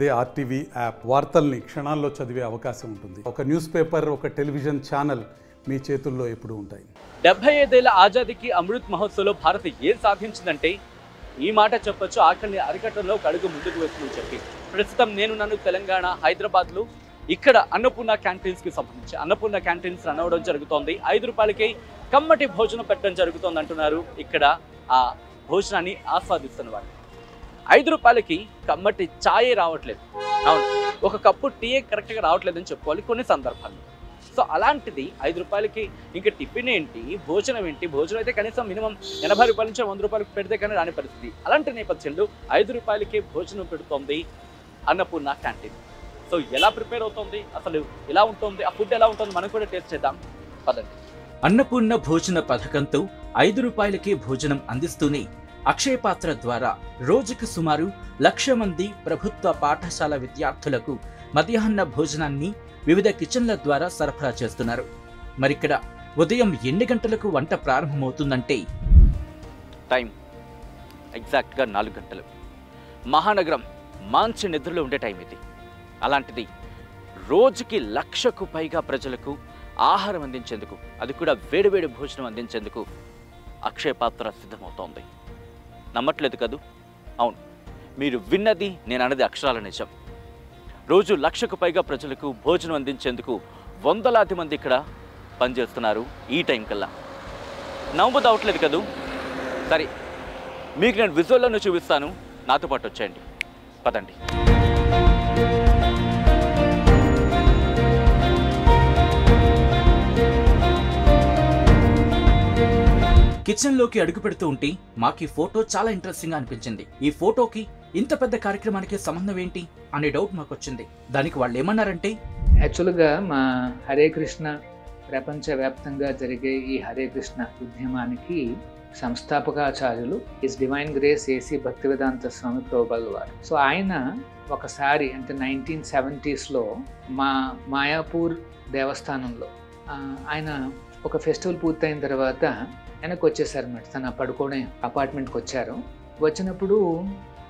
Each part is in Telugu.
అదే ఆర్టీవీ యాప్ వార్తల్ని క్షణాల్లో చదివే అవకాశం ఉంటుంది. ఒక న్యూస్ పేపర్, ఒక టెలివిజన్ ఛానల్ మీ చేతుల్లో ఎప్పుడూ ఉంటాయి. 75 ఏళ్ల ఆజాదీకి అమృత్ మహోత్సవ్లో భారత్ ఏం సాధించిందంటే ఈ మాట చెప్పొచ్చు, ఆకలిని అరికట్టడంలో ఒక అడుగు ముందుకు వేస్తుందని చెప్పి. ప్రస్తుతం నేనున్నాను తెలంగాణ హైదరాబాద్లో. ఇక్కడ అన్నపూర్ణ క్యాంటీన్స్కి సంబంధించి అన్నపూర్ణ క్యాంటీన్స్ రన్ అవ్వడం జరుగుతోంది. 5 రూపాయలకి కమ్మటి భోజనం పెట్టడం జరుగుతోంది అంటున్నారు ఇక్కడ ఆ భోజనాన్ని ఆస్వాదిస్తున్న వాళ్ళు. 5 రూపాయలకి కమ్మటి ఛాయే రావట్లేదు. అవును, ఒక కప్పు టీయే కరెక్ట్గా రావట్లేదని చెప్పుకోవాలి కొన్ని సందర్భాల్లో. సో అలాంటిది 5 రూపాయలకి ఇంకా టిఫిన్ ఏంటి, భోజనం ఏంటి? భోజనం అయితే కనీసం మినిమం 80 రూపాయల నుంచి 100 రూపాయలకు పెడితే కానీ రాని పరిస్థితి. అలాంటి నేపథ్యంలో 5 రూపాయలకి భోజనం పెడుతోంది అన్నపూర్ణ క్యాంటీన్. సో ఎలా ప్రిపేర్ అవుతుంది, అసలు ఎలా ఉంటుంది, ఆ ఫుడ్ ఎలా ఉంటుంది, మనం కూడా టేస్ట్ చేద్దాం పదండి. అన్నపూర్ణ భోజన పథకంతో 5 రూపాయలకి భోజనం అందిస్తూనే అక్షయ పాత్ర ద్వారా రోజుకు సుమారు 1,00,000 మంది ప్రభుత్వ పాఠశాల విద్యార్థులకు మధ్యాహ్న భోజనాన్ని వివిధ కిచెన్ల ద్వారా సరఫరా చేస్తున్నారు. మరిక్కడ ఉదయం ఎన్ని గంటలకు వంట ప్రారంభమవుతుందంటే టైం ఎగ్జాక్ట్గా 4 గంటలు. మహానగరం మంచి నిద్రలో ఉండే టైం ఇది. అలాంటిది రోజుకి 1,00,000కు పైగా ప్రజలకు ఆహారం అందించేందుకు, అది కూడా వేడివేడి భోజనం అందించేందుకు అక్షయ పాత్ర సిద్ధమవుతోంది. నమ్మట్లేదు కదూ? అవును, మీరు విన్నది నేను అన్నది అక్షరాల నిజం. రోజు 1,00,000కు పైగా ప్రజలకు భోజనం అందించేందుకు వందలాది మంది ఇక్కడ పనిచేస్తున్నారు ఈ టైం కల్లా. నమ్మబుద్ధి అవట్లేదు కదూ? సరే, మీకు నేను విజువల్లోనే చూపిస్తాను, నాతో పాటు వచ్చేయండి, పదండి. కిచెన్లోకి అడుగు పెడుతూ ఉంటే మాకు ఈ ఫోటో చాలా ఇంట్రెస్టింగ్ గా అనిపించింది. ఈ ఫోటోకి ఇంత పెద్ద కార్యక్రమానికి సంబంధం ఏంటి అనే డౌట్ మాకు వచ్చింది. దానికి వాళ్ళు ఏమన్నారంటే, యాక్చువల్గా మా హరే కృష్ణ ప్రపంచవ్యాప్తంగా జరిగే ఈ హరే కృష్ణ ఉద్యమానికి సంస్థాపకాచార్యులు his divine grace AC Bhaktivedanta Swami ప్రభుపాదుల వారు. సో ఆయన ఒకసారి అంటే 1970sలో మా మాయాపూర్ దేవస్థానంలో ఆయన ఒక ఫెస్టివల్ పూర్తయిన తర్వాత వెనక్కి వచ్చేసారన్నమాట. తన పడుకోవడం అపార్ట్మెంట్కి వచ్చారు. వచ్చినప్పుడు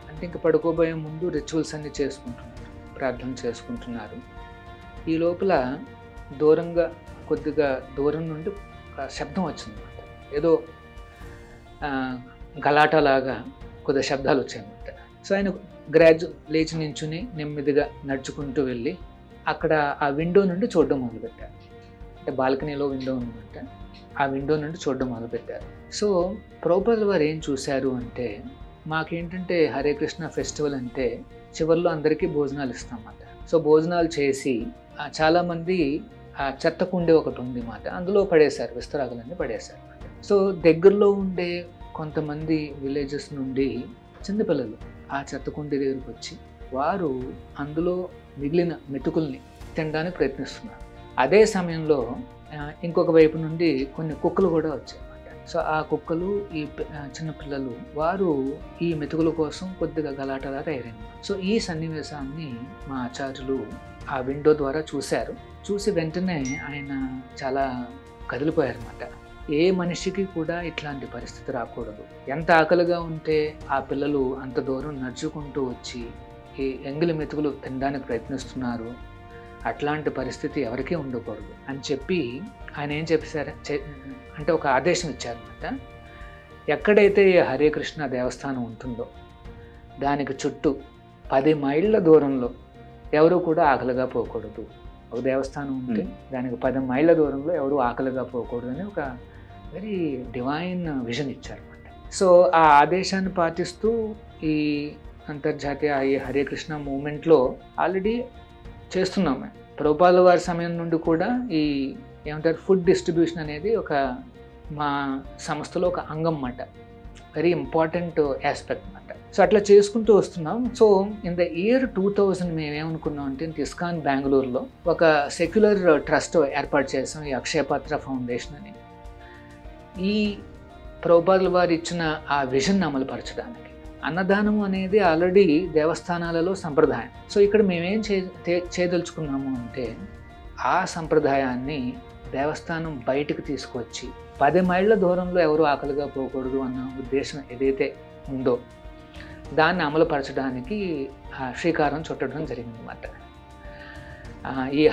అంటే ఇంకా పడుకోబోయే ముందు రిచువల్స్ అన్నీ చేసుకుంటున్నారు, ప్రార్థన చేసుకుంటున్నారు. ఈ లోపల దూరంగా కొద్దిగా దూరం నుండి ఒక శబ్దం వచ్చిందన్నమాట. ఏదో గలాటలాగా కొద్దిగా శబ్దాలు వచ్చాయన్నమాట. సో ఆయన లేచి నించుని నెమ్మదిగా నడుచుకుంటూ వెళ్ళి అక్కడ ఆ విండో నుండి చూడడం మొదలుపెట్టారు. అంటే బాల్కనీలో విండో ఉందన్నమాట. ఆ విండో నుండి చూడడం మొదలుపెట్టారు. సో ప్రభుపాదుల వారు ఏం చూశారు అంటే, మాకేంటంటే హరే కృష్ణ ఫెస్టివల్ అంటే చివరిలో అందరికీ భోజనాలు ఇస్తామన్నమాట. సో భోజనాలు చేసి చాలామంది ఆ చెత్త కుండే ఒకటి ఉంది మాట, అందులో పడేశారు, విస్తరాకులన్నీ పడేశారు అన్నమాట. సో దగ్గరలో ఉండే కొంతమంది విలేజెస్ నుండి చిన్నపిల్లలు ఆ చెత్త కుండీ దగ్గరికి వచ్చి వారు అందులో మిగిలిన మెతుకుల్ని తినడానికి ప్రయత్నిస్తున్నారు. అదే సమయంలో ఇంకొక వైపు నుండి కొన్ని కుక్కలు కూడా వచ్చాయన్నమాట. సో ఆ కుక్కలు ఈ చిన్నపిల్లలు వారు ఈ మెతుకుల కోసం కొద్దిగా గలాటగా తయారైంది. సో ఈ సన్నివేశాన్ని మా ఆచార్యులు ఆ విండో ద్వారా చూశారు. చూసి వెంటనే ఆయన చాలా కదిలిపోయారన్నమాట. ఏ మనిషికి కూడా ఇట్లాంటి పరిస్థితి రాకూడదు. ఎంత ఆకలిగా ఉంటే ఆ పిల్లలు అంత దూరం నడుచుకుంటూ వచ్చి ఈ ఎంగిలి మెతుకులు తినడానికి ప్రయత్నిస్తున్నారు, అట్లాంటి పరిస్థితి ఎవరికీ ఉండకూడదు అని చెప్పి ఆయన ఏం చెప్పారు అంటే ఒక ఆదేశం ఇచ్చారన్నమాట. ఎక్కడైతే హరే కృష్ణ దేవస్థానం ఉంటుందో దానికి చుట్టూ 10 మైళ్ళ దూరంలో ఎవరు కూడా ఆకలిగా పోకూడదు. ఒక దేవస్థానం ఉంటే దానికి 10 మైళ్ళ దూరంలో ఎవరు ఆకలిగా పోకూడదు అని ఒక వెరీ డివైన్ విజన్ ఇచ్చారన్నమాట. సో ఆ ఆదేశాన్ని పాటిస్తూ ఈ అంతర్జాతీయ ఈ హరే కృష్ణ మూమెంట్లో ఆల్రెడీ చేస్తున్నాం. ప్రభుపాదుల వారి సమయం నుండి కూడా ఈ ఏమంటారు ఫుడ్ డిస్ట్రిబ్యూషన్ అనేది ఒక మా సంస్థలో ఒక అంగం అన్నమాట, వెరీ ఇంపార్టెంట్ ఆస్పెక్ట్ అన్నమాట. సో అట్లా చేసుకుంటూ వస్తున్నాం. సో ఇన్ ద ఇయర్ 2000 మేమేమనుకున్నాం అంటే ఇస్కాన్ బెంగళూరులో ఒక సెక్యులర్ ట్రస్ట్ ఏర్పాటు చేసాం, ఈ అక్షయ పాత్ర ఫౌండేషన్ అని. ఈ ప్రభుపాదుల వారు ఇచ్చిన ఆ విజన్ అమలుపరచడానికి అన్నదానం అనేది ఆల్రెడీ దేవస్థానాలలో సంప్రదాయం. సో ఇక్కడ మేమేం చేయదలుచుకున్నాము అంటే ఆ సంప్రదాయాన్ని దేవస్థానం బయటకు తీసుకొచ్చి 10 మైళ్ళ దూరంలో ఎవరు ఆకలిగా పోకూడదు అన్న ఉద్దేశం ఏదైతే ఉందో దాన్ని అమలుపరచడానికి శ్రీకారం చుట్టడం జరిగిందన్నమాట. ఈ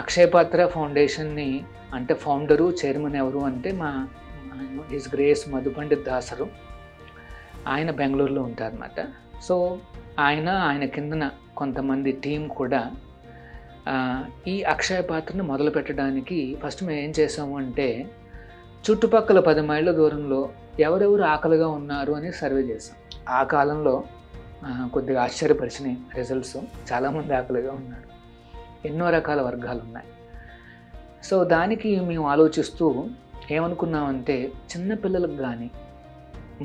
అక్షయ పాత్ర ఫౌండేషన్ని అంటే ఫౌండరు చైర్మన్ ఎవరు అంటే మా హిస్ గ్రేస్ మధు పండిత్ దాసరు. ఆయన బెంగళూరులో ఉంటారన్నమాట. సో ఆయన కిందన కొంతమంది టీం కూడా ఈ అక్షయ పాత్రను మొదలు పెట్టడానికి ఫస్ట్ మేము ఏం చేసాము అంటే చుట్టుపక్కల 10 మైళ్ళ దూరంలో ఎవరెవరు ఆకలిగా ఉన్నారు అని సర్వే చేసాం. ఆ కాలంలో కొద్దిగా ఆశ్చర్యపరిచిన రిజల్ట్స్. చాలామంది ఆకలిగా ఉన్నారు, ఎన్నో రకాల వర్గాలు ఉన్నాయి. సో దానికి మేము ఆలోచిస్తూ ఏమనుకున్నామంటే చిన్నపిల్లలకు కానీ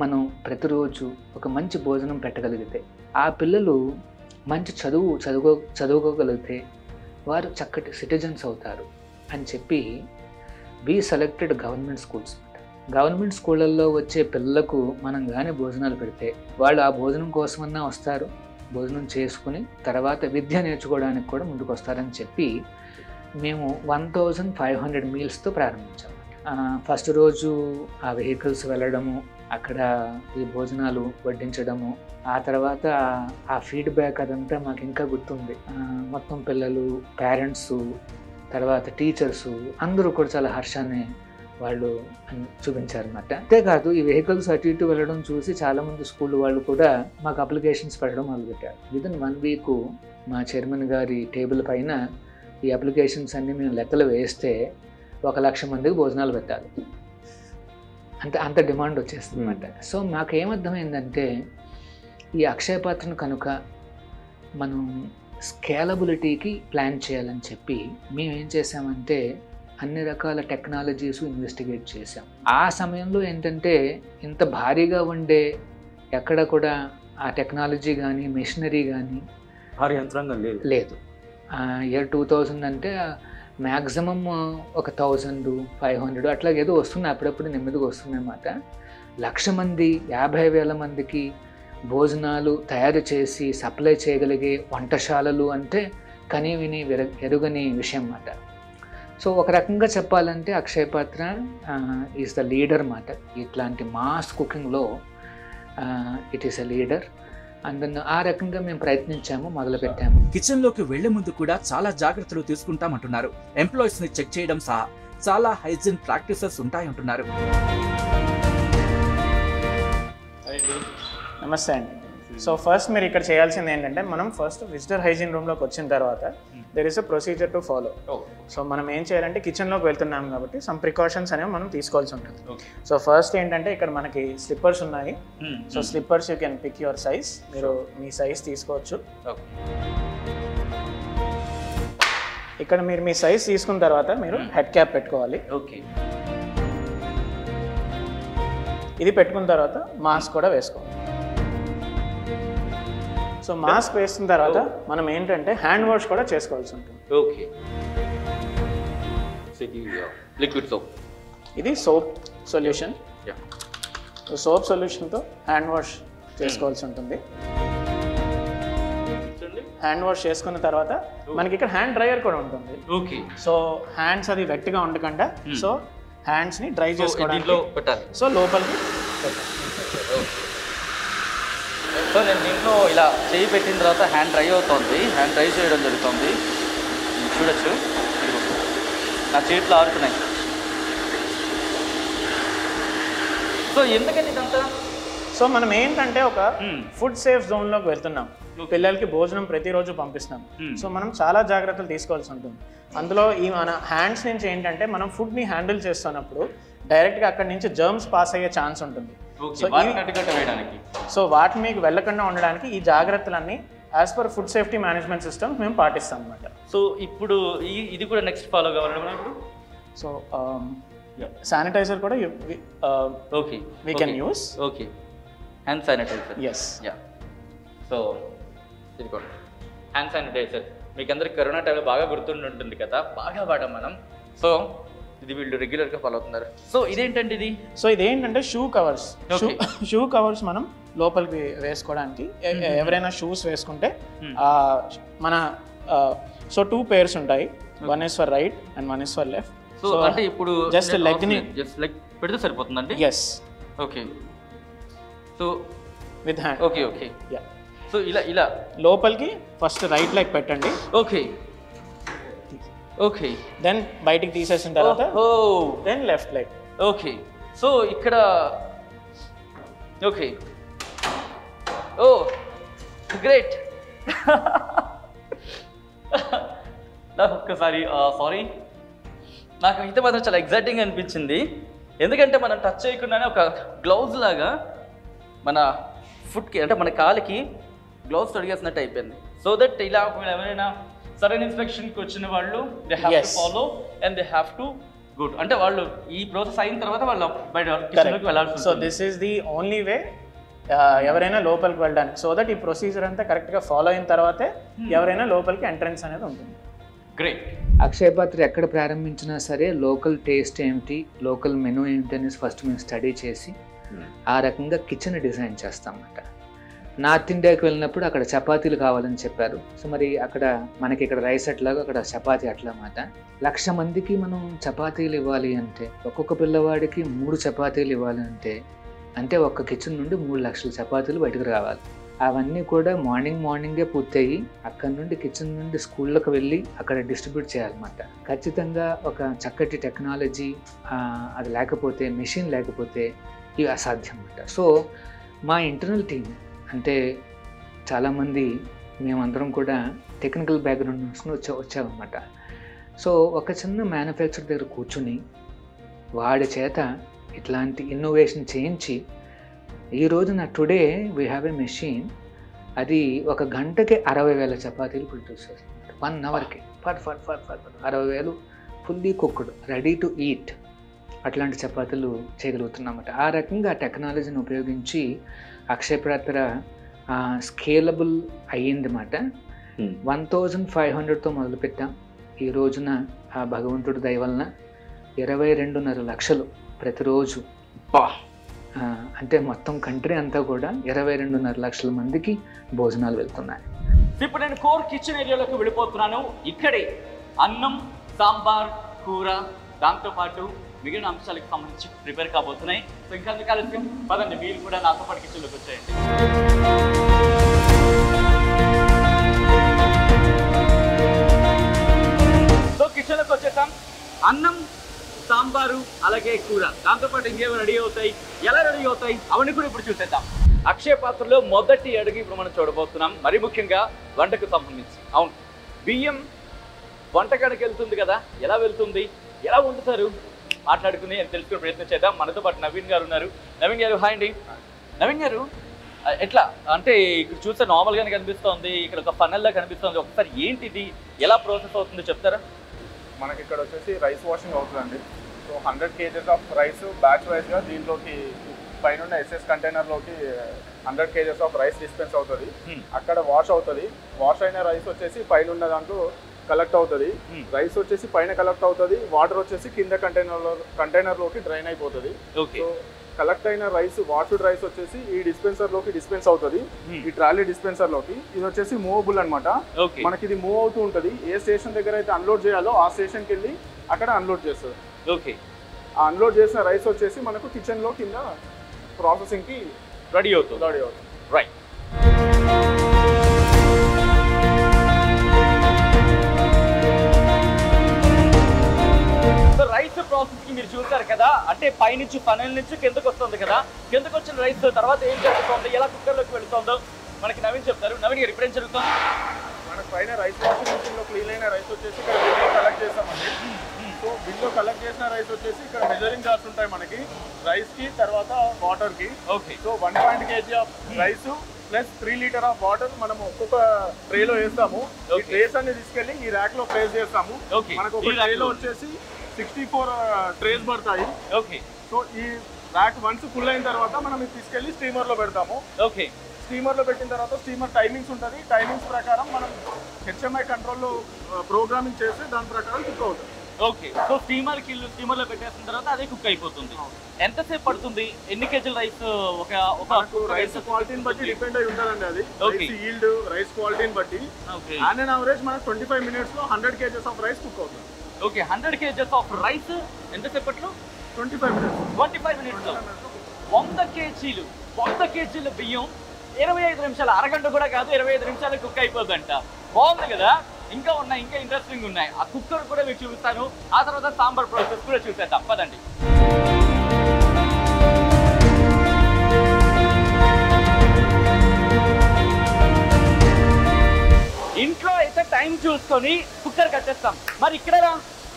మనం ప్రతిరోజు ఒక మంచి భోజనం పెట్టగలిగితే ఆ పిల్లలు మంచి చదువుకోగలిగితే వారు చక్కటి సిటిజన్స్ అవుతారు అని చెప్పి వి సెలెక్టెడ్ గవర్నమెంట్ స్కూల్స్. గవర్నమెంట్ స్కూళ్ళల్లో వచ్చే పిల్లలకు మనం కానీ భోజనాలు పెడితే వాళ్ళు ఆ భోజనం కోసమన్నా వస్తారు, భోజనం చేసుకుని తర్వాత విద్య నేర్చుకోవడానికి కూడా ముందుకు వస్తారని చెప్పి మేము 1500 మీల్స్తో ప్రారంభించాము. ఫస్ట్ రోజు ఆ వెహికల్స్ వెళ్ళడము, అక్కడ ఈ భోజనాలు వడ్డించడము, ఆ తర్వాత ఆ ఫీడ్బ్యాక్ అదంతా మాకు ఇంకా గుర్తుంది. మొత్తం పిల్లలు, పేరెంట్స్, తర్వాత టీచర్సు అందరూ కూడా చాలా హర్షాన్ని వాళ్ళు చూపించారన్నమాట. అంతేకాదు ఈ వెహికల్స్ అటు ఇటు వెళ్ళడం చూసి చాలామంది స్కూల్ వాళ్ళు కూడా మాకు అప్లికేషన్స్ పెట్టడం మొదలుపెట్టారు. విదిన్ 1 వీక్ మా చైర్మన్ గారి టేబుల్ పైన ఈ అప్లికేషన్స్ అన్నీ మేము లెక్కలు వేస్తే 1,00,000 మందికి భోజనాలు పెట్టాలి. అంత డిమాండ్ వచ్చేస్తుంది అన్నమాట. సో మాకు ఏమర్థమైందంటే ఈ అక్షయ పాత్రను కనుక మనం స్కేలబిలిటీకి ప్లాన్ చేయాలని చెప్పి మేము ఏం చేసామంటే అన్ని రకాల టెక్నాలజీస్ ఇన్వెస్టిగేట్ చేసాం. ఆ సమయంలో ఏంటంటే ఇంత భారీగా ఉండే ఎక్కడ కూడా ఆ టెక్నాలజీ కానీ మెషినరీ కానీ భారీ యంత్రాంగం లేదు. ఇయర్ 2000 అంటే మ్యాక్సిమం ఒక 1500 అట్లా ఏదో వస్తున్నాయి, అప్పుడప్పుడు నెమ్మదిగా వస్తున్నాయన్నమాట. 1,00,000 మంది 50,000 మందికి భోజనాలు తయారు చేసి సప్లై చేయగలిగే వంటశాలలు అంటే కని విని ఎరుగని విషయం అన్నమాట. సో ఒక రకంగా చెప్పాలంటే అక్షయ పాత్ర ఈజ్ ద లీడర్ అన్నమాట. ఇట్లాంటి మాస్ కుకింగ్లో ఇట్ ఈస్ ఎ లీడర్. అందులో ఆ రకంగా మేము ప్రయత్నించాము, మొదలుపెట్టాము. కిచెన్ లోకి వెళ్లే ముందు కూడా చాలా జాగ్రత్తలు తీసుకుంటామంటున్నారు. ఎంప్లాయీస్ ని చెక్ చేయడం సహా చాలా హైజీన్ ప్రాక్టీసెస్ ఉంటాయంటున్నారు. నమస్తే అండి. సో ఫస్ట్ మీరు ఇక్కడ చేయాల్సింది ఏంటంటే మనం ఫస్ట్ విజిటర్ హైజీన్ రూమ్లోకి వచ్చిన తర్వాత there is a procedure to follow. So మనం ఏం చేయాలంటే కిచెన్లోకి వెళ్తున్నాం కాబట్టి సమ్ ప్రికాషన్స్ అనేవి మనం తీసుకోవాల్సి ఉంటుంది. సో ఫస్ట్ ఏంటంటే ఇక్కడ మనకి స్లిప్పర్స్ ఉన్నాయి. So slippers you can pick your size. మీరు మీ సైజ్ తీసుకోవచ్చు. ఇక్కడ మీరు మీ సైజ్ తీసుకున్న తర్వాత మీరు హెడ్ క్యాప్ పెట్టుకోవాలి. ఓకే, ఇది పెట్టుకున్న తర్వాత మాస్క్ కూడా వేసుకోవాలి. సో మాస్క్ వేసిన తర్వాత మనం ఏంటంటే హ్యాండ్ వాష్ కూడా చేసుకోవాల్సి ఉంటుంది. ఓకే, లిక్విడ్ సోప్, ఇది సోప్ సొల్యూషన్. సోప్ సొల్యూషన్తో హ్యాండ్ వాష్ చేసుకోవాల్సి ఉంటుంది. హ్యాండ్ వాష్ చేసుకున్న తర్వాత మనకి ఇక్కడ హ్యాండ్ డ్రైయర్ కూడా ఉంటుంది. ఓకే, సో హ్యాండ్స్ అది వెట్గా ఉండకుండా సో హ్యాండ్స్ని డ్రై చేసుకోవడానికి పెట్టాలి. సో లోపలికి పెట్టాలి. సో నేను దీంట్లో ఇలా చేయి పెట్టిన తర్వాత హ్యాండ్ డ్రై అవుతుంది, హ్యాండ్ డ్రై చేయడం జరుగుతుంది. చూడొచ్చు, నా చేతులు ఆరుతున్నాయి. సో ఎందుకని ఇదంతా? సో మనం ఏంటంటే ఒక ఫుడ్ సేఫ్ జోన్లోకి వెళ్తున్నాం. పిల్లలకి భోజనం ప్రతిరోజు పంపిస్తున్నాం. సో మనం చాలా జాగ్రత్తలు తీసుకోవాల్సి ఉంటుంది. అందులో ఈ మన హ్యాండ్స్ నుంచి ఏంటంటే మనం ఫుడ్ని హ్యాండిల్ చేస్తున్నప్పుడు డైరెక్ట్గా అక్కడి నుంచి జర్మ్స్ పాస్ అయ్యే ఛాన్స్ ఉంటుంది. సో వాటిని మీకు వెళ్ళకుండా ఉండడానికి ఈ జాగ్రత్తలన్నీ as per food safety management system మేము పాటిస్తాం అన్నమాట. సో ఇప్పుడు ఇది కూడా నెక్స్ట్ ఫాలో కావాలి. సో శానిటైజర్ కూడా okay we can use. Okay, hand sanitizer. Yes, yeah. So ఇది కూడా హ్యాండ్ శానిటైజర్ మీకు అందరికి కరోనా టైంలో బాగా గుర్తుంటుంది కదా, బాగా వాడాం మనం. సో ఇది వీళ్ళు రెగ్యులర్గా ఫాలో అవుతున్నారు. సో ఇదేంటండి ఇది? సో ఇదేంటంటే షూ కవర్స్. షూ కవర్స్ మనం లోపలికి వేసుకోవడానికి ఎవరైనా షూస్ వేసుకుంటే మన సో 2 pairs ఉంటాయి. One is for right and one is for left. So అంటే ఇప్పుడు జస్ట్ లెగ్ పెడితే సరిపోతుందండి? Yes. Okay. So with hand. Okay okay. Yeah. So ఇలా లోపలికి ఫస్ట్ రైట్ లెగ్ పెట్టండి. Okay okay. దెన్ బయటికి తీసేసిన తర్వాత then left leg. Okay. So ఇక్కడ ఓకే. Oh great. నాకు ఒక్కసారి సారీ, నాకు అయితే మాత్రం చాలా ఎగ్జైటింగ్ అనిపించింది. ఎందుకంటే మనం టచ్ చేయకుండానే ఒక గ్లౌజ్ లాగా మన ఫుట్కి అంటే మన కాలికి గ్లౌజ్ తొడిగేసినట్టు అయిపోయింది. సో దట్ ఇలా ఎవరైనా సరైన ఇన్స్పెక్షన్కి వచ్చిన వాళ్ళు they have to follow and they have to good అంటే వాళ్ళు ఈ ప్రాసెస్ అయిన తర్వాత వాళ్ళు బయట కిచెన్లోకి వెళ్ళాల్సి. So this is the only way ఎవరైనా లోపలికి వెళ్ళడానికి. సో దట్ ఈ ప్రొసీజర్ అంతా కరెక్ట్గా ఫాలో అయిన తర్వాతే ఎవరైనా లోపలికి ఎంట్రన్స్ అనేది ఉంటుంది. గ్రేట్. అక్షయ పాత్ర ఎక్కడ ప్రారంభించినా సరే లోకల్ టేస్ట్ ఏమిటి, లోకల్ మెనూ ఏమిటి అనేసి ఫస్ట్ మేము స్టడీ చేసి ఆ రకంగా కిచెన్ డిజైన్ చేస్తామన్నమాట. నార్త్ ఇండియాకి వెళ్ళినప్పుడు అక్కడ చపాతీలు కావాలని చెప్పారు. సో మరి అక్కడ మనకి ఇక్కడ రైస్ అట్లాగా అక్కడ చపాతీ అట్లా మాట 1,00,000 మందికి మనం చపాతీలు ఇవ్వాలి అంటే ఒక్కొక్క పిల్లవాడికి 3 చపాతీలు ఇవ్వాలి అంటే ఒక్క కిచెన్ నుండి 3 లక్షల చపాతీలు బయటకు రావాలి. అవన్నీ కూడా మార్నింగే పూర్తయ్యి అక్కడ నుండి కిచెన్ నుండి స్కూళ్ళకి వెళ్ళి అక్కడ డిస్ట్రిబ్యూట్ చేయాలన్నమాట. ఖచ్చితంగా ఒక చక్కటి టెక్నాలజీ అది లేకపోతే, మెషిన్ లేకపోతే ఇవి అసాధ్యం అన్నమాట. సో మా ఇంటర్నల్ టీం అంటే చాలామంది మేమందరం కూడా టెక్నికల్ బ్యాక్గ్రౌండ్ నుంచి వచ్చామన్నమాట. సో ఒక చిన్న మ్యానుఫ్యాక్చర్ దగ్గర కూర్చుని వాడి చేత ఇట్లాంటి ఇన్నోవేషన్ చేయించి ఈ రోజున today we have a machine, అది ఒక గంటకి 60,000 చపాతీలు ప్రొడ్యూస్ చేస్తుంది. 1 అవర్కి for 60,000 fully cooked ready to eat అట్లాంటి చపాతీలు చేయగలుగుతున్నమాట. ఆ రకంగా టెక్నాలజీని ఉపయోగించి అక్షయ పాత్ర స్కేలబుల్ అయ్యిందన్నమాట. 1,500తో మొదలుపెట్టాం. ఈ రోజున ఆ భగవంతుడి దయ వలన 22.5 లక్షలు ప్రతిరోజు, అంటే మొత్తం కంట్రీ అంతా కూడా 22.5 లక్షల మందికి భోజనాలు వెళ్తున్నాయి. ఇప్పుడు నేను కోర్ కిచెన్ ఏరియాలోకి వెళ్ళిపోతున్నాను. ఇక్కడే అన్నం, సాంబార్, కూర, దాంతోపాటు మిగిలిన అంశాలకు సంబంధించి ప్రిపేర్ కాబోతున్నాయి. సో ఇంకా కలిసి పదండి, మీరు కూడా నాతో పాటు కిచెన్లోకి వచ్చేయండి. సో కిచెన్లోకి వచ్చేసాం. అన్నం, సాంబారు, అలాగే కూర, దాంతోపాటు ఇంకేమో రెడీ అవుతాయి. ఎలా రెడీ అవుతాయి అవన్నీ కూడా ఇప్పుడు చూసేద్దాం. అక్షయ పాత్రలో మొదటి అడుగు ఇప్పుడు మనం చూడబోతున్నాం, మరి ముఖ్యంగా వంటకు సంబంధించి. అవును, బియ్యం వంటకానికి వెళ్తుంది కదా, ఎలా వెళ్తుంది, ఎలా వండుతారు మాట్లాడుకుని తెలుసుకునే ప్రయత్నం చేద్దాం. మనతో పాటు నవీన్ గారు ఉన్నారు. నవీన్ గారు హాయ్ అండి. నవీన్ గారు ఎట్లా అంటే ఇక్కడ చూస్తే నార్మల్గానే కనిపిస్తోంది, ఇక్కడ ఒక ఫనల్లా కనిపిస్తుంది, ఒకసారి ఏంటిది, ఎలా ప్రాసెస్ అవుతుందో చెప్తారా? మనకి ఇక్కడ వచ్చేసి రైస్ వాషింగ్ అవుతుందండి. So 100 kgs of rice batch వైజ్గా దీంట్లోకి పైన ఎస్ఎస్ కంటైనర్లోకి 100 kgs ఆఫ్ రైస్ డిస్పెన్స్ అవుతుంది. అక్కడ వాష్ అవుతుంది. వాష్ అయిన రైస్ వచ్చేసి పైన ఉన్న దాంట్లో కలెక్ట్ అవుతుంది. రైస్ వచ్చేసి పైన కలెక్ట్ అవుతుంది, వాటర్ వచ్చేసి కింద కంటైనర్లోకి డ్రైన్ అయిపోతుంది. సో కలెక్ట్ అయిన రైస్, వాష్డ్ రైస్ వచ్చేసి ఈ డిస్పెన్సర్లోకి డిస్పెన్స్ అవుతుంది, ఈ ట్రాలీ డిస్పెన్సర్లోకి. ఇది వచ్చేసి మూవబుల్ అనమాట. మనకి ఇది మూవ్ అవుతూ ఉంటుంది. ఏ స్టేషన్ దగ్గర అయితే అన్లోడ్ చేయాలో ఆ స్టేషన్కి వెళ్ళి అక్కడ అన్లోడ్ చేస్తుంది. ఓకే. ఆ అన్లోడ్ చేసిన రైస్ వచ్చేసి మనకు కిచెన్లో కింద ప్రాసెసింగ్కి రెడీ అవుతుంది. రైట్. సో రైస్ ప్రాసెస్ కి మీరు చూసారు కదా, అంటే పైనుంచి ఫనల్ నుంచి కిందకు వస్తుంది కదా, కిందకు వచ్చిన రైస్ తర్వాత ఏం జరుగుతుంది, ఎలా కుక్కర్లోకి వెళుతుందో మనకి నవీన్ చెప్తారు. నవీన్ గారు ఇప్పుడు ఏం జరుగుతుంది? మనకు పైన రైస్ వాషింగ్ మిషన్లో క్లీన్ అయిన రైస్ వచ్చేసి ఇక్కడ బిల్లో కలెక్ట్ చేస్తామండి. సో బిల్లో కలెక్ట్ చేసిన రైస్ వచ్చేసి ఇక్కడ మెజరింగ్ జార్స్ ఉంటాయి మనకి, రైస్కి తర్వాత వాటర్కి. Okay. So 1.5 kg of rice plus 3 litre of water మనం ఒక్కొక్క ట్రేలో వేస్తాము. ఈ ట్రేస్ అన్ని తీసుకెళ్ళి ఈ ర్యాక్ లో ప్లేస్ చేస్తాము. మనకు ఒక ట్రేలో వచ్చేసి 64 ట్రేస్ పడతాయి. ఓకే. సో ఈ ర్యాక్ వన్స్ ఫుల్ అయిన తర్వాత మనం ఇది తీసుకెళ్ళి స్టీమర్ లో పెడతాము. ఓకే. స్టీమర్ లో పెట్టిన తర్వాత స్టీమర్ టైమింగ్స్ ఉంటుంది. టైమింగ్స్ ప్రకారం మనం హెచ్ఎంఐ కంట్రోల్లో ప్రోగ్రామింగ్ చేస్తే దాని ప్రకారం కుక్ అవుతుంది. ఓకే. సో స్టీమర్లో పెట్టేసిన తర్వాత అదే కుక్ అయిపోతుంది. ఎంతసేపు పడుతుంది? ఎన్ని కేజీల రైస్? ఒక రైస్ క్వాలిటీని బట్టి డిపెండ్ అయి ఉంటుందండి. అది రైస్ ఈల్డ్, రైస్ క్వాలిటీని బట్టి ఆన్ అండ్ యావరేజ్ మనకు 25 minutes లో 100 kgs ఆఫ్ రైస్ కుక్ అవుతుంది. ఓకే. 100 kgs ఆఫ్ రైస్ ఎంతసేపట్లో? 25 minutes. 25 minutes లో 100 kg బియ్యం 25 నిమిషాలు, అరగంట కూడా కాదు, 25 నిమిషాలు కుక్ అయిపోద్దంట. బాగుంది కదా. ఇంకా ఉన్నాయి, ఇంకా ఇంట్రెస్టింగ్ ఉన్నాయి. ఆ కుక్కర్ కూడా మీకు చూపిస్తాను. ఆ తర్వాత సాంబార్ ప్రాసెస్ కూడా చూసేద్దాం పదండి. ఇంట్లో అయితే టైం చూసుకొని కుక్కర్ కట్టేస్తాం. మరి ఇక్కడ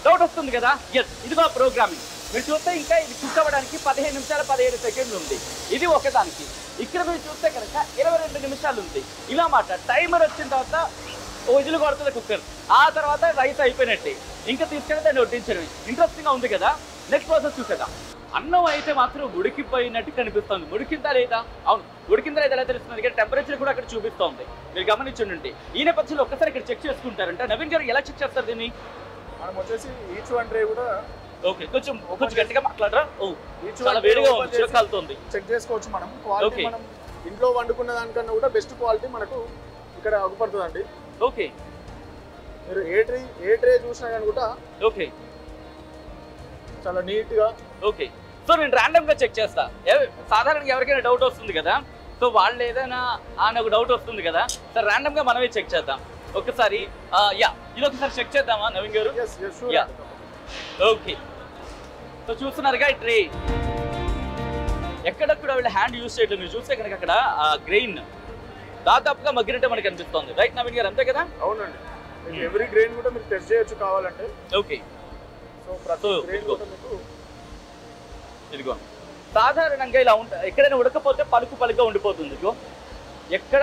డౌట్ వస్తుంది కదా. ఎస్, ఇదిగో ప్రోగ్రామింగ్. మీరు చూస్తే ఇంకా ఇది కుక్ అవ్వడానికి 15 నిమిషాలు 15 సెకండ్లు ఉంది. ఇది ఒకదానికి. ఇక్కడ మీరు చూస్తే కనుక 22 నిమిషాలు ఉంది. ఇలా మాట టైమర్ వచ్చిన తర్వాత విజిల్ కొడుతుంది కుక్కర్. ఆ తర్వాత రైస్ అయిపోయినట్టే. ఇంకా తీసుకెళ్ళి దాన్ని వడ్డించడం. ఇంట్రెస్టింగ్గా ఉంది కదా. నెక్స్ట్ ప్రాసెస్ చూసేద్దాం. అన్నం అయితే మాత్రం ఉడికిపోయినట్టు కనిపిస్తుంది. ఉడికిందా లేదా? అవును, ఉడికిందా లేదా ఎలా తెలుస్తుంది? ఇక్కడ టెంపరేచర్ కూడా అక్కడ చూపిస్తుంది. మీరు గమనించండి. ఈ నేపథ్యంలో ఒక్కసారి ఇక్కడ చెక్ చేసుకుంటారంట. నవీన్ గారు ఎలా చెక్ చేస్తారు దీన్ని? మనం వచ్చేసి ఈచ్ వన్ ట్రే కూడా ఓకే, కొంచెం గట్టిగా మాట్లాడరా. ఓ, చాలా వేడిగా ఉంది, కాలుతోంది. చెక్ చేసుకోవచ్చు మనం. క్వాలిటీ మనం ఇంట్లో వండుకున్న దానికన్నా కూడా బెస్ట్ క్వాలిటీ మనకు ఇక్కడ అగుపడుతుందండి. ఓకే, మీరు ఏ ట్రే చూసినా కానీ కూడా ఓకే చాలా నీట్గా. ఓకే, సో నేను ర్యాండమ్ గా చెక్ చేస్తా. సాధారణంగా ఎవరికైనా డౌట్ వస్తుంది కదా, సో వాళ్ళు ఏదైనా నాకు డౌట్ వస్తుంది కదా, సార్ ర్యాండమ్ గా మనమే చెక్ చేద్దాం ఒకసారి. ఇది ఒకసారి చెక్ చేద్దామా నవీన్ గారు? ఓకే, సో చూస్తున్నారుగా ఈ ట్రే ఎక్కడెక్కడ వీళ్ళ హ్యాండ్ యూజ్ చేయట్లేదు. మీరు చూస్తే కనుక అక్కడ గ్రెయిన్ దాదాపుగా మగ్గినట్టే మనకి అనిపిస్తుంది. రైట్ నవీన్ గారు, అంతే కదా? అవునండి. ఎవ్రీ గ్రెయిన్ కూడా మీరు టెస్ట్ చేయొచ్చు కావాలంటే. ఓకే, సో ప్రతి గ్రెయిన్ కూడా మీకు ఇదిగో సాధారణంగా ఇలా ఉంటాయి. ఎక్కడైనా ఉడకపోతే పలుకుగా ఉండిపోతుంది. ఇదిగో ఎక్కడ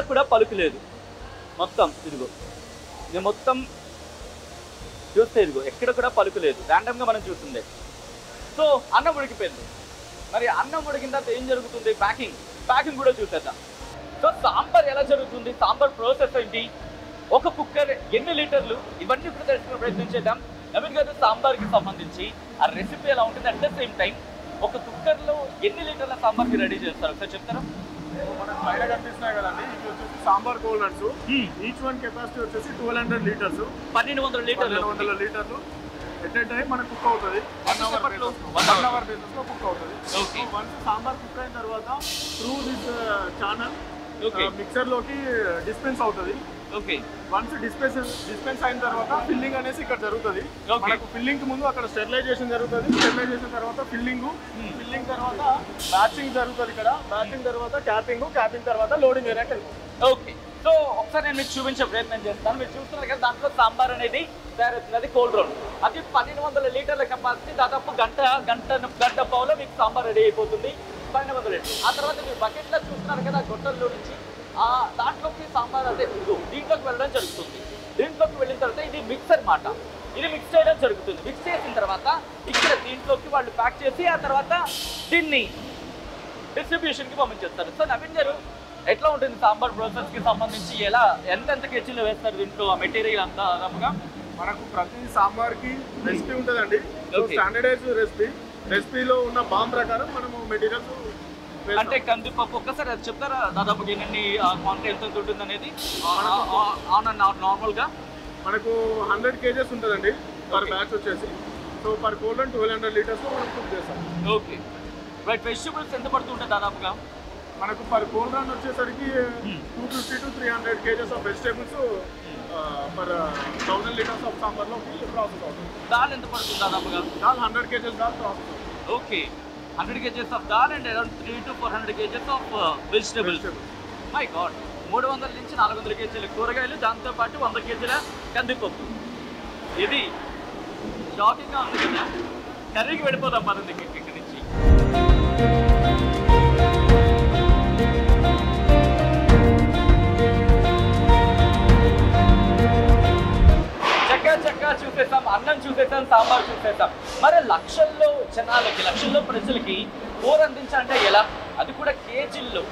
కూడా పలుకు లేదు మొత్తం. ఇదిగో ఇది మొత్తం చూస్తే ఇదిగో ఎక్కడ కూడా పలుకు లేదు. ర్యాండమ్గా మనం చూస్తుంది. సో అన్నం ఉడికిపోయింది. మరి అన్నం ఉడికిన తర్వాత ఏం జరుగుతుంది? ప్యాకింగ్ కూడా చూసేద్దాం. సో సాంబార్ ఎలా జరుగుతుంది, సాంబార్ ప్రాసెస్ ఏంటి, ఒక కుక్కర్ ఎన్ని లీటర్లు, ఇవన్నీ కూడా తెలుసుకునే ప్రయత్నం చేద్దాం. నవీన్ గారు, సాంబార్కి సంబంధించి ఆ రెసిపీ ఎలా ఉంటుంది, అట్ ద సేమ్ టైం ఒక కుక్కర్లో ఎన్ని లీటర్ల సాంబార్కి రెడీ చేస్తారు ఒకసారి చెప్తారా? మనకు పైన కనిపిస్తున్నాయి కదండి, ఇవి వచ్చేసి సాంబార్ కోల్డర్స్. ఈచ్ వన్ కెపాసిటీ వచ్చేసి 1200 లీటర్స్, 1200 లీటర్లు. 1200 లీటర్లు ఎట్ ఏ టైం మనకు కుక్ అవుతుంది. 1 అవర్ బేసిస్ లో కుక్ అవుతుంది. వన్స్ సాంబార్ కుక్ అయిన తర్వాత త్రూ దిస్ ఛానల్ మిక్సర్ లోకి డిస్పెన్స్ అవుతుంది. ఓకే, వన్స్ డిస్పెన్స్ అయిన తర్వాత ఫిల్లింగ్ అనేసి ఇక్కడ జరుగుతుంది. మనకు ఫిల్లింగ్ కి ముందు అక్కడ స్టెరిలైజేషన్ జరుగుతుంది. స్టెరిలైజేషన్ తర్వాత ఫిల్లింగ్ తర్వాత బ్యాచింగ్ జరుగుతుంది. ఇక్కడ బ్యాచింగ్ తర్వాత క్యాపింగ్ తర్వాత లోడింగ్ ఏరియా. ఓకే, సో ఒకసారి నేను మీకు చూపించే ప్రయత్నం చేస్తాను. మీరు చూస్తున్నారు కదా, దాంట్లో సాంబార్ అనేది తయారవుతుంది. అది కోల్డ్ రౌండ్. అది 1200 లీటర్ల కెపాసిటీ. దాదాపు గంట పావులో మీకు సాంబార్ రెడీ అయిపోతుంది. 1200 లీటర్లు. ఆ తర్వాత మీరు బకెట్లో చూస్తున్నారు కదా, గొట్టల్లో నుంచి దాంట్లోకి సాంబార్ అదే దీంట్లోకి వెళ్ళడం జరుగుతుంది. దీంట్లోకి వెళ్ళిన తర్వాత ఇది మిక్స్ అన్నమాట. ఇది మిక్స్ చేయడం జరుగుతుంది. మిక్స్ చేసిన తర్వాత ఇక్కడ దీంట్లోకి వాళ్ళు ప్యాక్ చేసి ఆ తర్వాత దీన్ని డిస్ట్రిబ్యూషన్కి పంపించేస్తారు. సో నవీన్ గారు, ఎట్లా ఉంటుంది సాంబార్ ప్రాసెస్కి సంబంధించి? ఎంత కేజీలు వేస్తారు దీంట్లో ఆ మెటీరియల్ అంతా? దాదాపుగా మనకు ప్రతి సాంబార్కి రెసిపీ ఉంటుందండి. స్టాండర్డైజ్ రెసిపీలో ఉన్న బాంబ్ ప్రకారం మనము మెటీరియల్స్ అంటే కందిపప్పు ఒక్కసారి అది చెప్తారా? దాదాపు ఎన్ని క్వాంటిటీ ఎంత ఉంటుంది అనేది నార్మల్గా మనకు 100 kgs ఉంటుందండి పర్ బ్యాచ్ వచ్చేసి. సో పర్ కోల్డ్ 1200 లీటర్స్ మనం కుక్ చేస్తాం. Okay, right. వెజిటబుల్స్ ఎంత పడుతుంటాయి దాదాపుగా? మనకు పర్ కోల్డ్ రన్ వచ్చేసరికి 250 to 300 kgs of vegetables per 1000 litres of సాంబార్లో ప్రాసెస్ అవుతుంది. దాల్ ఎంత పడుతుంది దాదాపుగా? దాల్ 100 kgs దాల్ ప్రాసెస్ అవుతుంది. Okay, 100 kgs of dal and around 300 to 400 kgs of vegetables. My God, 300 నుంచి 400 కేజీల కూరగాయలు, దాంతోపాటు 100 కేజీల కందిపప్పు. ఇది షాకింగ్గా ఉంది కదా. కర్రీకి వెళ్ళిపోదాం మన దగ్గరికి ఇక్కడి నుంచి. చక్కగా చూసేసాం, అన్నం చూసేసాం, సాంబార్ చూసేసాం. మరి లక్షల్లో జనాలకి, లక్షల్లో ప్రజలకి కూర అందించాలంటే ఎలా? అది కూడా కేజీల్లో,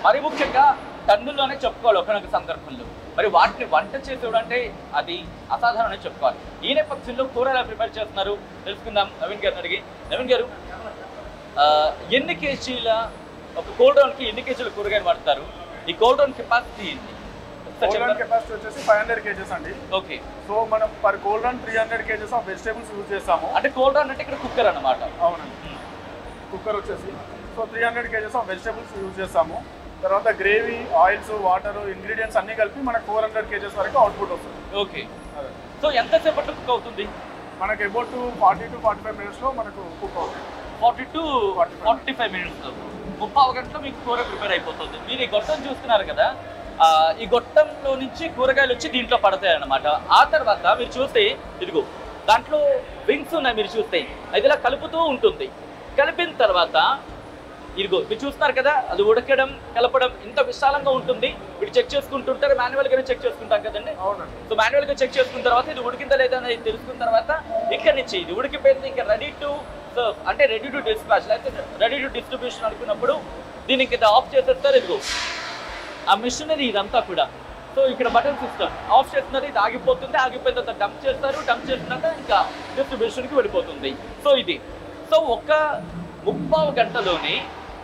మరి ముఖ్యంగా టన్నుల్లోనే చెప్పుకోవాలి ఒకనొక సందర్భంలో. మరి వాటిని వంట చేసేవాడు అంటే అది అసాధారణంగా చెప్పుకోవాలి. ఈ నేపథ్యంలో కూర ఎలా ప్రిపేర్ చేస్తున్నారు తెలుసుకుందాం నవీన్ గారిని అడిగి. నవీన్ గారు, ఎన్ని కేజీల ఒక కోల్డ్ రౌండ్కి ఎన్ని కేజీల కూరగాయలు వాడతారు? ఈ కోల్డ్ రౌండ్ కెపాసిటీ ఏంటి? కెపాసిటీ వచ్చేసి 500 kgs అండి. ఓకే, సో మనం per cold run 300 kgs of vegetables use చేస్తాము. అంటే కోల్డ్ రౌండ్ అంటే ఇక్కడ కుక్కర్ అన్నమాట. అవునండి, కుక్కర్ వచ్చేసి. So so 300 kgs of vegetables use చేస్తాము. తర్వాత గ్రేవీ, ఆయిల్స్, వాటర్, ఇంగ్రీడియంట్స్ అన్నీ కలిపి మనకు 400 కేజెస్ వరకు అవుట్పుట్ వస్తుంది. ఓకే. సో ఎంతసేపట్లో కుక్ అవుతుంది? మనకి అబౌట్ 40 to 45 మినిట్స్లో మనకు కుక్ అవుతుంది. 40 to 45 మినిట్స్లో 30 గంటలో మీకు కూర ప్రిపేర్ అయిపోతుంది. మీరు ఈ గొట్టం చూస్తున్నారు కదా, ఈ గొట్టంలో నుంచి కూరగాయలు వచ్చి దీంట్లో పడతాయి అన్నమాట. ఆ తర్వాత మీరు చూస్తే ఇదిగో దాంట్లో వింగ్స్ ఉన్నాయి, మీరు చూస్తే అది ఇలా కలుపుతూ ఉంటుంది. కలిపిన తర్వాత ఇదిగో మీరు చూస్తున్నారు కదా, అది ఉడకడం కలపడం ఇంత విశాలంగా ఉంటుంది. వీడు చెక్ చేసుకుంటుంటారు, మాన్యువల్గానే చెక్ చేసుకుంటాం కదండి. అవునండి. సో మాన్యువల్గా చెక్ చేసుకున్న తర్వాత ఇది ఉడికిందా లేదా అనేది తెలుసుకున్న తర్వాత ఇక్కడ నుంచి ఇది ఉడికిపోయింది, ఇంకా రెడీ టు సర్వ్ అంటే రెడీ టు డిస్పాచ్ లేకపోతే రెడీ టు డిస్ట్రిబ్యూషన్ అనుకున్నప్పుడు దీన్ని కింద ఆఫ్ చేసేస్తారు. ఇదిగో ఆ మిషనరీ ఇదంతా కూడా. సో ఇక్కడ బటన్ సిస్టమ్ ఆఫ్ చేస్తున్నది, ఇది ఆగిపోతుంది, ఆగిపోయిన తర్వాత డంప్ చేస్తారు, డంప్ చేసినాక ఇంకా డిస్ట్రిబ్యూషన్కి వెళ్ళిపోతుంది. సో ఇది సో ఒక 30 గంటలోనే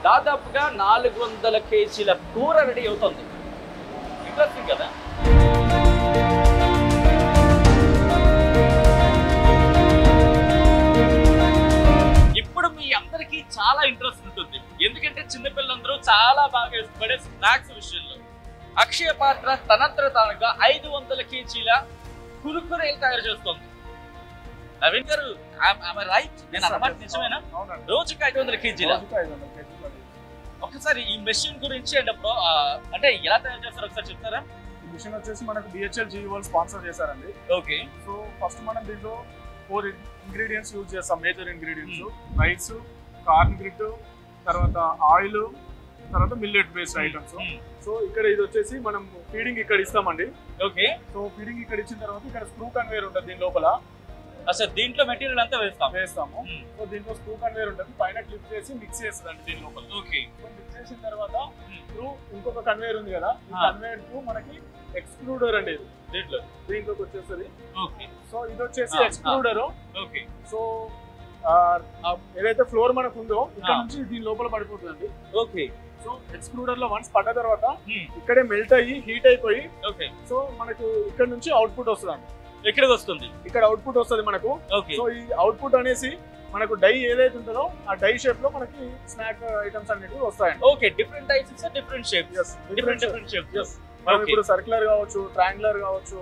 దాదాపుగా 400 కేజీల కూర రెడీ అవుతుంది. ఇంట్రెస్టింగ్ కదా. ఇప్పుడు మీ అందరికీ చాలా ఇంట్రెస్ట్ ఉంటుంది, ఎందుకంటే చిన్నపిల్లలందరూ చాలా బాగా ఇష్టపడే స్నాక్స్ విషయంలో అక్షయ పాత్ర తనంతట తానుగా 500 కేజీల కురుకురేలు తయారు చేస్తుంది. నవీన్ గారు, రైట్? నేను అన్నమాట నిజమేనా? రోజుకి 500 కేజీల. ఒకసారి ఈ మెషిన్ గురించి అంటే ఎలా తయారు చేస్తారు ఒకసారి చెప్తారా? ఈ మిషన్ వచ్చేసి మనకు BHL GE వాళ్ళు స్పాన్సర్ చేశారండి. ఓకే. సో ఫస్ట్ మనం దీంట్లో 4 ఇంగ్రీడియంట్స్ యూజ్ చేస్తాం. Major ingredients rice, corn grit, తర్వాత ఆయిల్, తర్వాత మిల్లెట్ బేస్డ్ ఐటమ్స్. సో ఇక్కడ ఇది వచ్చేసి మనం ఫీడింగ్ ఇక్కడ ఇస్తామండి. ఓకే. సో ఫీడింగ్ ఇక్కడ ఇచ్చిన తర్వాత ఇక్కడ స్క్రూ కన్వేయర్ ఉంటుంది దీని లోపల. అసలు దీంట్లో మెటీరియల్ అంతా వేస్తాము. సో దీంట్లో స్క్రూ కన్వేయర్ ఉంటుంది, పైన క్లిప్ చేసి మిక్స్ చేస్తుందండి దీని లోపల. ఓకే. సో మిక్స్ చేసిన తర్వాత త్రూ ఇంకొక కన్వేయర్ ఉంది కదా, ఈ కన్వేయర్ కు మనకి ఎక్స్క్లూడర్ అండి దీంట్లోకి వచ్చేస్తుంది. ఓకే. సో ఇది వచ్చేసి ఎక్స్క్లూడర్. ఓకే. సో ఏదైతే ఫ్లోర్ మనకు ఉందో ఇక్కడ నుంచి దీని లోపల పడిపోతుందండి. ఓకే. సో ఎక్స్క్లూడర్ లో వన్స్ పడ్డ తర్వాత ఇక్కడే మెల్ట్ అయ్యి హీట్ అయిపోయి ఓకే. సో మనకు ఇక్కడ నుంచి అవుట్పుట్ వస్తుందండి. ఇక్కడికి వస్తుంది, ఇక్కడ అవుట్పుట్ వస్తుంది మనకు. ఓకే. సో ఈ అవుట్పుట్ అనేసి మనకు డై ఏదైతే ఉంటుందో ఆ డై షేప్ లో మనకి స్నాక్ ఐటమ్స్ అన్నిటి వస్తాయండి. Okay. Different types, different shapes. Different shapes. మనం ఇప్పుడు సర్క్యులర్ కావచ్చు, ట్రయాంగులర్ కావచ్చు,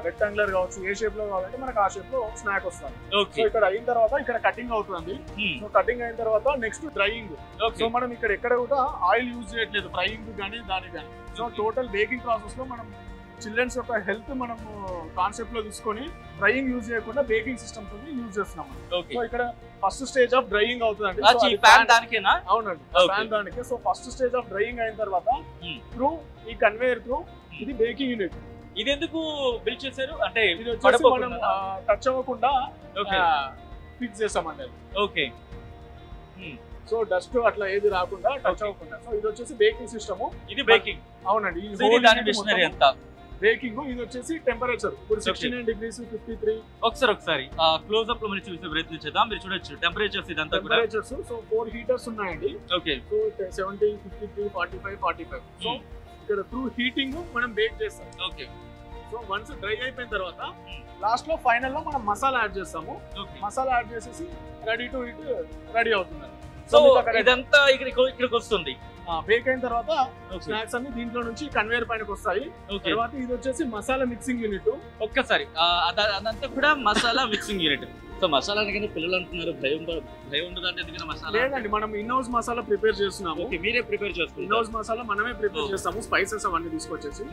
రెక్టాంగులర్ కావచ్చు, ఏ షేప్ లో కావాలంటే మనకు ఆ షేప్ లో స్నాక్ వస్తుంది. సో ఇక్కడ అయిన తర్వాత ఇక్కడ కటింగ్ అవుతుంది. సో కటింగ్ అయిన తర్వాత నెక్స్ట్ డ్రైయింగ్. సో మనం ఇక్కడ ఎక్కడ కూడా ఆయిల్ యూజ్ చేయట్లేదు, ఫ్రైయింగ్ కానీ దానికి కానీ. సో టోటల్ బేకింగ్ ప్రాసెస్ లో మనం చిల్డ్రన్స్ యొక్క హెల్త్ మనం కాన్సెప్ట్ లో తీసుకొని ఫ్రైయింగ్ యూజ్ చేయకుండా బేకింగ్ సిస్టమ్ తో యూజ్ చేస్తున్నాం. సో ఇక్కడ ఫస్ట్ స్టేజ్ ఆఫ్ డ్రైయింగ్ అవుతుందండి. అవునండి, ప్యాన్ దానికి. So first stage of drying అయిన తర్వాత త్రూ ఈ కన్వేయర్ త్రూ ఇది బేకింగ్ యూనిట్. ఇది ఎందుకు బిల్డ్ చేశారు అంటే ఇది వచ్చేసి మనం టచ్ అవ్వకుండా ఫిక్స్ చేస్తామండి. ఓకే. సో డస్ట్ అట్లా ఏది రాకుండా టచ్ అవ్వకుండా. సో ఇది వచ్చేసి బేకింగ్ సిస్టమ్. ఇది బేకింగ్. అవునండి. మిషనరీ అంతా బేకింగ్. ఇది వచ్చేసి టెంపరేచర్ ఇప్పుడు 69 degrees 53. ఒకసారి క్లోజ్ అప్ లో మనం చూసే ప్రయత్నించేద్దాం. మీరు చూడొచ్చు టెంపరేచర్స్ ఇదంతా కూడా. టెంపరేచర్స్ సో 4 హీటర్స్ ఉన్నాయండి. ఓకే. సో 70, 53, 45, 45. సో ఇక్కడ త్రూ హీటింగ్ మనం బేక్ చేస్తాం. ఓకే. సో వన్స్ డ్రై అయిపోయిన తర్వాత లాస్ట్ లో ఫైనల్ లో మనం మసాలా యాడ్ చేస్తాము. మసాలా యాడ్ చేసేసి రెడీ టు ఈట్ రెడీ అవుతుంది. సో ఇదంతా ఇక్కడికి వస్తుంది. బేక్ అయిన తర్వాత స్నాక్స్ అన్ని దీంట్లో నుంచి కన్వేయర్ పైనకి వస్తాయి. తర్వాత ఇది వచ్చేసి మసాలా మిక్సింగ్ యూనిట్. ఒక్కసారి అదంతా కూడా masala mixing unit. So masala అనగానే పిల్లలు అంటున్నారు భయం ఉండదు అంటే ఎందుకంటే మసాలా లేదండి, మనం ఇన్ హౌస్ మసాలా ప్రిపేర్ చేస్తున్నాము. ఓకే. మీరే ప్రిపేర్ చేస్తారు? ఇన్ హౌస్ మసాలా మనమే ప్రిపేర్ చేస్తాము, స్పైసెస్ అవన్నీ తీసుకొచ్చేసి.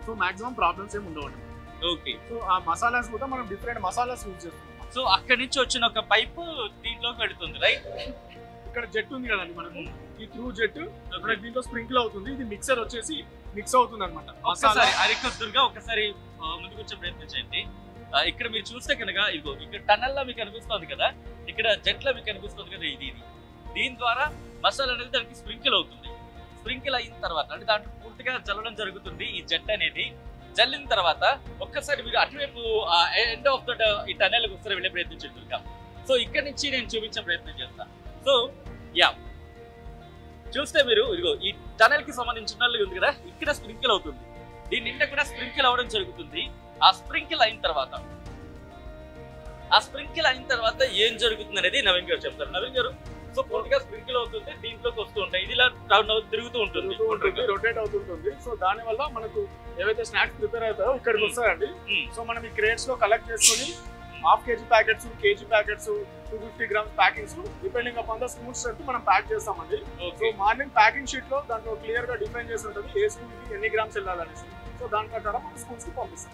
సో మాక్సిమం ప్రాబ్లమ్స్ ఏమి ఉండవండి. ఓకే. సో ఆ మసాలాస్ కూడా మనం డిఫరెంట్ మసాలాస్ యూజ్ చేస్తున్నాం. సో అక్కడి నుంచి వచ్చిన ఒక పైపు దీంట్లోకి వెళుతుంది, రైట్? ఇక్కడ జెట్ ఉంది కదండి మనకు, ఈ త్రూ జెట్ మనకి దీంట్లో స్ప్రింకిల్ అవుతుంది. ఇది మిక్సర్ వచ్చేసి మిక్స్ అవుతుంది అనమాట. ఒకసారి ముందుకు వచ్చే ప్రయత్నం చేయండి. ఇక్కడ మీరు చూస్తే కనుక ఇదిగో ఇక్కడ టనల్ లా మీకు అనిపిస్తుంది కదా, ఇక్కడ జెట్ లా మీకు అనిపిస్తుంది కదా, ఇది దీని ద్వారా మసాలా అనేది దానికి స్ప్రింకిల్ అవుతుంది. స్ప్రింకిల్ అయిన తర్వాత అంటే దాంట్లో పూర్తిగా జల్లడం జరుగుతుంది. ఈ జెట్ అనేది జల్లిన తర్వాత ఒక్కసారి మీరు అటువైపు ఎండ్ ఆఫ్ ద ఈ టనల్ ఒకసారి వెళ్ళే ప్రయత్నం చేద్దాం. సో ఇక్కడ నుంచి నేను చూపించే ప్రయత్నం చేస్తాను. సో యా చూస్తే మీరు ఇదిగో ఈ టనల్ కి సంబంధించిన ఉంది కదా, ఇక్కడ స్ప్రింకిల్ అవుతుంది. దీని నిండా కూడా స్ప్రింకిల్ అవ్వడం జరుగుతుంది. ఆ స్ప్రింకిల్ అయిన తర్వాత ఆ స్ప్రింకిల్ అయిన తర్వాత ఏం జరుగుతుంది అనేది నవీన్ గారు చెప్తారు. నవీన్ గారు, సో పూర్తిగా స్ప్రింకిల్ అవుతుంది, దీంట్లోకి వస్తూ ఉంటాయి, ఇది ఇలా తిరుగుతూ ఉంటుంది, రొటేట్ అవుతుంటుంది. సో దాని వల్ల మనకు ఏవైతే స్నాక్స్ ప్రిపేర్ అవుతాయో ఇక్కడికి వస్తాయండి. సో మనం ఈ క్రేట్స్ లో కలెక్ట్ చేసుకొని half KG packets, KG packets, 250 grams packings depending upon the school strength మనం ప్యాక్ చేస్తామండి. సో మార్నింగ్ ప్యాకింగ్ షీట్ లో దాంట్లో క్లియర్ గా డిఫైన్ చేసి ఉంటుంది ఏ స్కూల్ కి ఎన్ని గ్రామ్స్ వెళ్ళాలనేసి. సో దాని ప్రకారం మనం స్కూల్స్ కి పంపిస్తాం.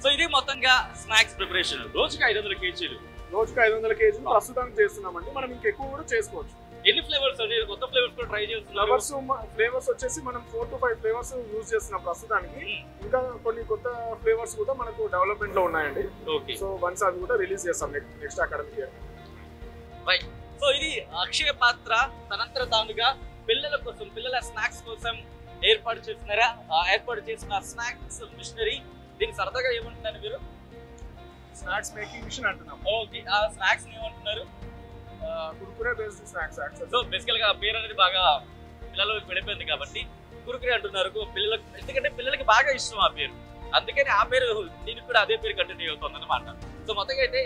సో ఇది మొత్తంగా స్నాక్స్ ప్రిపరేషన్. రోజుకి 500 కేజీలు, రోజుకి 500 కేజీలు ప్రస్తుతానికి చేస్తున్నామండి. మనం ఇంకెక్కువ కూడా చేసుకోవచ్చు. ఎన్ని ఫ్లేవర్స్ అండి? కొత్త ఫ్లేవర్స్ కూడా ట్రై చేస్తున్నారు. ఫ్లేవర్స్ వచ్చేసి మనం 4 to 5 ఫ్లేవర్స్ యూజ్ చేస్తున్నాం ప్రస్తుతానికి. ఇంకా కొన్ని కొత్త ఫ్లేవర్స్ కూడా మనకు డెవలప్మెంట్ లో ఉన్నాయండి. సో వన్స్ అవి కూడా రిలీజ్ చేస్తాం నెక్స్ట్ అకాడమిక్ ఇయర్. సో ఇది అక్షయ పాత్ర తనంతర తానుగా పిల్లల కోసం, పిల్లల స్నాక్స్ కోసం ఏర్పాటు చేసిన స్నాక్స్ మిషనరీ. దీన్ని సరదాగా ఏమంటున్నారు మీరు? స్నాక్స్ మేకింగ్ మిషన్ అంటున్నాం. ఓకే, ఆ స్నాక్స్ ఏమంటున్నారు? Kurkure based snacks. సో బేసికల్ గా పేరు అనేది బాగా పిల్లలకు వెళ్ళిపోయింది కాబట్టి కుర్కురే అంటున్నారు పిల్లలకు, ఎందుకంటే పిల్లలకి బాగా ఇష్టం ఆ పేరు, అందుకని ఆ పేరు దీనికి కూడా అదే పేరు కంటిన్యూ అవుతుంది అన్నమాట. సో మొత్తంగా అయితే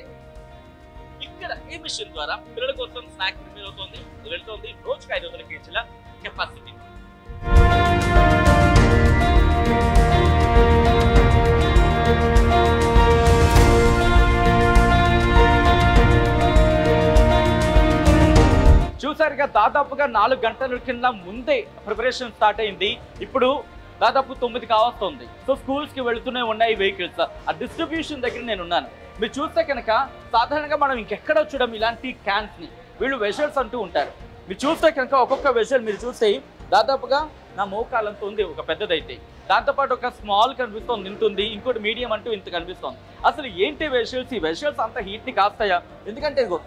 ఇక్కడ ఈ మిషన్ ద్వారా పిల్లల కోసం స్నాక్స్ ప్రిపేర్ అవుతుంది, వెళ్తుంది. రోజుకి 500 కేజీల కెపాసిటీ. చూసారుగా, దాదాపుగా 4 గంటల కింద ముందే ప్రిపరేషన్ స్టార్ట్ అయింది. ఇప్పుడు దాదాపు 9 కావస్తుంది. సో స్కూల్స్ కి వెళుతూనే ఉన్నాయి వెహికల్స్. ఆ డిస్ట్రిబ్యూషన్ దగ్గర నేను ఉన్నాను. మీరు చూస్తే కనుక సాధారణంగా మనం ఇంకెక్కడ చూడడం ఇలాంటి క్యాన్స్ ని. వీళ్ళు వెజల్స్ అంటూ ఉంటారు. మీరు చూస్తే కనుక ఒక్కొక్క వెజల్ మీరు చూస్తే దాదాపుగా నా మోకాలంతో ఉంది, ఒక పెద్దదైతే. దాంతోపాటు ఒక స్మాల్ కనిపిస్తుంది, ఇంతుంది, ఇంకోటి మీడియం అంటూ ఇంత కనిపిస్తుంది. అసలు ఏంటి వెజల్స్? ఈ వెజల్స్ అంత హీట్ ని కాస్తాయా? ఎందుకంటే ఇదిగో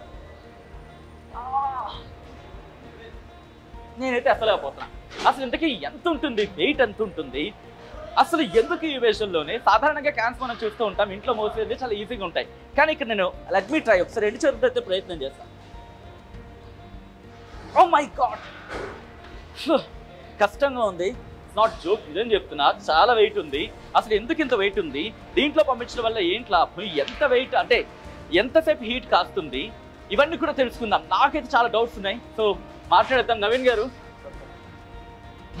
నేనైతే అసలు అయిపోతున్నా. అసలు ఇంతకీ ఎంత ఉంటుంది, వెయిట్ ఎంత ఉంటుంది, అసలు ఎందుకు ఈ వేషంలోనే? సాధారణంగా క్యాన్స్ మనం చూస్తూ ఉంటాం, ఇంట్లో మోసేది చాలా ఈజీగా ఉంటాయి. కానీ ఇక్కడ నేను లెట్ మీ ట్రై, ఒకసారి 2 చేతులతో అయితే ప్రయత్నం చేస్తాను. ఓ మై గాడ్, కష్టంగా ఉంది. ఇట్స్ నాట్ జోక్, ఇదేం చెప్తున్నా. చాలా వెయిట్ ఉంది. అసలు ఎందుకు ఇంత వెయిట్ ఉంది? దీంట్లో పంపించడం వల్ల ఏంటి లాభం? ఎంత వెయిట్ అంటే ఎంతసేపు హీట్ కాస్తుంది? ఇవన్నీ కూడా తెలుసుకుందాం. నాకైతే చాలా డౌట్స్ ఉన్నాయి. సో మాట్లాడేద్దాం. నవీన్ గారు,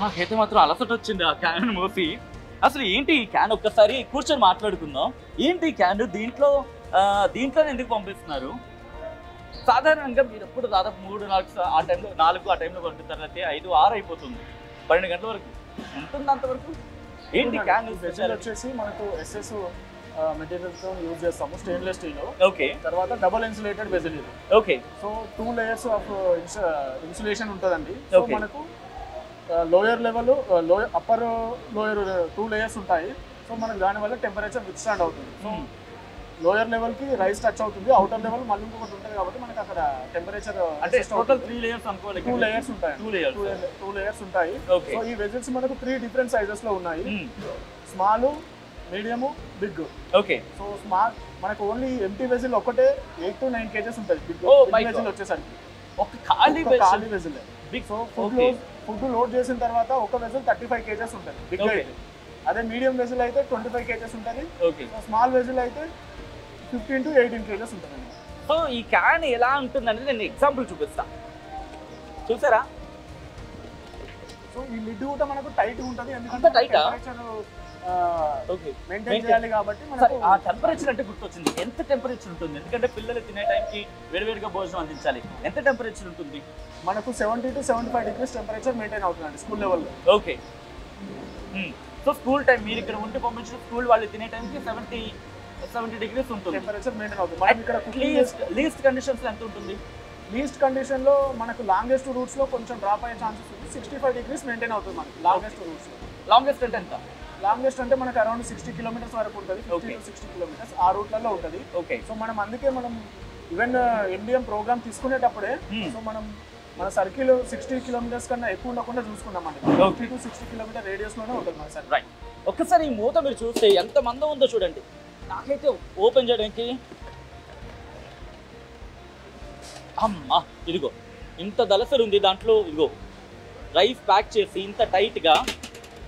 నాకైతే మాత్రం అలసట వచ్చింది ఆ క్యాన్ మోసి. అసలు ఏంటి ఈ క్యాన్? ఒక్కసారి కూర్చొని మాట్లాడుకుందాం. ఏంటి ఈ క్యాన్? దీంట్లో ఎందుకు పంపిస్తున్నారు? సాధారణంగా మీరు ఎప్పుడు దాదాపు 3-4 ఆ టైంలో పంపిస్తారు, అయితే 5-6 అయిపోతుంది, 12 గంటల వరకు ఉంటుంది. అంతవరకు ఏంటి క్యాన్ స్పెషల్ వచ్చేసి మనకు SS మెటీరియల్స్ యూజ్ చేస్తాము, స్టెయిన్లెస్ స్టీల్. ఓకే, తర్వాత డబుల్ ఇన్సులేటెడ్ వెజల్ ఇది. Okay, so 2 layers of insulation ఉంటుందండి. సో మనకు lower level, upper lower 2 layers ఉంటాయి. సో మనకు దానివల్ల టెంపరేచర్ విత్స్టాండ్ అవుతుంది. సో లోయర్ లెవెల్ కి రైస్ టచ్ అవుతుంది, అవుటర్ లెవెల్ మళ్ళీ ఇంకొకటి ఉంటుంది కాబట్టి మనకి అక్కడ టెంపరేచర్ అంటే టోటల్ 3 layers అనుకోవాలి. 2 layers ఉంటాయి. 2 layers ఉంటాయి. సో ఈ వెజల్స్ మనకు 3 డిఫరెంట్ సైజెస్ లో ఉన్నాయి. Small, medium, big. Okay, so small మనకు ఓన్లీ ఎంటీ వెజిల్ ఒకటే 8 to 9 kgs ఉంటుంది. బిగ్ వెజిల్ వచ్చేసరికి ఒక ఖాళీ వెజిల్. సో ఫుడ్ లోడ్ చేసిన తర్వాత ఒక వెజిల్ 35 kgs ఉంటుంది బిగ్ అయితే. అదే మీడియం వెజిల్ అయితే 25 kgs ఉంటుంది. సో స్మాల్ వెజిల్ అయితే 15 to 18 kgs ఉంటుంది. సో ఈ క్యాన్ ఎలా ఉంటుందంటే నేను ఎగ్జాంపుల్ చూపిస్తా. చూసారా? సో ఈ లిడ్ కూడా మనకు టైట్ ఉంటుంది, అంత టైటా? మెయింటైన్ చేయాలి కాబట్టి ఆ టెంపరేచర్ అంటే గుర్తొచ్చింది. ఎంత టెంపరేచర్ ఉంటుంది? ఎందుకంటే పిల్లలు తినే టైంకి వేడివేడిగా భోజనం అందించాలి. ఎంత టెంపరేచర్ ఉంటుంది? మనకు 70 to 75 degrees టెంపరేచర్ మెయింటైన్ అవుతుందండి స్కూల్ లెవెల్లో. ఓకే, సో స్కూల్ టైం మీరు ఇక్కడ ఉంటే పంపించిన స్కూల్ వాళ్ళు తినే టైంకి 70 degrees ఉంటుంది టెంపరేచర్ మెయింటైన్ అవుతుంది. మనం ఇక్కడ లీస్ట్ కండిషన్స్ ఎంత ఉంటుంది? లీస్ట్ కండిషన్ లో మనకు లాంగెస్ట్ రూట్స్ లో కొంచెం డ్రాప్ అయ్యే ఛాన్సెస్ ఉంది. 65 degrees మెయింటైన్ అవుతుంది మనకి లాంగెస్ట్ రూట్స్ లో. లాంగెస్ట్ అంటే ఎంత? లాంగెస్ట్ అంటే మనకు అరౌండ్ 60 kilometers వరకు ఉంటుంది. 50 to 60 kilometers ఆ రూట్లలో ఉంటుంది. ఓకే, సో మనం అందుకే మనం ఈవెన్ MDM ప్రోగ్రామ్ తీసుకునేటప్పుడే సో మనం మన సర్కిల్ 60 kilometers కన్నా ఎక్కువ ఉండకుండా చూసుకున్నామండి. 50 to 60 kilometer రేడియస్ లోనే ఉంటుంది మన సర్కిల్. రైట్. ఒక్కసారి ఈ మూత మీరు చూస్తే ఎంత మందం ఉందో చూడండి. నాకైతే ఓపెన్ చేయడానికి అమ్మా, ఇదిగో ఇంత దలసరి ఉంది దాంట్లో. ఇదిగో రైస్ ప్యాక్ చేసి ఇంత టైట్గా,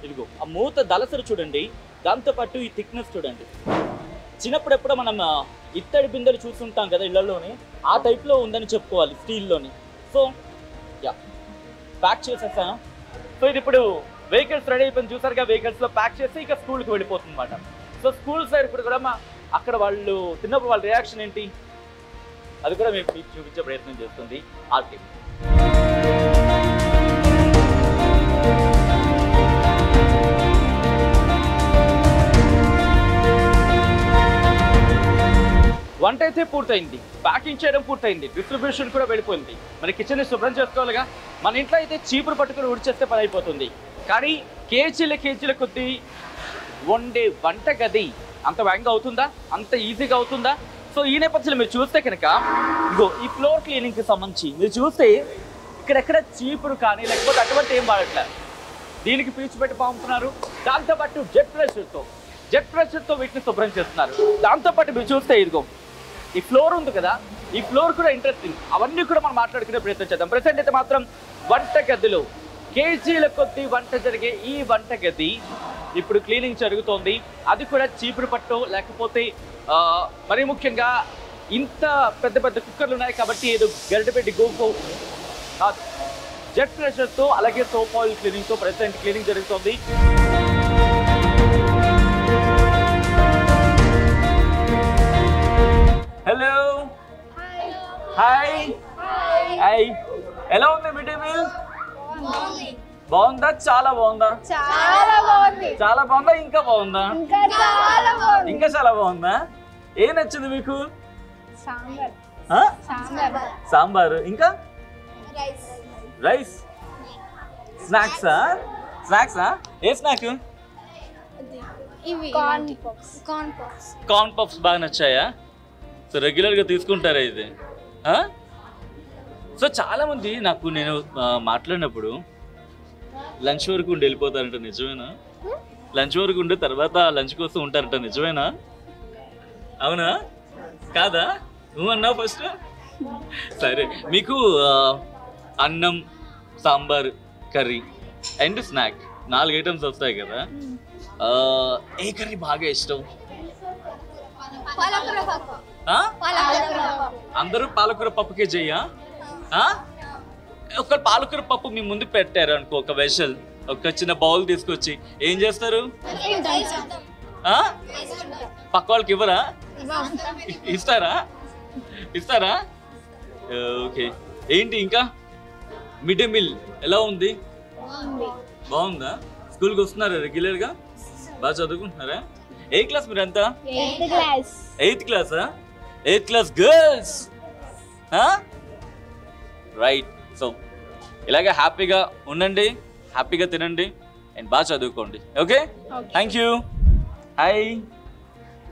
ఇదిగో ఆ మూత దలసరి చూడండి. దాంతోపాటు ఈ థిక్నెస్ చూడండి. చిన్నప్పుడు ఎప్పుడో మనం ఇత్తడి బిందెలు చూస్తుంటాం కదా ఇళ్లలోనే, ఆ టైప్లో ఉందని చెప్పుకోవాలి, స్టీల్లోని. సో యా, ప్యాక్ చేసేసాను. సో ఇది ఇప్పుడు వెహికల్స్ రెడీ అయిపోయింది చూసారుగా, వెహికల్స్లో ప్యాక్ చేసి ఇక స్కూల్కి వెళ్ళిపోతుంది అనమాట. సో స్కూల్ సైడ్ ఇప్పుడు కూడా అక్కడ వాళ్ళు తిన్నప్పుడు వాళ్ళ రియాక్షన్ ఏంటి అది కూడా మీకు చూపించే ప్రయత్నం చేస్తుంది ఆ టీం. వంట అయితే పూర్తయింది, ప్యాకింగ్ చేయడం పూర్తయింది, డిస్ట్రిబ్యూషన్ కూడా వెళ్ళిపోయింది. మన కిచెన్ని శుభ్రం చేసుకోవాలిగా. మన ఇంట్లో అయితే చీపురు పట్టుకుని ఉడిచేస్తే పని అయిపోతుంది, కానీ కేజీల కొద్దీ వండే వంట గది అంత వేగంగా అవుతుందా, అంత ఈజీగా అవుతుందా? సో ఈ నేపథ్యంలో మీరు చూస్తే కనుక ఇగో ఈ ఫ్లోర్ క్లీనింగ్కి సంబంధించి మీరు చూస్తే ఇక్కడెక్కడ చీపురు కానీ లేకపోతే అటువంటి ఏం వాడట్లేదు. దీనికి పీచు పెట్టి పంపుతున్నారు, దాంతోపాటు జెట్ ప్రెషర్తో వీటిని శుభ్రం చేస్తున్నారు. దాంతోపాటు మీరు చూస్తే ఇదిగో ఈ ఫ్లోర్ ఉంది కదా, ఈ ఫ్లోర్ కూడా ఇంట్రెస్టింగ్. అవన్నీ కూడా మనం మాట్లాడుకునే ప్రయత్నం చేద్దాం. ప్రెసెంట్ అయితే మాత్రం వంట గదిలో కేజీల కొద్దీ వంట జరిగే ఈ వంట గది ఇప్పుడు క్లీనింగ్ జరుగుతోంది. అది కూడా చీపురు పట్టు లేకపోతే మరీ ముఖ్యంగా ఇంత పెద్ద పెద్ద కుక్కర్లు ఉన్నాయి కాబట్టి ఏదో గరిటె పెట్టి గోకో కాదు, జెట్ ప్రెషర్తో అలాగే సోప్ ఆయిల్ క్లీనింగ్తో ప్రెసెంట్ క్లీనింగ్ జరుగుతోంది. హలో, హాయ్ హాయ్, ఎలా ఉంది మిడ్ డే మీల్? బాగుందా? చాలా బాగుందా? చాలా బాగుందా? ఇంకా బాగుందా? ఇంకా చాలా బాగుందా? ఏం నచ్చింది మీకు? సాంబారు, ఇంకా రైస్, స్నాక్సా? ఏ స్నాక్? కార్న్ పఫ్స్ బాగా నచ్చాయా? సో రెగ్యులర్గా తీసుకుంటారా ఇది? సో చాలామంది నాకు నేను మాట్లాడినప్పుడు లంచ్ వరకు ఉండి వెళ్ళిపోతారంట, నిజమేనా? లంచ్ వరకు ఉండే తర్వాత లంచ్ కోసం ఉంటారంట, నిజమేనా? అవునా కాదా? నువ్వు అన్నావు ఫస్ట్. సరే, మీకు అన్నం, sambar, curry and snack 4 items వస్తాయి కదా, ఏ కర్రీ బాగా ఇష్టం? అందరూ పాలకూర పప్పుకే చెయ్యా? ఒక పాలకూర పప్పు మీ ముందు పెట్టారు అనుకో, ఒక వెసల్, ఒక చిన్న బౌల్ తీసుకొచ్చి ఏం చేస్తారు? పక్క వాళ్ళకి ఇవ్వరా? ఇస్తారా? ఓకే. ఏంటి ఇంకా మిడ్ డే మీల్ ఎలా ఉంది? బాగుందా? స్కూల్కి వస్తున్నారా రెగ్యులర్గా? బాగా చదువుకుంటున్నారా? ఏ క్లాస్ మీరంతా? 8th క్లాసా? 8th class girls. Right. So ఇలాగే హ్యాపీగా ఉండండి, హ్యాపీగా తినండి అండ్ బాగా చదువుకోండి. Okay, thank you. Hi.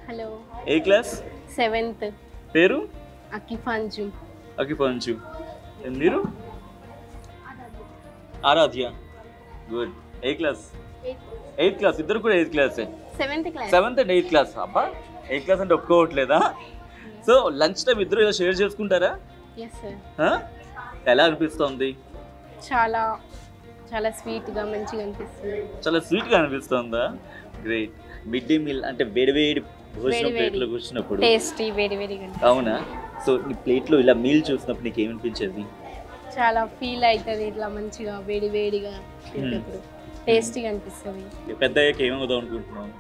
Hello. A class? 7th. పేరు? అకిఫంజు. మీరు? ఆరాధ్య. గుడ్. ఏ క్లాస్? 8th class. ఇద్దరు కూడా 8th క్లాసే. 7th and 8th class. అబ్బా, 8th క్లాస్ అంటే ఒప్పుకోవట్లేదా? సో లంచ్ టైం ఇద్దరు ఇలా షేర్ చేసుకుంటారా? ఎలా అనిపిస్తుంది? చాలా చాలా స్వీట్గా మంచిగా అనిపిస్తుంది. చాలా స్వీట్గా అనిపిస్తుందా? గ్రేట్. మిడ్ డే మీల్ అంటే వేడివేడి భోజనం ప్లేట్లో కూర్చున్నప్పుడు టేస్టీ వేడివేడిగా. అవునా? సో నీ ప్లేట్లో ఇలా మీల్ చూసినప్పుడు నీకు ఏమనిపించేది? చాలా ఫీల్ అవుతుంది, ఇట్లా మంచిగా వేడివేడిగా తిన్నప్పుడు టేస్టీగా అనిపిస్తుంది. పెద్ద అయ్యాక ఏమవుదాం అనుకుంటున్నావు?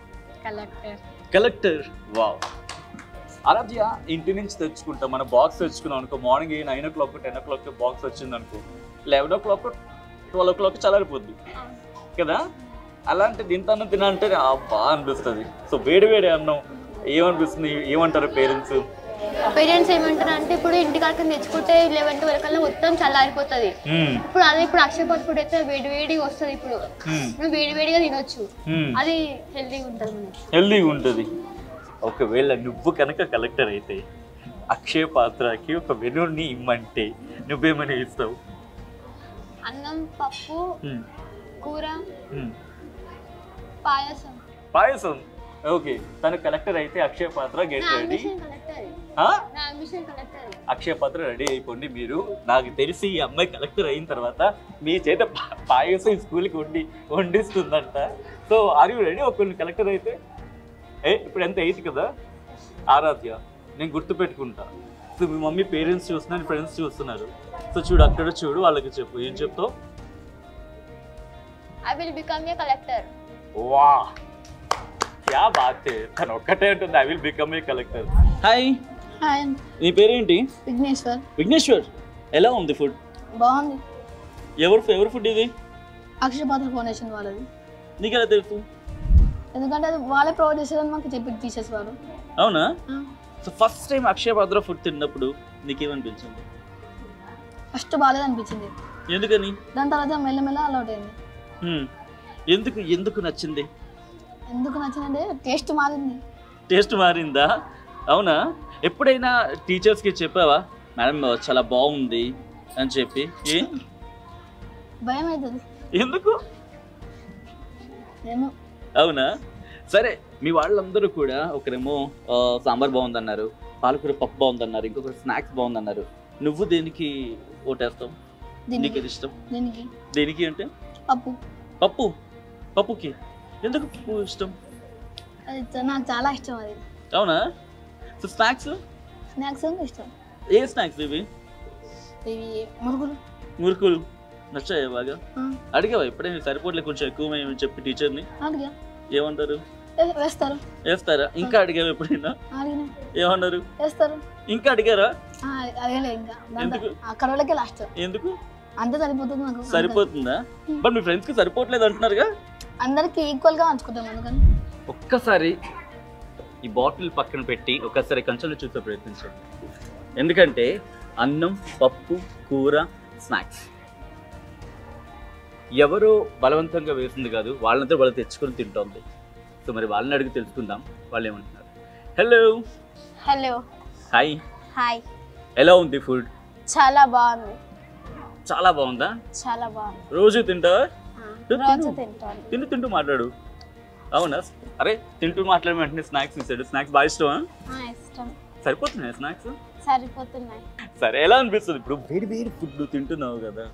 కలెక్టర్. వావ్. ఆరాధ్య, ఇంటి నుంచి తెచ్చుకుంటాం మన బాక్స్ తెచ్చుకున్నాం అనుకో, మార్నింగ్ 9 o'clock 10 o'clock బాక్స్ వచ్చింది అనుకో, 11 o'clock 12 o'clock చల్లారిపోద్ది కదా. అలాంటిది ఇంత అన్నం తినంటే బాగా అనిపిస్తుంది. సో వేడి వేడి అన్నం ఏమనిపిస్తుంది? ఏమంటారు పేరెంట్స్? ఏమంటారు అంటే, ఇప్పుడు ఇంటికాడికి తెచ్చుకుంటే 11 వరకు మొత్తం చల్లారిపోతుంది. ఇప్పుడు అదే ఇప్పుడు అక్షయ పట్టుకుంటే అయితే వేడి వేడిగా వస్తుంది. ఇప్పుడు వేడి వేడిగా తినొచ్చు, అది హెల్దీగా ఉంటుంది. ఒకవేళ నువ్వు కనుక కలెక్టర్ అయితే అక్షయ పాత్రకి ఒక వెనుని ఇమ్మంటే నువ్వేమని ఇస్తావు? అన్నం, పప్పు, కూర, పాయసం. ఓకే, తను కలెక్టర్ అయితే అక్షయ పాత్ర గెట్ రెడీ. అక్షయ పాత్ర రెడీ అయిపోండి మీరు. నాకు తెలిసి ఈ అమ్మాయి కలెక్టర్ అయిన తర్వాత మీ చేత పాయసం స్కూల్కి వండిస్తుందంట. So are you ready? ఒకళ్ళు కలెక్టర్ అయితే ఇప్పుడు ఎంత 8 కదా? ఆరాధ్య నేను గుర్తుపెట్టుకుంటా. సో మీ మమ్మీ పేరెంట్స్ చూస్తున్నారు, ఫ్రెండ్స్ చూస్తున్నారు. సో చూడు అక్కడ చూడు, వాళ్ళకి చెప్పు. ఏం చెప్తావు? I will become a collector. వా క్యా బాత్ హై. తను ఒక్కటే ఉంటుంది, I will become a collector. Hi, hi, నీ పేరేంటి? విఘ్నేశ్వర్. విఘ్నేశ్వర్, ఎలా ఉంది ఫుడ్? బాగుంది. ఎవరు ఫుడ్ ఇది? అక్షయపాత్ర ఫౌండేషన్ వాళ్ళది. నీకు ఎలా తెలుసు? ఎందుకంటే అది వాళ్ళే ప్రొవైడ్ చేసేదని మాకు చెప్పి టీచర్స్ వాళ్ళు. అవునా? సో ఫస్ట్ టైం అక్షయపాత్ర ఫుడ్ తిన్నప్పుడు నీకేమనిపించింది? ఫస్ట్ బాగాలేదు అనిపించింది. ఎందుకని? దాని తర్వాత మెల్లమెల్ల అలవాటు అయింది. ఎందుకు నచ్చింది? ఎందుకు నచ్చిందంటే టేస్ట్ మారింది. టేస్ట్ మారిందా? అవునా? ఎప్పుడైనా టీచర్స్కి చెప్పావా మేడం చాలా బాగుంది అని చెప్పి? భయం అవుతుంది. ఎందుకు? ఏమో. అవునా? సరే, మీ వాళ్ళందరూ కూడా ఒకరేమో సాంబార్ బాగుందన్నారు, పాలకూర పప్పు బాగుందన్నారు, ఇంకొకరు స్నాక్స్ బాగుందన్నారు. నువ్వు దేనికి ఓటేస్తావు? నీకు ఏది ఇష్టం? దేనికి అంటే పప్పుకి. ఎందుకు పప్పు ఇష్టం? నాకు చాలా ఇష్టం అది. అవునా? సో స్నాక్స్ ఇష్టం. ఏ స్నాక్స్ ఇవి? మురుకులు నచ్చాయా బాగా? అడిగావా ఎప్పుడైనా సరిపోట్లే కొంచెం ఎక్కువ చెప్పి టీచర్ని? ఏమంటారు? వేస్తారా? ఇంకా అడిగావు ఎప్పుడైనా? ఏమన్నారు? ఇంకా అడిగారా? ఎందుకు? అంత సరిపోతుంది నాకు. సరిపోతుందా? బట్ మీ ఫ్రెండ్స్ కి సరిపోవట్లేదు అంటున్నారుగా? అందరికి ఈక్వల్ గా పంచుకుంటాం అందుకని. ఒక్కసారి ఈ బాటిల్ పక్కన పెట్టి ఒక్కసారి కంచెలు చూసే ప్రయత్నించండి. ఎందుకంటే అన్నం, పప్పు, కూర, స్నాక్స్ ఎవరో బలవంతంగా వేసింది కాదు, వాళ్ళంతా వాళ్ళు తెచ్చుకొని తింటోంది. సో మరి వాళ్ళని అడిగి తెలుసుకుందాం వాళ్ళు ఏమంటున్నారు. హలో. హాయ్. ఎలా ఉంది ఫుడ్? చాలా బాగుంది. చాలా బాగుందా? చాలా బాగుంది. రోజు తింటావా? తింటూ మాట్లాడు. అవునా? అరే తింటూ మాట్లాడే వెంటనే స్నాక్స్ ఇస్తాడు. స్నాక్స్ బాగా ఇష్టమా? ఇష్టం. సరిపోతున్నాయి స్నాక్స్? సరిపోతున్నాయి. సరే, ఎలా అనిపిస్తుంది ఇప్పుడు వేడి ఫుడ్ తింటున్నావు కదా?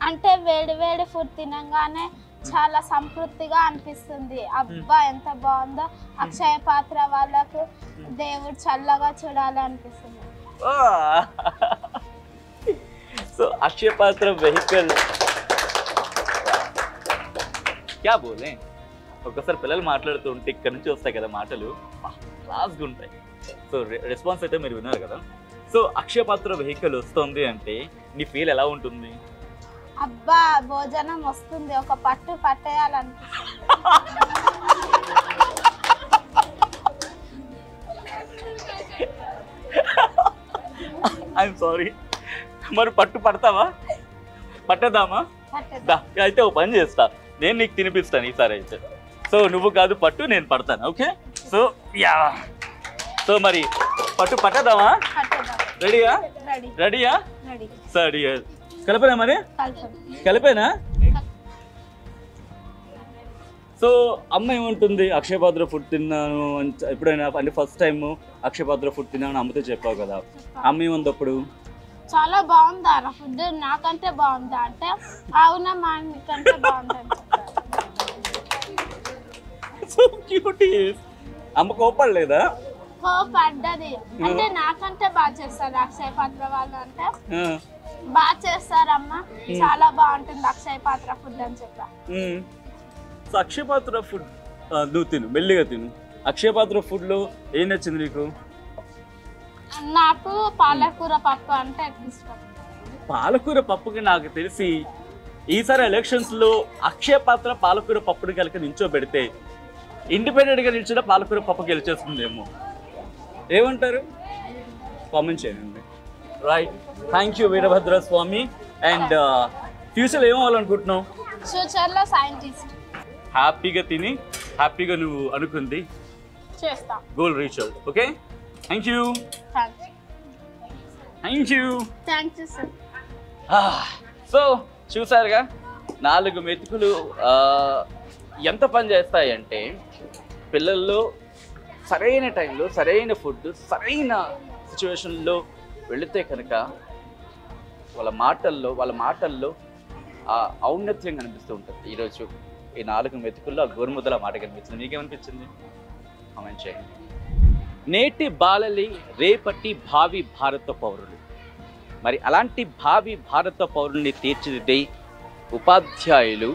అంటే వేడి ఫుడ్ తినగానే చాలా సంతృప్తిగా అనిపిస్తుంది. అబ్బా ఎంత బాగుందో. అక్షయ పాత్ర వాళ్ళకు దేవుడు చల్లగా చూడాలి అనిపిస్తుంది. సో అక్షయ పాత్ర వెహికల్ క్యా బోలే. ఒక్కసారి పిల్లలు మాట్లాడుతూ ఉంటే ఇక్కడ నుంచి వస్తాయి కదా మాటలు, క్లాస్గా ఉంటాయి. సో రెస్పాన్స్ అయితే మీరు విన్నారు కదా. సో అక్షయ పాత్ర వెహికల్ వస్తుంది అంటే నీ ఫీల్ ఎలా ఉంటుంది? అబ్బా భోజనం వస్తుంది, ఒక పట్టు పట్టేయాలనిపిస్తుంది. I'm sorry. మరి పట్టు పడతావా? పట్టేద్దామా? అయితే ఓ పని చేస్తా, నేను నీకు తినిపిస్తాను ఈసారి అయితే. సో నువ్వు కాదు పట్టు, నేను పడతాను. ఓకే? So yeah. సో మరి పట్టు పట్టేద్దామా? రెడీయా? సరే, కలిపేనా? మరి కలిపేనా? సో అమ్మ ఏమంటుంది? అక్షయపాత్ర ఫుడ్ తిన్నాను ఎప్పుడైనా అంటే ఫస్ట్ టైం అక్షయపాత్ర ఫుడ్ తిన్నాను అమ్మతో చెప్పావు కదా, అమ్మ ఏముంది అప్పుడు? చాలా బాగుందా ఫుడ్? నాకంటే బాగుందా అంటే అవునా మా కంటే బాగుంది. So cute. అమ్మ కోపడలేదా? కోపడ్డది. అంటే నాకంటే బాగా చేస్తారు అక్షయ పాత్ర వాళ్ళు, అంటే బాగా చేస్తారమ్మా, చాలా బాగుంటుంది అక్షయ పాత్ర ఫుడ్ అని చెప్పా. సో అక్షయ పాత్ర ఫుడ్ నువ్వు తిను, మెల్లిగా తిను. అక్షయ పాత్ర ఫుడ్ లో ఏం నచ్చింది నీకు? నాకు పాలకూర పప్పు అంటే ఇష్టం. పాలకూర పప్పుకి నాకు తెలిసి ఈసారి ఎలక్షన్స్ లో అక్షయ పాత్ర పాలకూర పప్పుని కనుక నిల్చోబెడితే ఇండిపెండెంట్ గా నిల్చున్న పాలకూర పప్పు గెలిచేస్తుందేమో. ఏమంటారు? కామెంట్ చేయండి. Right. Thank you Veerabhadra Swami. And future ఏమవ్వాలనుకుంటున్నావు? ఫ్యూచర్లో సైంటిస్ట్. హ్యాపీగా తిని హ్యాపీగా నువ్వు అనుకుంది చేస్తా. గోల్ రీచ్ అవుట్. Okay, thank you. Thank you sir. So చూసారుగా 4 మెతుకులు ఎంత పని చేస్తాయంటే పిల్లల్లో సరైన టైంలో సరైన ఫుడ్ సరైన సిచ్యువేషన్లో వెళితే కనుక వాళ్ళ మాటల్లో ఆ ఔన్నత్యం కనిపిస్తూ ఉంటుంది. ఈరోజు ఈ 4 మెతుకుల్లో ఆ గోరుముద్దల మాట కనిపించింది. మీకేమనిపించింది? కామెంట్ చేయండి. నేటి బాలలి రేపటి భావి భారత పౌరులు. మరి అలాంటి భావి భారత పౌరుల్ని తీర్చిదిద్దే ఉపాధ్యాయులు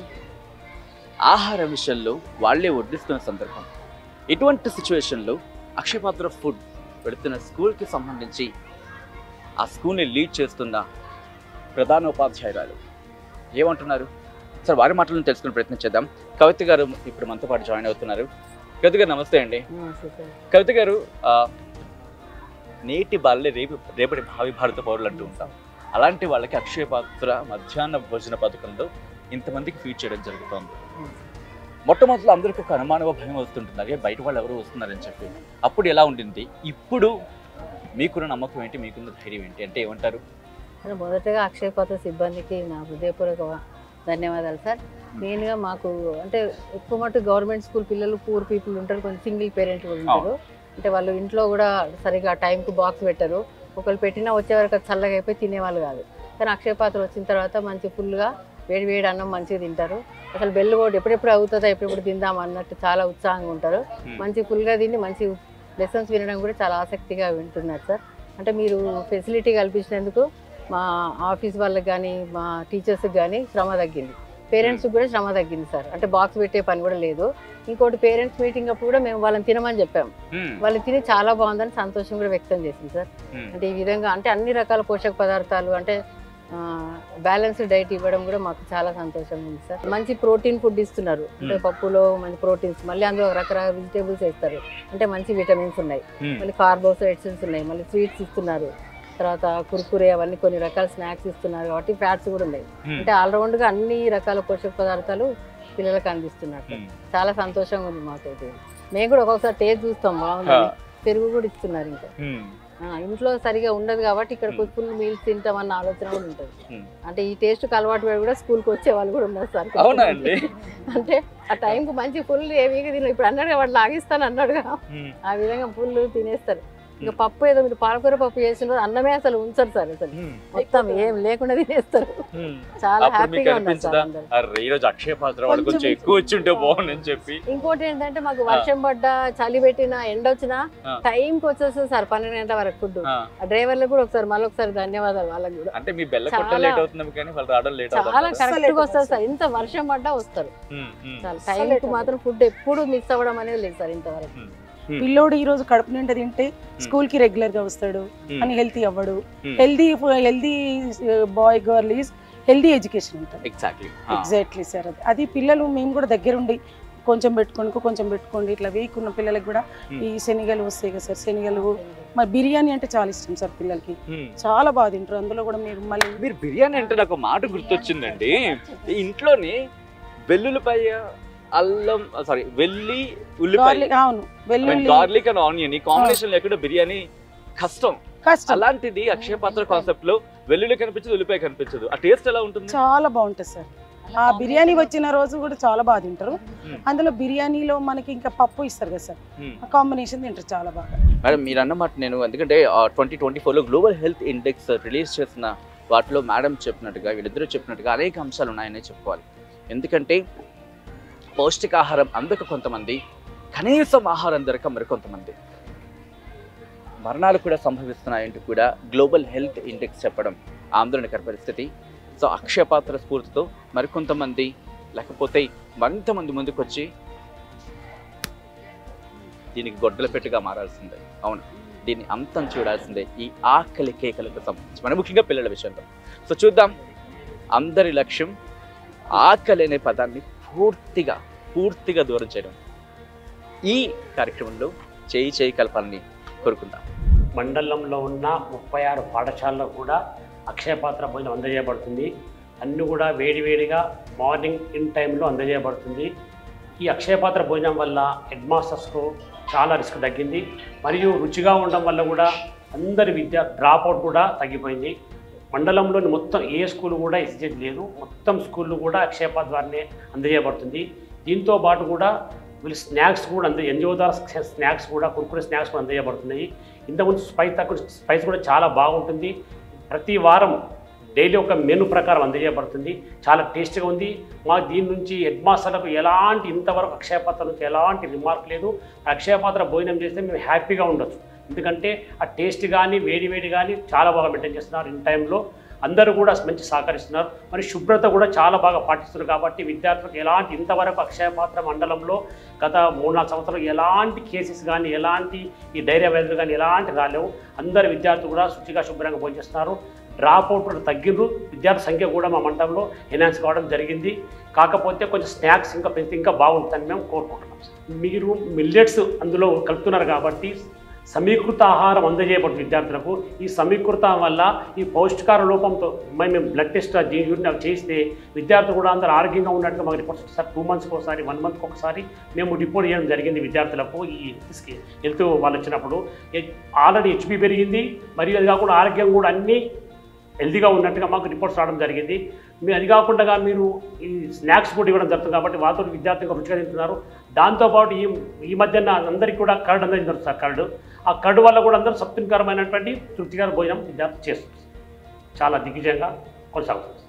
ఆహార విషయంలో వాళ్ళే వడ్డిస్తున్న సందర్భం. ఇటువంటి సిచ్యువేషన్లో అక్షయపాత్ర ఫుడ్ పెడుతున్న స్కూల్కి సంబంధించి ఆ స్కూల్ని లీడ్ చేస్తున్న ప్రధాన ఉపాధ్యాయురాలు ఏమంటున్నారు సార్, వారి మాటలను తెలుసుకునే ప్రయత్నం చేద్దాం. కవిత గారు ఇప్పుడు మనతో పాటు జాయిన్ అవుతున్నారు. కవిత గారు నమస్తే అండి. కవిత గారు, నేటి బాలలే రేపటి భావి భారత పౌరులు అంటూ ఉంటాం. అలాంటి వాళ్ళకి అక్షయపాత్ర మధ్యాహ్న భోజన పథకంలో ఇంతమందికి ఫీడ్ చేయడం జరుగుతుంది. మొట్టమొదటిలో అందరికీ ఒక అనుమాన భయం వస్తుంటుంది, అదే బయట వాళ్ళు ఎవరు వస్తున్నారని చెప్పి. అప్పుడు ఎలా ఉండింది, ఇప్పుడు మీకున్న నమ్మకం ఏంటి, మీకున్న ధైర్యం ఏంటి అంటే ఏమంటారు? మొదటగా అక్షయపాత్ర సిబ్బందికి నా హృదయపూర్వక ధన్యవాదాలు సార్. మెయిన్గా మాకు అంటే ఎక్కువ మటు గవర్నమెంట్ స్కూల్ పిల్లలు పూర్ పీపుల్ ఉంటారు, కొంచెం సింగిల్ పేరెంట్ కూడా ఉంటారు. అంటే వాళ్ళు ఇంట్లో కూడా సరిగా టైంకి బాక్స్ పెట్టరు, ఒకళ్ళు పెట్టినా వచ్చే వరకు చల్లగా అయిపోయి తినేవాళ్ళు కాదు. కానీ అక్షయపాత్ర వచ్చిన తర్వాత మంచి ఫుల్గా వేడి వేడి అన్నం మంచిగా తింటారు. అసలు బెల్లు కూడా ఎప్పుడెప్పుడు అవుతుందా ఎప్పుడెప్పుడు తిందాం అన్నట్టు చాలా ఉత్సాహంగా ఉంటారు. మంచి ఫుల్గా తిని మంచి లెసన్స్ వినడం కూడా చాలా ఆసక్తిగా వింటున్నారు సార్. అంటే మీరు ఫెసిలిటీ కల్పించినందుకు మా ఆఫీస్ వాళ్ళకి కానీ మా టీచర్స్కి కానీ శ్రమ తగ్గింది, పేరెంట్స్కి కూడా శ్రమ తగ్గింది సార్. అంటే బాక్స్ పెట్టే పని కూడా లేదు. ఇంకోటి పేరెంట్స్ మీటింగ్ అప్పుడు కూడా మేము వాళ్ళని తినమని చెప్పాము, వాళ్ళు తిని చాలా బాగుందని సంతోషం కూడా వ్యక్తం చేసింది సార్. అంటే ఈ విధంగా అంటే అన్ని రకాల పోషక పదార్థాలు అంటే బ్యాలెన్స్డ్ డైట్ ఇవ్వడం కూడా మాకు చాలా సంతోషంగా ఉంది సార్. మంచి ప్రోటీన్ ఫుడ్ ఇస్తున్నారు, అంటే పప్పులో మంచి ప్రోటీన్స్, మళ్ళీ అందులో రకరకాల వెజిటేబుల్స్ వేస్తారు, అంటే మంచి విటమిన్స్ ఉన్నాయి, మళ్ళీ కార్బోహైడ్రేట్స్ ఉన్నాయి, మళ్ళీ స్వీట్స్ ఇస్తున్నారు, తర్వాత కుర్కురే అవన్నీ కొన్ని రకాల స్నాక్స్ ఇస్తున్నారు కాబట్టి ఫ్యాట్స్ కూడా ఉన్నాయి. అంటే ఆల్రౌండ్గా అన్ని రకాల పోషక పదార్థాలు పిల్లలకు అందిస్తున్నారు. చాలా సంతోషంగా ఉంది మాకైతే. మేము కూడా ఒక్కొక్కసారి టేస్ట్ చూస్తాం, బాగుంది. పెరుగు కూడా ఇస్తున్నారు. ఇంకా ఇంట్లో సరిగా ఉండదు కాబట్టి ఇక్కడ ఫుల్ మీల్స్ తింటామన్న ఆలోచన కూడా ఉంటుంది. అంటే ఈ టేస్ట్కి అలవాటు పడి కూడా స్కూల్కి వచ్చే వాళ్ళు కూడా ఉన్నారు సార్. అంటే ఆ టైంకి మంచి ఫుల్ ఏమీ తిన ఇప్పుడు అన్నాడుగా వాడు లాగిస్తాను అన్నాడుగా, ఆ విధంగా ఫుల్ తినేస్తారు. ఇంకా పప్పు ఏదో మీరు పాలకూర పప్పు చేసిన అన్నమే అసలు ఉంచరు సార్, అసలు మొత్తం ఏం లేకుండా తినేస్తారు. చాలా హ్యాపీగా ఉన్నారు సార్. ఇంకోటి ఏంటంటే మాకు వర్షం పడ్డా చలి పెట్టినా ఎండ వచ్చినా టైంకి వచ్చేస్తుంది సార్ 12 గంటల వరకు ఫుడ్. ఆ డ్రైవర్లకు కూడా ఒకసారి మళ్ళీ ఒకసారి ధన్యవాదాలు వాళ్ళకి కూడా. చాలా కరెక్ట్ గా వస్తారు సార్, ఇంత వర్షం పడ్డా వస్తారు. చాలా టైంకి మాత్రం ఫుడ్ ఎప్పుడు మిస్ అవ్వడం అనేది లేదు సార్ ఇంతవరకు. పిల్లోడు ఈ రోజు కడుపు నిండా తింటే స్కూల్ కి రెగ్యులర్ గా వస్తాడు అని హెల్తీ అవ్వడు. Healthy boy girl is healthy education ఉంటుంది. Exactly sir. అది పిల్లలు మేము కూడా దగ్గరుండి కొంచెం పెట్టుకోండి ఇట్లా వేయకున్న పిల్లలకి కూడా ఈ శనగలు వస్తాయి కదా సార్, శనగలు మరి బిర్యానీ అంటే చాలా ఇష్టం సార్ పిల్లలకి, చాలా బాగా తింటారు. అందులో కూడా మీరు బిర్యానీ అంటే నాకు మాట గుర్తొచ్చిందండి. ఇంట్లోనే వెల్లుల్లిపాయ అల్లం వెల్లి ఉల్లిపాయ, అవును గార్లిక్ అండ్ ఆనియన్ ఈ కాంబినేషన్ లేకుండా బిర్యానీ కష్టం. అలాంటిది అక్షయపాత్ర కాన్సెప్ట్ లో వెల్లుల్లి కనిపించదు, ఉల్లిపాయ కనిపించదు. ఆ టేస్ట్ ఎలా ఉంటుంది? చాలా బాగుంటుంది సార్. ఆ బిర్యానీ వచ్చిన రోజు కూడా చాలా బాగా తింటారు. అందులో బిర్యానీలో మనకి ఇంకా పప్పు ఇస్తారు కదా సార్, ఆ కాంబినేషన్ తింటారు చాలా బాగా. మేడం మీరు అన్నమాట నేను ఎందుకంటే 2024లో గ్లోబల్ హెల్త్ ఇండెక్స్ రిలీజ్ చేసిన వాటిలో మేడం చెప్పినట్టుగా వీళ్ళిద్దరూ చెప్పినట్టుగా అనేక అంశాలు ఉన్నాయని చెప్పుకోవాలి. ఎందుకంటే పౌష్టికాహారం అందక కొంతమంది, కనీసం ఆహారం దొరక మరికొంతమంది, మరణాలు కూడా సంభవిస్తున్నాయంటూ కూడా గ్లోబల్ హెల్త్ ఇండెక్స్ చెప్పడం ఆందోళనకర పరిస్థితి. సో అక్షయపాత్ర స్ఫూర్తితో మరికొంతమంది లేకపోతే మరింతమంది ముందుకు వచ్చి దీనికి గొడ్డల పెట్టుగా మారాల్సిందే. అవును, దీన్ని అంతం చూడాల్సిందే ఈ ఆకలి కేకలకు సంబంధించి, మన ముఖ్యంగా పిల్లల విషయంలో. సో చూద్దాం, అందరి లక్ష్యం ఆకలి అనే పదాన్ని పూర్తిగా దూరం చేయడం. ఈ కార్యక్రమంలో చేయి కలపాలని కోరుకుందాం. మండలంలో ఉన్న 36 పాఠశాలలో కూడా అక్షయపాత్ర భోజనం అందజేయబడుతుంది. అన్నీ కూడా వేడివేడిగా మార్నింగ్ ఇన్ టైంలో అందజేయబడుతుంది. ఈ అక్షయపాత్ర భోజనం వల్ల హెడ్ మాస్టర్స్కు చాలా రిస్క్ తగ్గింది, మరియు రుచిగా ఉండడం వల్ల కూడా అందరి విద్య డ్రాప్అవుట్ కూడా తగ్గిపోయింది. మండలంలోని మొత్తం ఏ స్కూల్ కూడా ఎస్జెడ్ లేదు, మొత్తం స్కూళ్ళు కూడా అక్షయపాత్ర ద్వారానే అందజేయబడుతుంది. దీంతో పాటు కూడా వీళ్ళు స్నాక్స్ కూడా ఎన్జిఓ ద్వారా స్నాక్స్ కూడా కుర్కురే స్నాక్స్ కూడా అందజేయబడుతున్నాయి. ఇంతకుముందు స్పైస్ కూడా చాలా బాగుంటుంది. ప్రతి వారం డైలీ ఒక మెను ప్రకారం అందజేయబడుతుంది. చాలా టేస్ట్గా ఉంది. మాకు దీని నుంచి హెడ్ మాస్టర్లకు ఎలాంటి ఇంతవరకు అక్షయపాత్ర నుంచి ఎలాంటి రిమార్క్ లేదు. అక్షయపాత్ర భోజనం చేస్తే మేము హ్యాపీగా ఉండొచ్చు. ఎందుకంటే ఆ టేస్ట్ కానీ వేడి కానీ చాలా బాగా మెయింటైన్ చేస్తున్నారు. ఇన్ టైంలో అందరూ కూడా మంచి సహకరిస్తున్నారు. మరి శుభ్రత కూడా చాలా బాగా పాటిస్తున్నారు. కాబట్టి విద్యార్థులకు ఎలాంటి ఇంతవరకు అక్షయపాత్ర మండలంలో గత 3-4 సంవత్సరాలు ఎలాంటి కేసెస్ కానీ ఎలాంటి ఈ డైరియా వ్యాధులు కానీ ఎలాంటి రాలేవు. అందరు విద్యార్థులు కూడా శుచిగా శుభ్రంగా భోజనిస్తున్నారు. Drop out తగ్గిండ్రు. విద్యార్థి సంఖ్య కూడా మా మండలంలో ఎన్హాన్స్ కావడం జరిగింది. కాకపోతే కొంచెం స్నాక్స్ ఇంకా పెంచి ఇంకా బాగుంటుందని మేము కోరుకుంటున్నాం. మీరు మిల్లెట్స్ అందులో కలుపుతున్నారు కాబట్టి సమీకృత ఆహారం అందజేయబడుతుంది విద్యార్థులకు. ఈ సమీకృత వల్ల ఈ పౌష్టికార లోపంతో మేము బ్లడ్ టెస్ట్ యూరిన్ చేస్తే విద్యార్థులు కూడా అందరూ ఆరోగ్యంగా ఉన్నట్టుగా మాకు రిపోర్ట్స్ వస్తారు. 2 మంత్స్కి ఒకసారి 1 మంత్కి ఒకసారి మేము రిపోర్ట్ చేయడం జరిగింది విద్యార్థులకు. ఈ హెల్త్ వాళ్ళు వచ్చినప్పుడు ఆల్రెడీ హెచ్బీ పెరిగింది, మరియు అది కాకుండా ఆరోగ్యం కూడా అన్నీ హెల్తీగా ఉన్నట్టుగా మాకు రిపోర్ట్స్ రావడం జరిగింది. మీరు అది కాకుండా మీరు ఈ స్నాక్స్ కూడా ఇవ్వడం జరుగుతుంది కాబట్టి వాళ్ళతో విద్యార్థులు రుచిగా తింటున్నారు. దాంతోపాటు ఈ మధ్యన అందరికీ కూడా కర్డ్ అందజేయడం జరుగుతుంది సార్. కర్డ్ ఆ కర్డ్ వల్ల కూడా అందరూ సంతృప్తికరమైనటువంటి తృప్తికర భోజనం విద్యార్థులు చేస్తుంది. చాలా దిగ్విజయంగా కొనసాగుతుంది.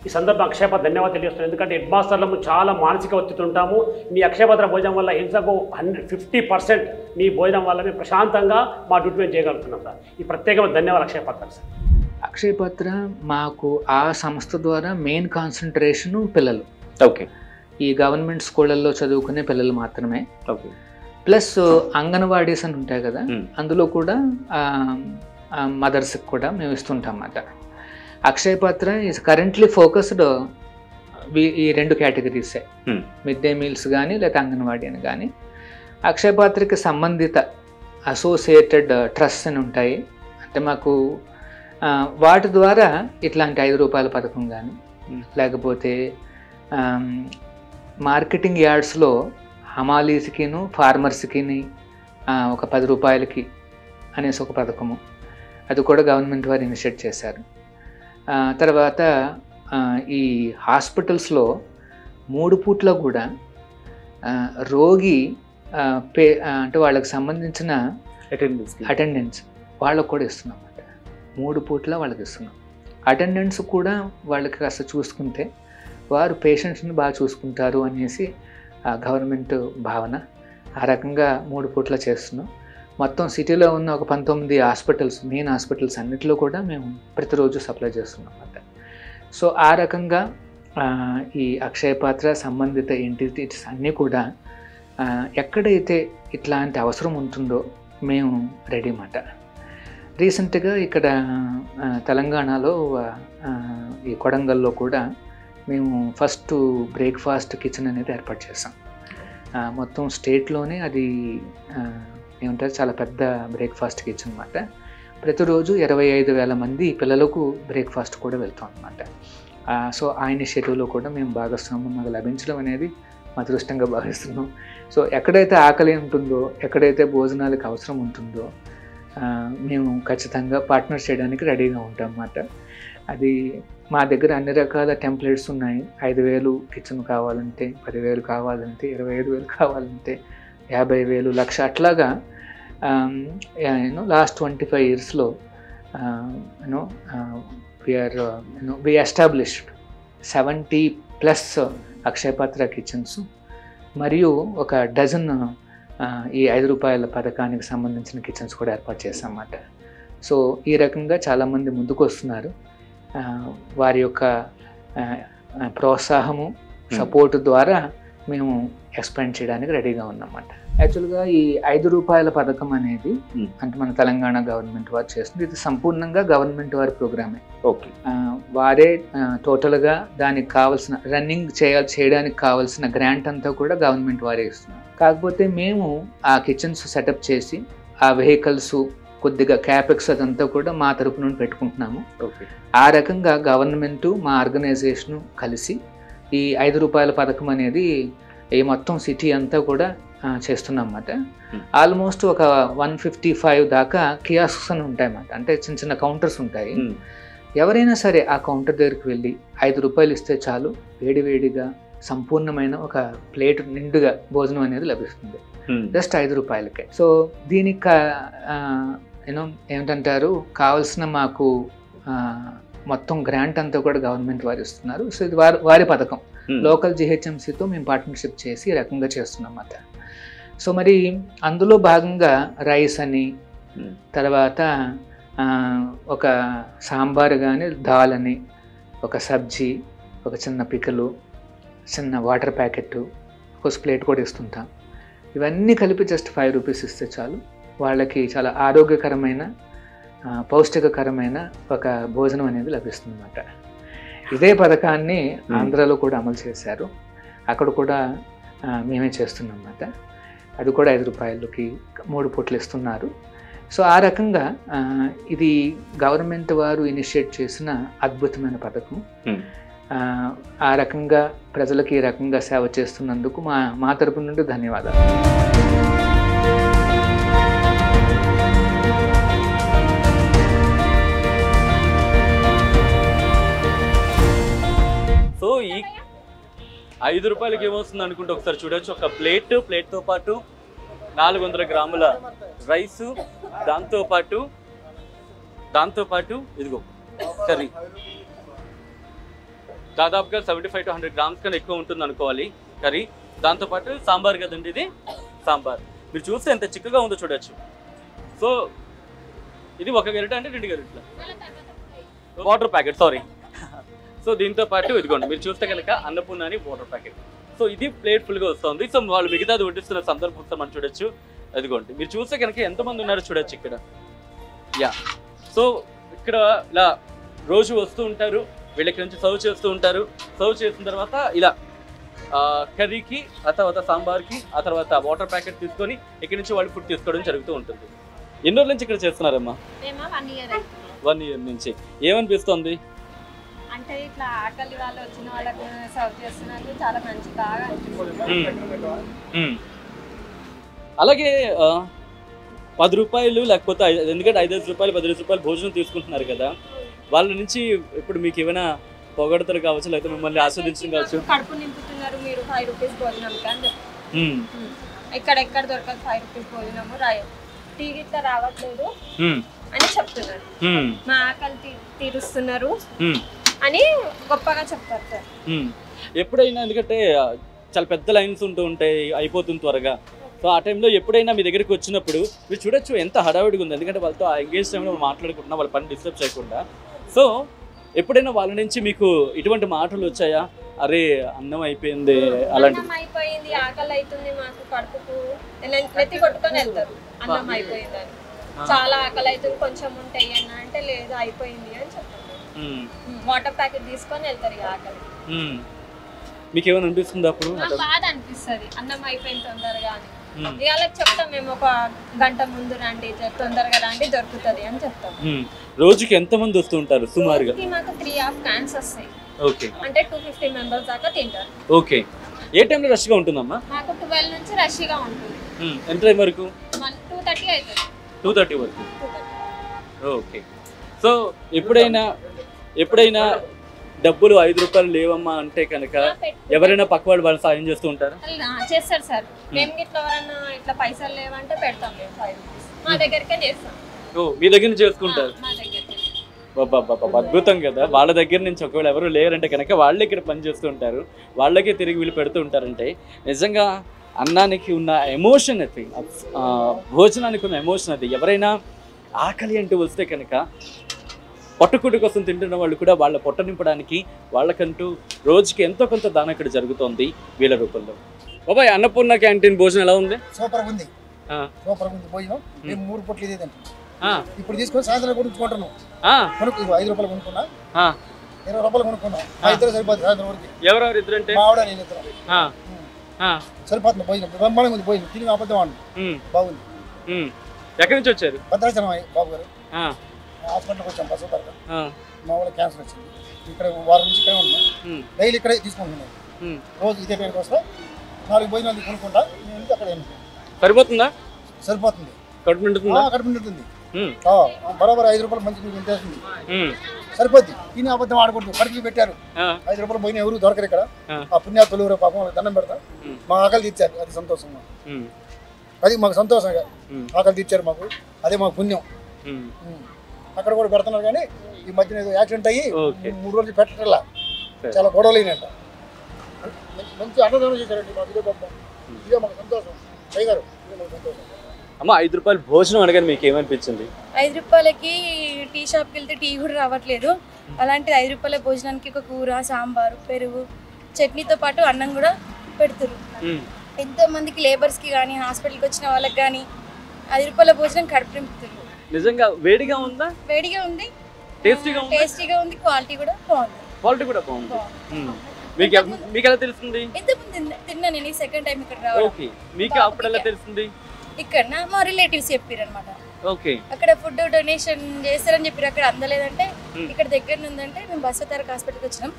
ఈ సందర్భంగా అక్షయపాత్ర ధన్యవాదాలు తెలియజేస్తున్నాను. ఎందుకంటే హెడ్ మాస్టర్లము చాలా మానసిక ఒత్తిడి ఉంటాము. మీ అక్షయపాత్ర భోజనం వల్ల ఎగ్జామ్కు 50% మీ భోజనం వల్ల మేము ప్రశాంతంగా మా డ్యూటీ మేము చేయగలుగుతున్నాం సార్. ఈ ప్రత్యేకమైన ధన్యవాదాలు అక్షయపాత్ర సార్. అక్షయపాత్ర మాకు ఆ సంస్థ ద్వారా మెయిన్ కాన్సన్ట్రేషను పిల్లలు. ఓకే. ఈ గవర్నమెంట్ స్కూళ్ళల్లో చదువుకునే పిల్లలు మాత్రమే. ఓకే. ప్లస్ అంగన్వాడీస్ అని ఉంటాయి కదా, అందులో కూడా మదర్స్కి కూడా మేము ఇస్తుంటాం అన్నమాట. అక్షయపాత్ర ఈజ్ కరెంట్లీ ఫోకస్డ్ ఈ 2 కేటగిరీసే, మిడ్ డే మీల్స్ కానీ లేదా అంగన్వాడీ అని కానీ. అక్షయపాత్రకి సంబంధిత అసోసియేటెడ్ ట్రస్ట్ అని ఉంటాయి. అంటే మాకు వాటి ద్వారా ఇట్లాంటి 5 రూపాయల పథకం కానీ లేకపోతే మార్కెటింగ్ యార్డ్స్లో హమాలీస్కిను ఫార్మర్స్కి ఒక 10 రూపాయలకి అనేసి ఒక పథకము, అది కూడా గవర్నమెంట్ వారు ఇనిషియేట్ చేశారు. తర్వాత ఈ హాస్పిటల్స్లో 3 పూట్ల కూడా రోగి అంటే వాళ్ళకి సంబంధించిన అటెండెన్స్ వాళ్ళకు కూడా ఇస్తున్నాం అన్నమాట. 3 పూట్ల వాళ్ళకి ఇస్తున్నాం. అటెండెన్స్ కూడా వాళ్ళకి కాస్త చూసుకుంటే వారు పేషెంట్స్ని బాగా చూసుకుంటారు అనేసి గవర్నమెంట్ భావన. ఆ రకంగా 3 పూట్ల చేస్తున్నాం. మొత్తం సిటీలో ఉన్న ఒక 19 హాస్పిటల్స్, మెయిన్ హాస్పిటల్స్ అన్నిటిలో కూడా మేము ప్రతిరోజు సప్లై చేస్తున్నాం అన్నమాట. సో ఆ రకంగా ఈ అక్షయపాత్ర సంబంధిత ఎంటిటీస్ అన్నీ కూడా ఎక్కడైతే ఇట్లాంటి అవసరం ఉంటుందో మేము రెడీ అన్నమాట. రీసెంట్గా ఇక్కడ తెలంగాణలో ఈ కొడంగల్లో కూడా మేము ఫస్ట్ బ్రేక్ఫాస్ట్ కిచెన్ అనేది ఏర్పాటు చేసాం. మొత్తం స్టేట్లోనే అది ఏమంటారు చాలా పెద్ద బ్రేక్ఫాస్ట్ కిచెన్ అన్నమాట. ప్రతిరోజు 25,000 మంది పిల్లలకు బ్రేక్ఫాస్ట్ కూడా వెళ్తాం అన్నమాట. సో ఆ ఇనిషియేటివ్లో కూడా మేము భాగస్వామ్యం మాకు లభించడం అనేది మా అదృష్టంగా భావిస్తున్నాం. సో ఎక్కడైతే ఆకలి ఉంటుందో, ఎక్కడైతే భోజనాలకు అవసరం ఉంటుందో మేము ఖచ్చితంగా పార్ట్నర్ చేయడానికి రెడీగా ఉంటాం అన్నమాట. అది మా దగ్గర అన్ని రకాల టెంప్లెట్స్ ఉన్నాయి. 5,000 కిచెన్ కావాలంటే, 10,000 కావాలంటే, 25,000 కావాలంటే, 50,000, 1,00,000 అట్లాగా last 25 yearsలో we established 70+ Akshaya Patra kitchens మరియు ఒక డజన్ ఈ 5 రూపాయల పథకానికి సంబంధించిన కిచెన్స్ కూడా ఏర్పాటు చేశామన్నమాట. సో ఈ రకంగా చాలామంది ముందుకు వస్తున్నారు. వారి యొక్క ప్రోత్సాహము, సపోర్ట్ ద్వారా మేము ఎక్స్పాండ్ చేయడానికి రెడీగా ఉన్నామన్నమాట. యాక్చువల్గా ఈ 5 రూపాయల పథకం అనేది అంటే మన తెలంగాణ గవర్నమెంట్ వారు చేస్తుంది. ఇది సంపూర్ణంగా గవర్నమెంట్ వారి ప్రోగ్రామే. ఓకే. వారే టోటల్గా దానికి కావాల్సిన రన్నింగ్ చేయడానికి కావాల్సిన గ్రాంట్ అంతా కూడా గవర్నమెంట్ వారే ఇస్తున్నారు. కాకపోతే మేము ఆ కిచెన్స్ సెటప్ చేసి ఆ వెహికల్స్ కొద్దిగా క్యాపెక్స్ అదంతా కూడా మా తరపు నుండి పెట్టుకుంటున్నాము. ఆ రకంగా గవర్నమెంటు మా ఆర్గనైజేషను కలిసి ఈ 5 రూపాయల పథకం అనేది ఈ మొత్తం సిటీ అంతా కూడా చేస్తున్నాం అన్నమాట. ఆల్మోస్ట్ ఒక 155 దాకా కియాస్క్స్ అని ఉంటాయి అన్నమాట. అంటే చిన్న చిన్న కౌంటర్స్ ఉంటాయి. ఎవరైనా సరే ఆ కౌంటర్ దగ్గరికి వెళ్ళి 5 రూపాయలు ఇస్తే చాలు, వేడివేడిగా సంపూర్ణమైన ఒక ప్లేట్ నిండుగా భోజనం అనేది లభిస్తుంది జస్ట్ 5 రూపాయలకే. సో దీనికి ఏమంటారు కావాల్సిన మాకు మొత్తం గ్రాంట్ అంతా కూడా గవర్నమెంట్ వారు ఇస్తున్నారు. సో ఇది వారి పథకం. లోకల్ జిహెచ్ఎంసీతో మేము పార్ట్నర్షిప్ చేసి ఈ రకంగా చేస్తున్నాం అన్నమాట. సో మరి అందులో భాగంగా రైస్ అని, తర్వాత ఒక సాంబార్ కానీ, దాల్ అని, ఒక సబ్జీ, ఒక చిన్న పికలు, చిన్న వాటర్ ప్యాకెట్, ఒక ప్లేట్ కూడా ఇస్తుంటాం. ఇవన్నీ కలిపి జస్ట్ 5 రూపీస్ ఇస్తే చాలు, వాళ్ళకి చాలా ఆరోగ్యకరమైన పౌష్టికకరమైన ఒక భోజనం అనేది లభిస్తుంది అన్నమాట. ఇదే పథకాన్ని ఆంధ్రాలో కూడా అమలు చేశారు. అక్కడ కూడా మేమే చేస్తున్నాం అన్నమాట. అది కూడా 5 రూపాయలకి 3 పూటలు ఇస్తున్నారు. సో ఆ రకంగా ఇది గవర్నమెంట్ వారు ఇనిషియేట్ చేసిన అద్భుతమైన పథకం. ఆ రకంగా ప్రజలకి ఈ రకంగా సేవ చేస్తున్నందుకు మా తరపు నుండి ధన్యవాదాలు. సో ఈ 5 రూపాయలకి ఏమొస్తుంది అనుకుంటే ఒకసారి చూడొచ్చు. ఒక ప్లేట్తో పాటు 400 గ్రాముల రైసు, దాంతోపాటు ఇదిగో కర్రీ, దాదాపుగా 75 to 100 గ్రామ్స్ కన్నా ఎక్కువ ఉంటుంది అనుకోవాలి కర్రీ. దాంతోపాటు సాంబార్ కదండి, ఇది సాంబార్. మీరు చూస్తే ఎంత చిక్కగా ఉందో చూడొచ్చు. సో ఇది 1 గరిట అంటే 2 గరిటల వాటర్ ప్యాకెట్, సారీ. సో దీంతో పాటు ఇదిగోండి మీరు చూస్తే కనుక అన్నపూర్ణ అని వాటర్ ప్యాకెట్. సో ఇది ప్లేట్ ఫుల్గా వస్తుంది. సో వాళ్ళు మిగతాది వడ్డిస్తున్న సందర్భం మనం చూడొచ్చు. అదిగోండి మీరు చూస్తే కనుక ఎంతమంది ఉన్నారో చూడొచ్చు ఇక్కడ. యా, సో ఇక్కడ ఇలా రోజు వస్తూ ఉంటారు, వీళ్ళకి నుంచి సర్వ్ చేస్తూ ఉంటారు. సర్వ్ చేసిన తర్వాత ఇలా కర్రీకి, ఆ తర్వాత సాంబార్కి, ఆ తర్వాత వాటర్ ప్యాకెట్ తీసుకొని ఇక్కడి నుంచి వాళ్ళు ఫుడ్ తీసుకోవడం జరుగుతూ ఉంటుంది. ఎన్ని రోజుల నుంచి ఇక్కడ చేస్తున్నారమ్మా? 1 year నుంచి. ఏమనిపిస్తుంది? అంటే ఇట్లా ఆకలి వాళ్ళు వచ్చిన వాళ్ళకి సర్వ్ చేస్తున్నారు, చాలా మంచి బాగా అనిపిస్తుంది. అలాగే 10 రూపాయలు లేకపోతే ఎందుకంటే 5 రూపాయలు 10 రూపాయలు భోజనం తీసుకుంటున్నారు కదా, వాళ్ళ నుంచి ఇప్పుడు మీకు ఏమైనా పొగడతలు కావచ్చు, లేకపోతే మిమ్మల్ని ఆస్వాదించడం కావచ్చు? కడుపు నింపుతున్నారు మీరు 5 రూపీస్ భోజనం కానీ ఎక్కడ దొరకదు 5 రూపీస్ భోజనము, టీ గిట్లా రావట్లేదు అని చెప్తున్నారు. మా ఆకలి తీరుస్తున్నారు అని గొప్పగా చెప్తారు సార్. ఎప్పుడైనా, ఎందుకంటే చాలా పెద్ద లైన్స్ ఉంటూ ఉంటాయి, అయిపోతుంది త్వరగా. సో ఆ టైంలో ఎప్పుడైనా మీ దగ్గరికి వచ్చినప్పుడు మీరు చూడొచ్చు ఎంత హడావిడిగా ఉంది, ఎందుకంటే వాళ్ళతో ఆ ఎంగేజ్ టైంలో మాట్లాడుకుంటున్నా, వాళ్ళ పని డిస్టర్బ్ చేయకుండా. సో ఎప్పుడైనా వాళ్ళ నుంచి మీకు ఇటువంటి మాటలు వచ్చాయా? అరే అన్నం అయిపోయింది, అలాంటి అయిపోయింది, ఆకలి అవుతుంది మాకు, కడుపుకు నెత్తి కొట్టుకొని వెళ్తారు, అన్నం అయిపోయిందని. చాలా ఆకలి అవుతుంది, కొంచెం ఉంటాయి అన్న అంటే లేదు అయిపోయింది అని చెప్తారు. వాటర్ ప్యాకెట్ తీసుకొని వెళ్తారు. ఆకలి మీకు ఏమైనా అనిపిస్తుంది అప్పుడు? బాధ అనిపిస్తుంది, అన్నం అయిపోయింది తొందరగా అని. వాళ్ళకి చెప్తాం మేము, ఒక గంట ముందు రండి, తొందరగా రండి దొరుకుతుంది అని చెప్తాం. రోజుకి ఎంత మంది వస్తూ ఉంటారు సుమారుగా? మాకు 3.5 cans వస్తాయి. ఓకే, అంటే 250 మెంబర్స్ దాకా తింటారు. ఓకే, ఏ టైంలో రష్గా ఉంటుందమ్మా? మాకు 12 నుంచి రష్గా ఉంటుంది. ఎంత టైం వరకు? 2:30 అవుతుంది. 2:30 వరకు. ఓకే, సో ఎప్పుడైనా డబ్బులు 5 రూపాయలు లేవమ్మా అంటే కనుక ఎవరైనా పక్కవాడు వాళ్ళు సాయం చేస్తూ ఉంటారు? చేస్తారు సార్. మేము ఇట్లా ఎవరైనా ఇట్లా పైసలు లేవంటే పెడతాం, మేము 5 రూపీస్ మా దగ్గరకే చేస్తాం. ఓ, మీ దగ్గర నుంచి చేసుకుంటారు? అద్భుతం కదా. వాళ్ళ దగ్గర నుంచి ఒకవేళ ఎవరు లేరంటే కనుక వాళ్ళే ఇక్కడ పని చేస్తూ ఉంటారు, వాళ్ళకే తిరిగి వీళ్ళు పెడుతూ ఉంటారంటే నిజంగా అన్నానికి ఉన్న ఎమోషన్ అది, భోజనానికి ఉన్న ఎమోషన్ అది. ఎవరైనా ఆకలి అంటూ వస్తే కనుక పొట్టకుడి కోసం తింటున్న వాళ్ళు కూడా వాళ్ళ పొట్ట నింపడానికి వాళ్ళకంటూ రోజుకి ఎంతో కొంత దానం ఇక్కడ జరుగుతోంది వీళ్ళ రూపంలో. బాబాయ్, అన్నపూర్ణ క్యాంటీన్ భోజనం ఎలా ఉంది? సూపర్ ఉంది, సూపర్ ఉంది భోజనం. మేము 3 పూటలు ఇదే తింటాం. ఇప్పుడు తీసుకొని సాయంత్రం కొనుక్కుంటున్నాం. 5 రూపాయలు కొనుక్కున్నా, 20 రూపాయలు కొనుక్కున్నా. ఇద్దరు సరిపోతుంది సాయంత్రం వరకు. ఎవరెవరు ఇద్దరు అంటే? మా ఆవిడ నేను ఇద్దరు సరిపోతుంది. భోజనం బ్రహ్మాండంగా ఉంది. భోజనం తిరిగి అబద్ధం అండి, బాగుంది. ఎక్కడి నుంచి వచ్చారు? భద్రాచలం బాబు గారు. హాస్పిటల్కి వచ్చాం బస్సు తరగతి. మా వాళ్ళకి క్యాన్సర్ వచ్చింది. ఇక్కడ వారం నుంచి ఇక్కడే ఉన్నాం. డైలీ ఇక్కడే తీసుకుంటున్నాం. రోజు ఇదే టైంకి వస్తా, 4 భోజనాలు కొనుక్కుంటా. నేను అక్కడ సరిపోతుందా? సరిపోతుంది. కడుపు నిండుతుందా? కడుపు నిండుతుంది. బరాబర్ 5 రూపాయలు మంచి తింటేస్తుంది, సరిపోద్ది. తిని అబద్ధం ఆడకూడదు. కడుపుకి పెట్టారు 5 రూపాయలు పోయిన ఎవరు దొరకరు ఇక్కడ. ఆ పుణ్యాతులు పాపం వాళ్ళకి దండం పెడతా. మా ఆకలి తీర్చారు, అది సంతోషంగా. అది మాకు సంతోషంగా ఆకలి తీర్చారు మాకు, అదే మాకు పుణ్యం. అక్కడ కూడా పెడుతున్నారు కానీ ఈ మధ్యన ఏదో యాక్సిడెంట్ అయ్యి 3 రోజులు పెట్టట్లా, చాలా గొడవలు అయినాయంట. మంచి అన్నదానం చేశారండి, మాకు ఇదే గొప్ప, ఇదే మాకు సంతోషం. అయ్యగారు ఇదే మాకు సంతోషం. అమ్మ 5 రూపాయలు భోజనం అనగానే మీకు ఏమనిపించింది? 5 రూపాయలకి టీ షాప్కి వెళ్తే టీ కూడా రావట్లేదు, అలాంటిది 5 రూపాయల భోజనానికి ఒక కూర, సాంబారు, పెరుగు, చట్నీతో పాటు అన్నం కూడా పెడుతురు. ఎంతో మందికి లేబర్స్కి కానీ హాస్పిటల్కి వచ్చిన వాళ్ళకి కానీ 5 రూపాయల భోజనం కడుపు నింపుతుంది. నిజంగా వేడిగా ఉందా? వేడిగా ఉంది, టేస్టీగా ఉంది, క్వాలిటీ కూడా బాగుంది. మీకు ఎలా తెలుస్తుంది? ఇంతకుముందు తిన్నా నేను, సెకండ్ టైం ఇక్కడ రావడం. ఓకే, మీకు అప్పుడు ఎలా తెలుస్తుంది? ఇక్కడ మా రిలేటివ్స్ చెప్పారు అనమాట. ఓకే, అక్కడ ఫుడ్ డొనేషన్ చేస్తారని చెప్పారు, అక్కడ అందలేదంటే ఇక్కడ దగ్గర నుందంటే మేము బస్వతారక హాస్పిటల్కి వచ్చినాం,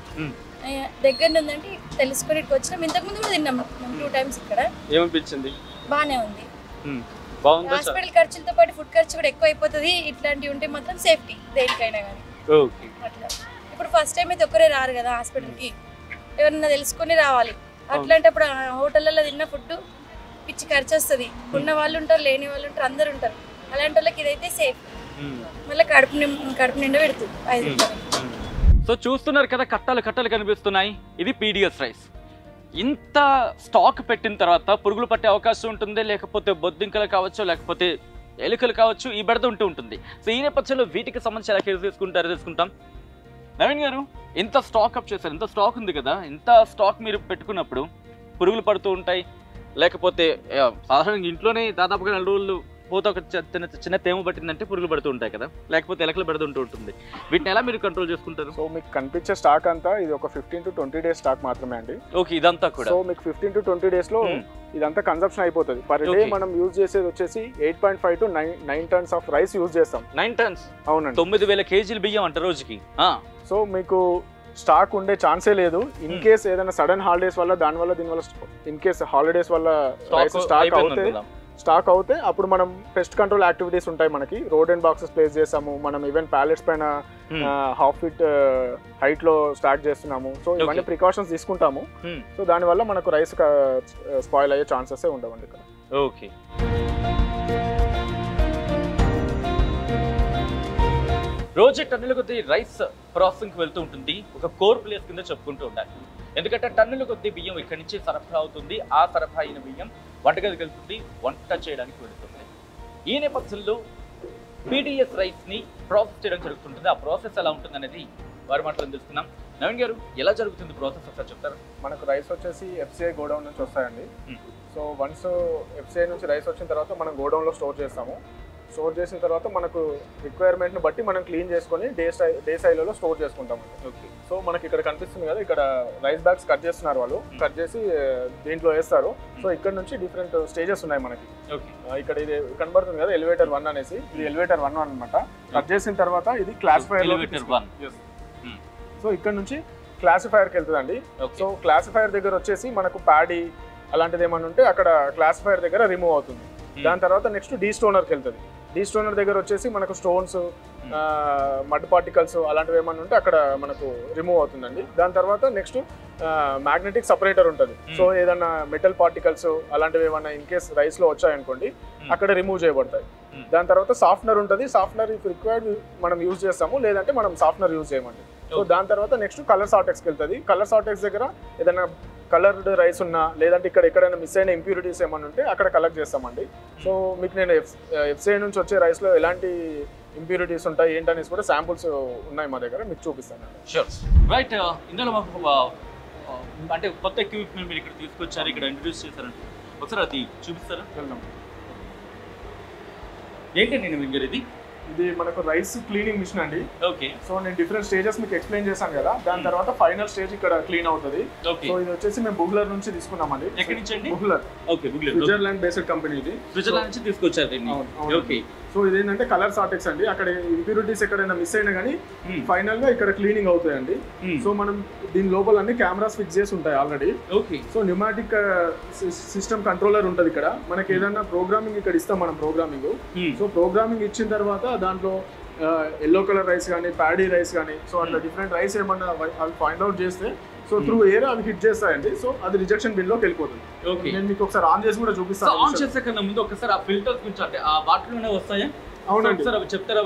దగ్గర నుందంటే తెలుసుకొని ఇక్కడికి వచ్చినాం. ఇంతకుముందు కూడా తిన్నాం 2 టైమ్స్ ఇక్కడ. ఏమనిపించింది? బాగానే ఉంది. హాస్పిటల్ ఖర్చులతో పాటు ఫుడ్ ఖర్చు కూడా ఎక్కువ అయిపోతుంది, ఇట్లాంటివి ఉంటే మాత్రం సేఫ్టీ దేనికైనా కానీ. అట్లా ఇప్పుడు ఫస్ట్ టైం అయితే ఒక్కరే రారు కదా హాస్పిటల్కి, ఎవరన్నా తెలుసుకొని రావాలి. అట్లాంటప్పుడు హోటళ్ళలో తిన్న ఫుడ్ పిచ్చి ఖర్చు వస్తుంది, ఉన్న వాళ్ళు ఉంటారు, లేని వాళ్ళు ఉంటారు, అందరు ఉంటారు. అలాంటి వాళ్ళకి ఇదైతే సేఫ్, మళ్ళీ కడుపు నిండా పెడుతుంది 5 రూపాయలు. సో చూస్తున్నారు కదా, కట్టలు కనిపిస్తున్నాయి. ఇది పీడిఎస్ రైస్. ఇంత స్టాక్ పెట్టిన తర్వాత పురుగులు పట్టే అవకాశం ఉంటుంది, లేకపోతే బొద్దింకలు కావచ్చు, లేకపోతే ఎలుకలు కావచ్చు, ఈ బెడద ఉంటుంది. సో ఈ నేపథ్యంలో వీటికి సంబంధించి ఎలా కేర్ తెలుసుకుంటాం. నవీన్ గారు, ఇంత స్టాక్ అప్ చేశారు, ఇంత స్టాక్ ఉంది కదా, ఇంత స్టాక్ మీరు పెట్టుకున్నప్పుడు పురుగులు పడుతూ ఉంటాయి, లేకపోతే సాధారణంగా ఇంట్లోనే దాదాపుగా 4 రోజులు పోతే ఒక చిన్న తేమ పట్టిందంటే పురుగులు పడుతూ ఉంటాయి కదా, లేకపోతే ఎలకలు పెడుతుంటూ ఉంటుంది. వీటిని ఎలా మీరు కంట్రోల్ చేసుకుంటారు? సో మీకు కనిపించే స్టాక్ అంతా ఇది ఒక 15 to 20 డేస్ స్టాక్ మాత్రమే అండి. ఓకే, ఇదంతా కూడా. సో మీకు 15 to 20 డేస్ లో ఇదంతా కన్సంప్షన్ అయిపోతుంది. పర్ డే మనం యూజ్ చేసేది వచ్చేసి 8.5 to 9 tons of rice use చేస్తాం. 9 tons? అవునండి. 9000 కేజీలు బియ్యం అంట రోజుకి. సో మీకు స్టాక్ ఉండే ఛాన్సే లేదు. ఇన్ కేస్ ఏదైనా సడన్ హాలిడేస్ వల్ల దీనివల్ల ఇన్ కేస్ హాలిడేస్ వల్ల రైస్ స్టాక్ అవుతే అప్పుడు మనం పెస్ట్ కంట్రోల్ యాక్టివిటీస్ ఉంటాయి. మనకి రోడ్ అండ్ బాక్సెస్ ప్లేస్ చేసాము, మనం ఈవెన్ ప్యాలెట్స్ పైన ½ feet హైట్ లో స్టాక్ చేస్తున్నాము. సో ఇవన్నీ ప్రికాషన్స్ తీసుకుంటాము. సో దానివల్ల మనకు రైస్ స్పాయిల్ అయ్యే ఛాన్సెస్ ఉండవండి ఇక్కడ. ఓకే, రోజు టన్నుల కొద్ది రైస్ ప్రాసెసింగ్కి వెళ్తూ ఉంటుంది. ఒక కోర్ ప్లేస్ కింద చెప్పుకుంటూ ఉండాలి, ఎందుకంటే టన్నుల కొద్ది బియ్యం ఇక్కడి నుంచి సరఫరా అవుతుంది. ఆ సరఫరా అయిన బియ్యం వంటగదికి వెళ్తుంది, వంట చేయడానికి వెళుతుంది. ఈ నేపథ్యంలో పీడిఎస్ రైస్ని ప్రాసెస్ చేయడం జరుగుతుంటుంది. ఆ ప్రాసెస్ ఎలా ఉంటుంది అనేది వారి మాటలు తెలుస్తున్నాం. నవీన్ గారు, ఎలా జరుగుతుంది ప్రాసెస్ ఒకసారి చెప్తారు? మనకు రైస్ వచ్చేసి FCI గోడౌన్ నుంచి వస్తాయండి. సో వన్స్ FCI నుంచి రైస్ వచ్చిన తర్వాత మనం గోడౌన్లో స్టోర్ చేస్తాము. స్టోర్ చేసిన తర్వాత మనకు రిక్వైర్మెంట్ని బట్టి మనం క్లీన్ చేసుకొని డే సైలో స్టోర్ చేసుకుంటాము. ఓకే, సో మనకి ఇక్కడ కనిపిస్తుంది కదా, ఇక్కడ రైస్ బ్యాగ్స్ కట్ చేస్తున్నారు వాళ్ళు, కట్ చేసి దీంట్లో వేస్తారు. సో ఇక్కడ నుంచి డిఫరెంట్ స్టేజెస్ ఉన్నాయి మనకి. ఇక్కడ ఇది కనబడుతుంది కదా, ఎలివేటర్ 1 అనేసి, ఇది ఎలివేటర్ 1 అనమాట. కట్ చేసిన తర్వాత ఇది క్లాసిఫైర్. సో ఇక్కడ నుంచి క్లాసిఫైర్కి వెళ్తుందండి. సో క్లాసిఫైర్ దగ్గర వచ్చేసి మనకు ప్యాడీ అలాంటిది ఏమన్నా ఉంటే అక్కడ క్లాసిఫైర్ దగ్గర రిమూవ్ అవుతుంది. దాని తర్వాత నెక్స్ట్ డీస్టోనర్కి వెళ్తుంది. డీస్టోనర్ దగ్గర వచ్చేసి మనకు స్టోన్స్, మడ్ పార్టికల్స్ అలాంటివి ఏమన్నా ఉంటే అక్కడ మనకు రిమూవ్ అవుతుందండి. దాని తర్వాత నెక్స్ట్ మ్యాగ్నెటిక్ సపరేటర్ ఉంటుంది. సో ఏదన్నా మెటల్ పార్టికల్స్ అలాంటివి ఏమన్నా ఇన్ కేస్ రైస్లో వచ్చాయనుకోండి అక్కడ రిమూవ్ చేయబడతాయి. దాని తర్వాత సాఫ్ట్నర్ ఉంటుంది. సాఫ్ట్నర్ ఇఫ్ రిక్వైర్డ్ మనం యూజ్ చేస్తాము, లేదంటే మనం సాఫ్ట్నర్ యూజ్ చేయమండి. సో దాని తర్వాత నెక్స్ట్ కలర్ సార్టెక్స్కి వెళ్తుంది. కలర్ సార్టెక్స్ దగ్గర ఏదైనా కలర్డ్ రైస్ ఉన్నా, లేదంటే ఇక్కడ ఎక్కడైనా మిస్ అయిన ఇంప్యూరిటీస్ ఏమైనా ఉంటే అక్కడ కలెక్ట్ చేస్తామండి. సో మీకు నేను FCI నుంచి వచ్చే రైస్లో ఎలాంటి ఇంప్యూరిటీస్ ఉంటాయి ఏంటనేసి కూడా శాంపుల్స్ ఉన్నాయి మా దగ్గర, మీకు చూపిస్తాను. Sure, right. ఇందులో మాకు అంటే కొత్త ఎక్విప్మెంట్ మీరు ఇక్కడ తీసుకొచ్చారు, ఇక్కడ ఇంట్రడ్యూస్ చేశారంటే ఒకసారి అది చూపిస్తారా? ఏంటండి నవీన్ గారు, ఇది మనకు రైస్ క్లీనింగ్ మిషన్ అండి. ఓకే, సో నేను డిఫరెంట్ స్టేజెస్ మీకు ఎక్స్ప్లెయిన్ చేశాను కదా, దాని తర్వాత ఫైనల్ స్టేజ్ ఇక్కడ క్లీన్ అవుతుంది. సో ఇది వచ్చేసి మేము బుగ్లర్ నుంచి తీసుకున్నామండి. ఎక్కడి నుంచి అండి? బుగ్లర్. ఓకే, బుగ్లర్ స్విట్జర్లాండ్ బేస్డ్ కంపెనీ ఇది. స్విట్జర్లాండ్ నుంచి తీసుకొచ్చారు. ఓకే, సో ఇదేంటంటే కలర్ సార్టెక్స్ అండి. అక్కడ ఇంప్యూరిటీస్ ఎక్కడైనా మిస్ అయినా కానీ ఫైనల్ గా ఇక్కడ క్లీనింగ్ అవుతాయండి. సో మనం దీని లోపల అన్ని కెమెరాస్ ఫిక్స్ చేసి ఉంటాయి already. Okay, so pneumatic system controller ఉంటుంది ఇక్కడ. మనకి ఏదైనా ప్రోగ్రామింగ్ ఇక్కడ ఇస్తాం మనం ప్రోగ్రామింగ్. సో ప్రోగ్రామింగ్ ఇచ్చిన తర్వాత దాంట్లో ఎల్లో కలర్ రైస్ కానీ, ప్యాడీ రైస్ కానీ, సో అట్లా డిఫరెంట్ రైస్ ఏమన్నా అవి ఫైండ్ అవుట్ చేస్తే సో త్రూ ఎయిర్ అవి హిట్ చేస్తాయండి. సో అది రిజెక్షన్ బిన్ లోకి వెళ్ళిపోతుంది. ఓకే, నేను మీకు ఒకసారి ఆన్ చేసి కూడా చూపిస్తాను. ఆన్ చేసే కన్నా ముందు ఒకసారి ఆ ఫిల్టర్స్ గురించి, అంటే ఆ వాటిలోనే వస్తాయా? అవునండి సార్ చెప్తారా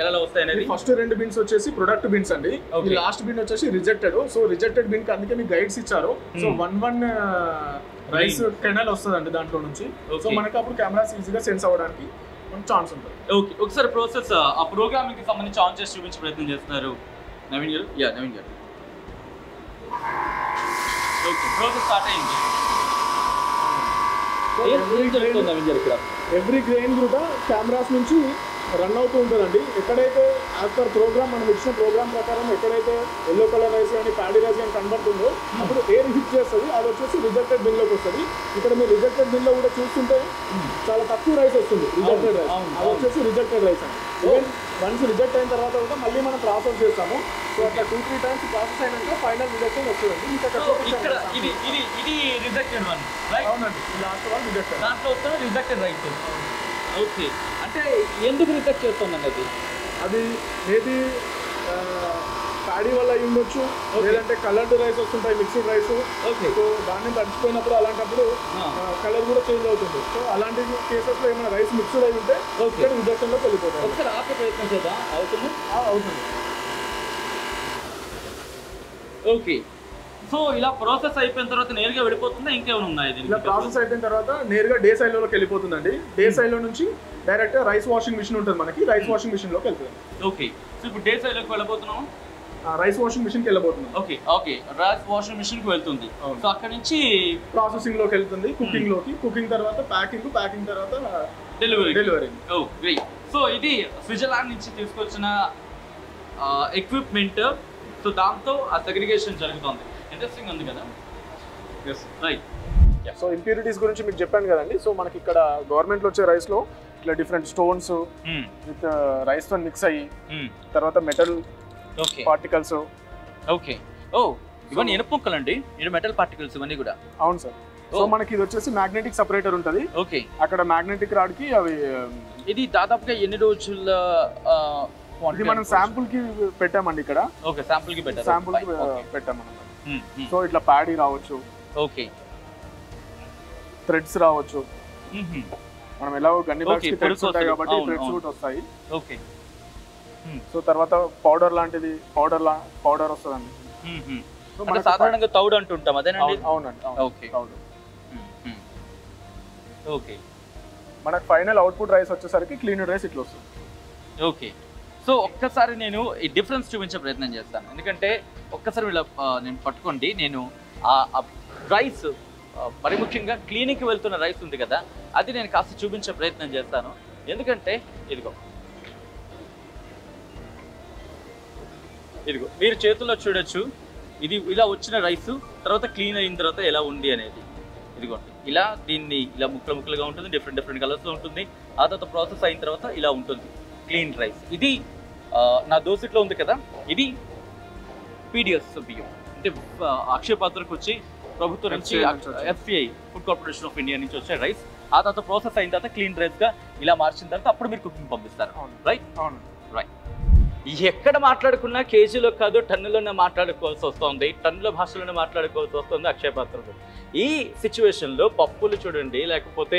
ఎలా వస్తాయి అనేది? ఫస్ట్ 2 బిన్స్ వచ్చేసి ప్రొడక్ట్ బిన్స్ అండి. ఈ లాస్ట్ బిన్ వచ్చేసి రిజెక్టెడ్. సో రిజెక్టెడ్ బిన్ కి అందుకే మీకు గైడ్స్ ఇచ్చారు. సో 1 రైస్ కెనల్ వస్తుందండి దాంట్లో నుంచి. సో మనకి అప్పుడు కెమెరాస్ ఈజీగా సెన్స్ అవ్వడానికి ఛాన్స్ ఉంటుంది. ఓకే, ఒకసారి ప్రాసెస్ ఆ ప్రోగ్రామింగ్ కి సంబంధించి ఆన్ చేసి చూపించే ప్రయత్నం చేస్తున్నారు నవీన్ గారు. నవీన్ గారు ఓకే, ప్రాసెస్ స్టార్ట్ అయింది. ఎవ్రీ గ్రెయిన్ కూడా కెమెరాస్ నుంచి రన్ అవుతూ ఉంటుందండి. ఎక్కడైతే యాజ్ పర్ ప్రోగ్రామ్ మనం ఇచ్చిన ప్రోగ్రామ్ ప్రకారం ఎక్కడైతే ఎల్లో కలర్ రైస్ కానీ ప్యాడీ రైస్ కానీ కనబడుతుందో అప్పుడు ఎయిర్ హిట్ చేస్తుంది. అది వచ్చేసి రిజెక్టెడ్ బిన్లోకి వస్తుంది. ఇక్కడ మీరు రిజెక్టెడ్ బిన్లో కూడా చూస్తుంటే చాలా తక్కువ రైస్ వస్తుంది. రిజెక్టెడ్ రైస్ అది వచ్చేసి రిజెక్టెడ్ రైస్ అండి. ఈవెన్ వన్స్ రిజెక్ట్ అయిన తర్వాత కూడా మళ్ళీ మనం ప్రాసెస్ చేస్తాము. సో అట్లా 2-3 టైమ్స్ ప్రాసెస్ అయినాక ఫైనల్ రిజెక్షన్ వస్తుందండి. ఇది రిజెక్టెడ్ వన్ రైట్? అవునండి, లాస్ట్ వన్ రిజెక్టెడ్. దాంట్లో వస్తున్న రిజెక్టెడ్ రైట్. ఓకే, అంటే ఎందుకు రిజెక్ట్ చేస్తుందండి అది? అది మేబీ ప్యాడీ వల్ల అయి ఉండొచ్చు, లేదంటే కలర్డ్ రైస్ వస్తుంటాయి, మిక్స్డ్ రైస్. ఓకే, సో దాన్ని తడిచిపోయినప్పుడు అలాంటప్పుడు కలర్ కూడా చేంజ్ అవుతుంది. సో అలాంటి కేసెస్లో ఏమైనా రైస్ మిక్స్డ్ అయి ఉంటే రిజెక్షన్లోకి వెళ్ళిపోతాయి. ఒకసారి ఆపే ప్రయత్నం చేద్దాం. అవుతుంది అవుతుంది. ఓకే, సో ఇలా ప్రాసెస్ అయిపోయిన తర్వాత నేరుగా వెళ్ళిపోతుందా ఇంకేమైనా ఉన్నాయి? ఇలా ప్రాసెస్ అయిపోయిన తర్వాత నేరుగా డే సైలోకి వెళ్ళిపోతుందండి. డే సైలో నుంచి డైరెక్ట్ రైస్ వాషింగ్ మిషన్ ఉంటుంది మనకి, రైస్ వాషింగ్ మిషన్లోకి వెళ్తుంది. ఓకే, సో ఇప్పుడు డే సైలోకి వెళ్ళబోతున్నాము. రైస్ వాషింగ్ మిషన్కి వెళ్ళబోతున్నాం. ఓకే ఓకే, రైస్ వాషింగ్ మిషన్కి వెళ్తుంది. సో అక్కడ నుంచి ప్రాసెసింగ్లోకి వెళ్తుంది, కుకింగ్లోకి. కుకింగ్ తర్వాత ప్యాకింగ్ తర్వాత డెలివరీ. ఓ గ్రేట్. సో ఇది స్విట్జర్లాండ్ నుంచి తీసుకొచ్చిన ఎక్విప్మెంట్. సో దాంతో ఆ సెగ్రిగేషన్ జరుగుతుంది. ఇంట్రెస్టింగ్ ఉంది కదా? రైట్. సో ఇంప్యూరిటీస్ గురించి మీకు చెప్పాను కదండి. సో మనకి ఇక్కడ గవర్నమెంట్లో వచ్చే రైస్లో ఇట్లా డిఫరెంట్ స్టోన్స్ విత్ రైస్తో మిక్స్ అయ్యి తర్వాత మెటల్ పార్టికల్స్. ఓకే, ఓ ఇవన్నీ ఇనుప ముక్కలండి, ఇది మెటల్ పార్టికల్స్ ఇవన్నీ కూడా. అవును సార్. సో మనకి ఇది వచ్చేసి మ్యాగ్నెటిక్ సెపరేటర్ ఉంటుంది. ఓకే, అక్కడ మ్యాగ్నెటిక్ రాడ్కి అవి ఇది దాదాపుగా ఎన్ని రోజుల ఇది మనం శాంపుల్ కి పెట్టామండి ఇక్కడ. ఓకే, శాంపుల్ కి పెట్టాం మనం. సో ఇట్లా ప్యాడీ రావచ్చు, ఓకే, థ్రెడ్స్ రావచ్చు. మనం ఎలా గన్ని బాక్స్ కి థ్రెడ్స్ ఉంటాయి కాబట్టి థ్రెడ్స్ కూడా వస్తాయి. ఓకే, సో తర్వాత పౌడర్ లాంటిది పౌడర్ వస్తుందండి. సో మనం సాధారణంగా తౌడు అంటుంటాం అదేనండి? అవునండి. ఓకే ఓకే, మనకు ఫైనల్ అవుట్పుట్ రైస్ వచ్చేసరికి క్లీన్ రైస్ ఇట్లా వస్తుంది. ఓకే, సో ఒక్కసారి నేను ఈ డిఫరెన్స్ చూపించే ప్రయత్నం చేస్తాను. ఎందుకంటే ఒక్కసారి వీళ్ళ నేను పట్టుకోండి, నేను ఆ రైస్ మరి ముఖ్యంగా క్లీనింగ్కి వెళ్తున్న రైస్ ఉంది కదా, అది నేను కాస్త చూపించే ప్రయత్నం చేస్తాను. ఎందుకంటే ఇదిగో మీరు చేతుల్లో చూడొచ్చు. ఇది ఇలా వచ్చిన రైస్ తర్వాత క్లీన్ అయిన తర్వాత ఎలా ఉంది అనేది. ఇదిగోండి ఇలా దీన్ని ఇలా ముక్కలుగా ఉంటుంది, డిఫరెంట్ కలర్స్లో ఉంటుంది. ఆ తర్వాత ప్రాసెస్ అయిన తర్వాత ఇలా ఉంటుంది క్లీన్ రైస్. ఇది నా దోశలో ఉంది కదా, ఇది పీడిఎస్ బియ్యం. అంటే అక్షయ పాత్రకు వచ్చి ప్రభుత్వం నుంచి FCI food corporation of India నుంచి వచ్చే రైస్. ఆ తర్వాత ప్రాసెస్ అయిన తర్వాత క్లీన్ రైస్గా ఇలా మార్చిన తర్వాత అప్పుడు మీరు కుకింగ్ పంపిస్తారు. రైట్? అవును, రైట్. ఎక్కడ మాట్లాడుకున్నా కేజీలో కాదు టన్నులోనే మాట్లాడుకోవాల్సి వస్తుంది, టన్నుల భాషలోనే మాట్లాడుకోవాల్సి వస్తుంది అక్షయ పాత్రలో. ఈ సిచ్యువేషన్లో పప్పులు చూడండి, లేకపోతే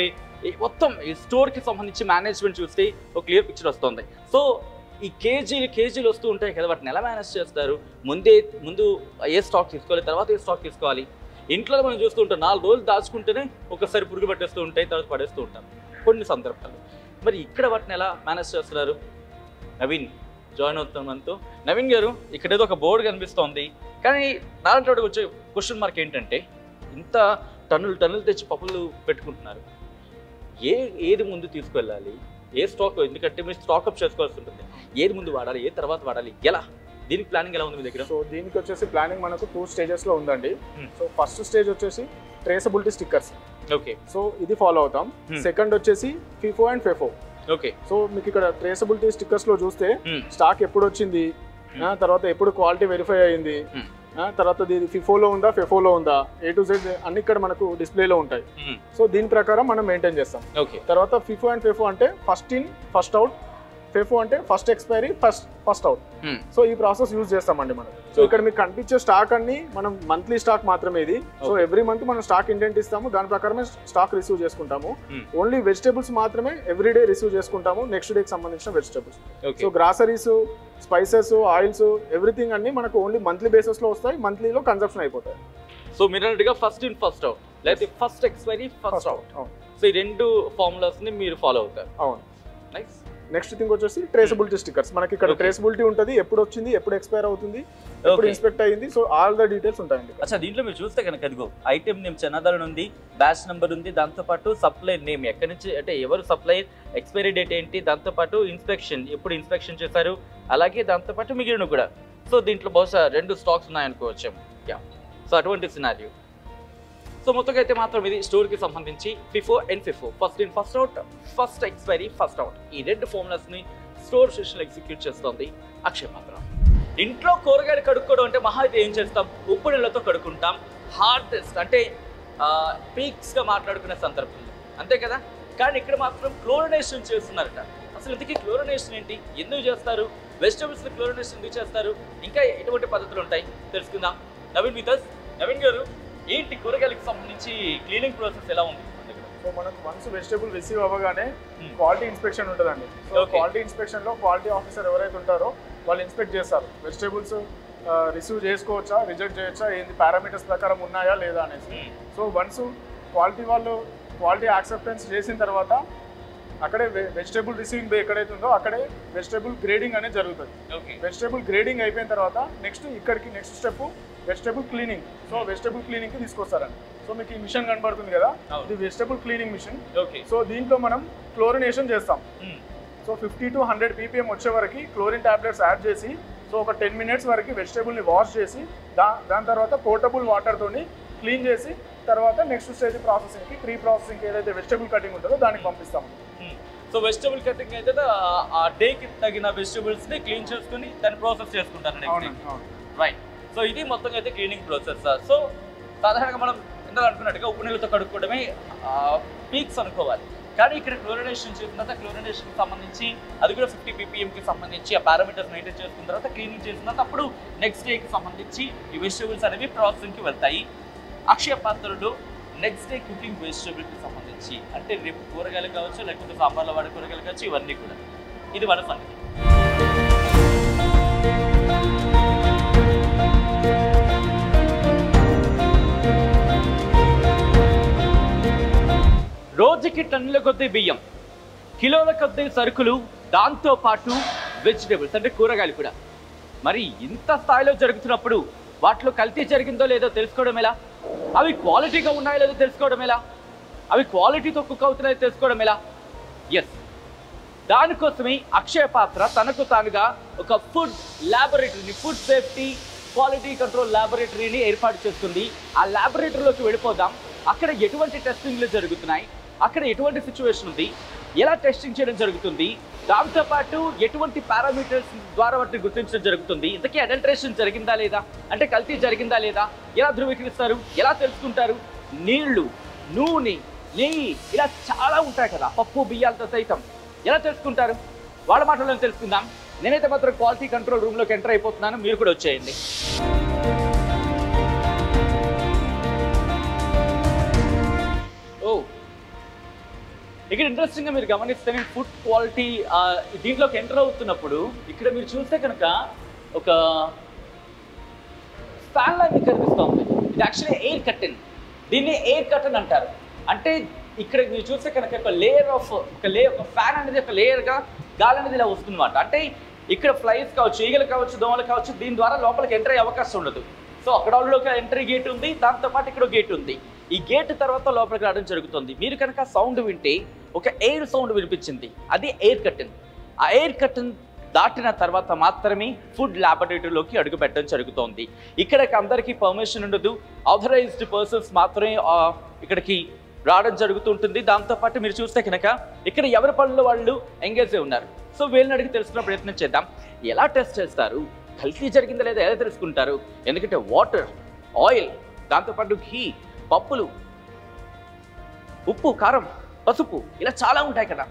మొత్తం ఈ స్టోర్కి సంబంధించి మేనేజ్మెంట్ చూస్తే ఒక క్లియర్ పిక్చర్ వస్తుంది. సో ఈ కేజీలు వస్తూ ఉంటాయి కదా, వాటిని ఎలా మేనేజ్ చేస్తారు? ముందు ఏ స్టాక్ తీసుకోవాలి, తర్వాత ఏ స్టాక్ తీసుకోవాలి. ఇంట్లో మనం చూస్తూ ఉంటాం 4 రోజులు దాచుకుంటేనే ఒకసారి పురుగు పట్టేస్తూ ఉంటాయి, తర్వాత పడేస్తూ ఉంటాం కొన్ని సందర్భాలు. మరి ఇక్కడ వాటిని ఎలా మేనేజ్ చేస్తున్నారు? నవీన్ జాయిన్ అవుతున్నాం మనతో. నవీన్ గారు, ఇక్కడ ఏదో ఒక బోర్డు కనిపిస్తోంది, కానీ నాలంటి వచ్చే క్వశ్చన్ మార్క్ ఏంటంటే ఇంత టన్నులు తెచ్చి పప్పులు పెట్టుకుంటున్నారు. ఏది ముందు తీసుకువెళ్ళాలి, ఏ స్టాక్? ఎందుకంటే మీరు స్టాక్అప్ చేసుకోవాల్సి ఉంటుంది. ఏది ముందు వాడాలి, ఏ తర్వాత వాడాలి, ఎలా? దీనికి ప్లానింగ్ ఎలా ఉంది మీ దగ్గర? సో దీనికి వచ్చేసి ప్లానింగ్ మనకు 2 స్టేజెస్లో ఉందండి. సో ఫస్ట్ స్టేజ్ వచ్చేసి ట్రేసబిలిటీ స్టిక్కర్స్. ఓకే, సో ఇది ఫాలో అవుతాం. సెకండ్ వచ్చేసి ఫిఫో అండ్ ఫెఫో. ఓకే, సో మీకు ఇక్కడ ట్రేసబిలిటీ స్టిక్కర్స్ లో చూస్తే స్టాక్ ఎప్పుడు వచ్చింది, తర్వాత ఎప్పుడు క్వాలిటీ వెరిఫై అయ్యింది, తర్వాత ఇది ఫిఫోలో ఉందా ఫెఫోలో ఉందా, A to Z అన్ని ఇక్కడ మనకు డిస్ప్లేలో ఉంటాయి. సో దీని ప్రకారం మనం మెయింటైన్ చేస్తాం. ఓకే, తర్వాత ఫిఫో అండ్ ఫెఫో అంటే first in first out, FIFO అంటే first expiry first out. So ఈ ప్రాసెస్ యూజ్ చేస్తామండి మనం. సో ఇక్కడ మీకు కనిపించే స్టాక్ అన్ని మనం మంత్లీ స్టాక్ మాత్రమే ఇది. సో ఎవ్రీ మంత్ మనం స్టాక్ ఇంటెంట్ ఇస్తాము, దాని ప్రకారమే స్టాక్ రిసీవ్ చేసుకుంటాము. ఓన్లీ వెజిటేబుల్స్ మాత్రమే ఎవ్రీడే రిసీవ్ చేసుకుంటాము, నెక్స్ట్ డేకి సంబంధించిన vegetables. So groceries, spices, oils, everything అన్ని మనకు ఓన్లీ మంత్లీ బేసిస్ లో వస్తాయి, మంత్లీలో కన్సంప్షన్ అయిపోతాయి. సో మీరు అన్నట్టుగా ఫస్ట్ ఇన్ ఫస్ట్ అవుట్ లేకపోతే first expiry first out. So ఈ రెండు ఫార్ములాస్ ని మీరు ఫాలో అవుతారు. అవును. నెక్స్ట్ థింగ్ వచ్చేసి ట్రేసబిలిటీ స్టిక్కర్స్. మనకి ఇక్కడ ట్రేసబిలిటీ ఉంటుంది, ఎప్పుడు వచ్చింది, ఎప్పుడు ఎక్స్పైర్ అవుతుంది, ఎప్పుడు ఇన్స్పెక్ట్ అయ్యింది. సో ఆల్ ద డీటెయిల్స్ ఉంటాయండి. అచ్చా, దీంట్లో మీరు చూస్తే కనుక అదిగో ఐటెం నేమ్ చనాదారణ ఉంది, బ్యాచ్ నెంబర్ ఉంది, దాంతోపాటు సప్లై నేమ్ ఎక్కడి నుంచి అంటే ఎవరు సప్లై, ఎక్స్పైరీ డేట్ ఏంటి, దాంతోపాటు ఇన్స్పెక్షన్ ఎప్పుడు ఇన్స్పెక్షన్ చేశారు, అలాగే దాంతోపాటు మిగిలిన కూడా. సో దీంట్లో బహుశా 2 స్టాక్స్ ఉన్నాయనుకోవచ్చు. యా, సో అటువంటి సినారియో. సో మొత్తంగా అయితే మాత్రం ఇది స్టోర్కి సంబంధించి FIFO and FIFO, first in first out, first expiry first out, ఈ 2 ఫార్ములాస్ని స్టోర్ సెషన్లో ఎగ్జిక్యూట్ చేస్తోంది అక్షయ పాత్ర. ఇంట్లో కూరగాయలు కడుక్కోవడం అంటే మహా అయితే ఏం చేస్తాం, ఉప్పు నీళ్ళతో కడుక్కుంటాం, హార్డెస్ట్ అంటే పీక్స్గా మాట్లాడుకునే సందర్భంలో, అంతే కదా. కానీ ఇక్కడ మాత్రం క్లోరినేషన్ చేస్తున్నారట. అసలు ఇంతకీ క్లోరినేషన్ ఏంటి, ఎందుకు చేస్తారు, వెజిటబుల్స్ని క్లోరినేషన్ ఎందుకు చేస్తారు, ఇంకా ఎటువంటి పద్ధతులు ఉంటాయి తెలుసుకుందాం. Naveen with us. నవీన్ గారు, ఏంటి కూరగాయలకు సంబంధించి క్లీనింగ్ ప్రాసెస్ ఎలా ఉంది? సో మనకు వన్స్ వెజిటేబుల్ రిసీవ్ అవ్వగానే క్వాలిటీ ఇన్స్పెక్షన్ ఉంటుందండి. సో క్వాలిటీ ఇన్స్పెక్షన్లో క్వాలిటీ ఆఫీసర్ ఎవరైతే ఉంటారో వాళ్ళు ఇన్స్పెక్ట్ చేస్తారు. వెజిటేబుల్స్ రిసీవ్ చేసుకోవచ్చా, రిజెక్ట్ చేయొచ్చా, ఏంది పారామీటర్స్ ప్రకారం ఉన్నాయా లేదా అనేసి. సో వన్స్ క్వాలిటీ వాళ్ళు క్వాలిటీ యాక్సెప్టెన్స్ చేసిన తర్వాత అక్కడే వెజిటేబుల్ రిసీవింగ్ బే ఎక్కడైతే ఉందో అక్కడే వెజిటేబుల్ గ్రేడింగ్ అనేది జరుగుతుంది. వెజిటేబుల్ గ్రేడింగ్ అయిపోయిన తర్వాత next step vegetable cleaning. So vegetable క్లీనింగ్కి తీసుకొస్తారండి. సో మీకు ఈ మిషన్ కనబడుతుంది కదా, ఇది వెజిటేబుల్ క్లీనింగ్ మిషన్. సో దీంట్లో మనం క్లోరినేషన్ చేస్తాం. సో 50 to 100 ppm వచ్చే వరకు క్లోరిన్ టాబ్లెట్స్ యాడ్ చేసి, సో ఒక 10 minutes వరకు వెజిటేబుల్ని వాష్ చేసి దాని తర్వాత పోర్టబుల్ వాటర్తోని క్లీన్ చేసి తర్వాత నెక్స్ట్ స్టేజ్ ప్రాసెసింగ్కి, ప్రీ ప్రాసెసింగ్కి ఏదైతే వెజిటేబుల్ కటింగ్ ఉంటుందో దానికి పంపిస్తాము. సో వెజిటబుల్ కటింగ్ అయితే ఆ డేకి తగిన వెజిటబుల్స్ని క్లీన్ చేసుకుని దాన్ని ప్రాసెస్ చేసుకుంటారు. రైట్. సో ఇది మొత్తంగా అయితే క్లీనింగ్ ప్రాసెస్. సో సాధారణంగా మనం ఇందాక అనుకున్నట్టుగా ఉప్పు నీళ్ళతో కడుక్కోవడమే పీక్స్ అనుకోవాలి. కానీ ఇక్కడ క్లోరినేషన్ చేసిన తర్వాత క్లోరినేషన్కి సంబంధించి అది కూడా 50 ppmకి సంబంధించి ఆ పారామీటర్స్ మెయింటైన్ చేసుకున్న తర్వాత క్లీనింగ్ చేసిన తర్వాత అప్పుడు నెక్స్ట్ డేకి సంబంధించి ఈ వెజిటబుల్స్ అనేవి ప్రాసెసింగ్కి వెళ్తాయి. అక్షయ పాత్రలో నెక్స్ట్ డే కుకింగ్ వెజిటబుల్కి సంబంధించి అంటే రేపు కూరగాయలు కావచ్చు, లేకపోతే సాంబార్లో వాడే కూరగాయలు కావచ్చు, ఇవన్నీ కూడా ఇది మన సంగతి. రోజుకి టన్నుల కొద్దీ బియ్యం, కిలోల కొద్దీ సరుకులు, దాంతోపాటు వెజిటేబుల్స్ అంటే కూరగాయలు కూడా. మరి ఇంత స్థాయిలో జరుగుతున్నప్పుడు వాటిలో కల్తీ జరిగిందో లేదో తెలుసుకోవడం ఎలా, అవి క్వాలిటీగా ఉన్నాయో లేదో తెలుసుకోవడం ఎలా, అవి క్వాలిటీతో కుక్ అవుతున్నాయో తెలుసుకోవడం ఎలా? ఎస్, దానికోసమే అక్షయ పాత్ర తనకు తానుగా ఒక ఫుడ్ ల్యాబొరేటరీని, ఫుడ్ సేఫ్టీ క్వాలిటీ కంట్రోల్ ల్యాబొరేటరీని ఏర్పాటు చేస్తుంది. ఆ ల్యాబొరేటరీలోకి వెళ్ళిపోదాం. అక్కడ ఎటువంటి టెస్టింగ్లు జరుగుతున్నాయి, అక్కడ ఎటువంటి సిచ్యువేషన్ ఉంది, ఎలా టెస్టింగ్ చేయడం జరుగుతుంది, దాంతోపాటు ఎటువంటి పారామీటర్స్ ద్వారా వాటిని గుర్తించడం జరుగుతుంది, ఇంతకీ అడల్టరేషన్ జరిగిందా లేదా, అంటే కల్తీ జరిగిందా లేదా, ఎలా ధృవీకరిస్తారు, ఎలా తెలుసుకుంటారు, నీళ్లు, నూనె, నెయ్యి ఇలా చాలా ఉంటాయి కదా, పప్పు బియ్యాలతో సైతం ఎలా తెలుసుకుంటారు, వాళ్ళ మాటలను తెలుసుకుందాం. నేనైతే మాత్రం క్వాలిటీ కంట్రోల్ రూమ్లోకి ఎంటర్ అయిపోతున్నాను, మీరు కూడా వచ్చేయండి. ఇక్కడ ఇంట్రెస్టింగ్గా మీరు గమనిస్తే నేను ఫుడ్ క్వాలిటీ దీంట్లోకి ఎంటర్ అవుతున్నప్పుడు ఇక్కడ మీరు చూస్తే కనుక ఒక ఫ్యాన్ లాగా కనిపిస్తూ ఉంది. ఇది యాక్చువల్లీ ఎయిర్ కర్టెన్, దీన్ని ఎయిర్ కర్టెన్ అంటారు. అంటే ఇక్కడ మీరు చూస్తే కనుక ఒక లేయర్ ఆఫ్ ఒక ఫ్యాన్ అనేది ఒక లేయర్గా గాలి అనేది ఇలా వస్తుందన్నమాట. అంటే ఇక్కడ ఫ్లైస్ కావచ్చు, ఈగలు కావచ్చు, దోమలు కావచ్చు, దీని ద్వారా లోపలికి ఎంటర్ అయ్యే అవకాశం ఉండదు. సో అక్కడ ఒక ఎంట్రీ గేట్ ఉంది, దాంతోపాటు ఇక్కడ గేట్ ఉంది. ఈ గేట్ తర్వాత లోపలికి రావడం జరుగుతుంది. మీరు కనుక సౌండ్ వింటే ఒక ఎయిర్ సౌండ్ వినిపించింది, అది ఎయిర్ కర్టెన్. ఆ ఎయిర్ కర్టెన్ దాటిన తర్వాత మాత్రమే ఫుడ్ ల్యాబొరేటరీలోకి అడుగు పెట్టడం జరుగుతోంది. ఇక్కడికి అందరికీ పర్మిషన్ ఉండదు, ఆథరైజ్డ్ పర్సన్స్ మాత్రమే ఇక్కడికి రావడం జరుగుతుంటుంది. దాంతోపాటు మీరు చూస్తే కనుక ఇక్కడ ఎవరి పనుల్లో వాళ్ళు ఎంగేజ్ అయి ఉన్నారు. సో వీళ్ళని అడిగి తెలుసుకునే ప్రయత్నం చేద్దాం. ఎలా టెస్ట్ చేస్తారు, కల్తీ జరిగిందా లేదా ఎలా తెలుసుకుంటారు? ఎందుకంటే వాటర్, ఆయిల్, దాంతోపాటు ఘీ, పప్పులు, ఉప్పు, కారం, పసుపు ఇలా చాలా ఉంటాయి కదా,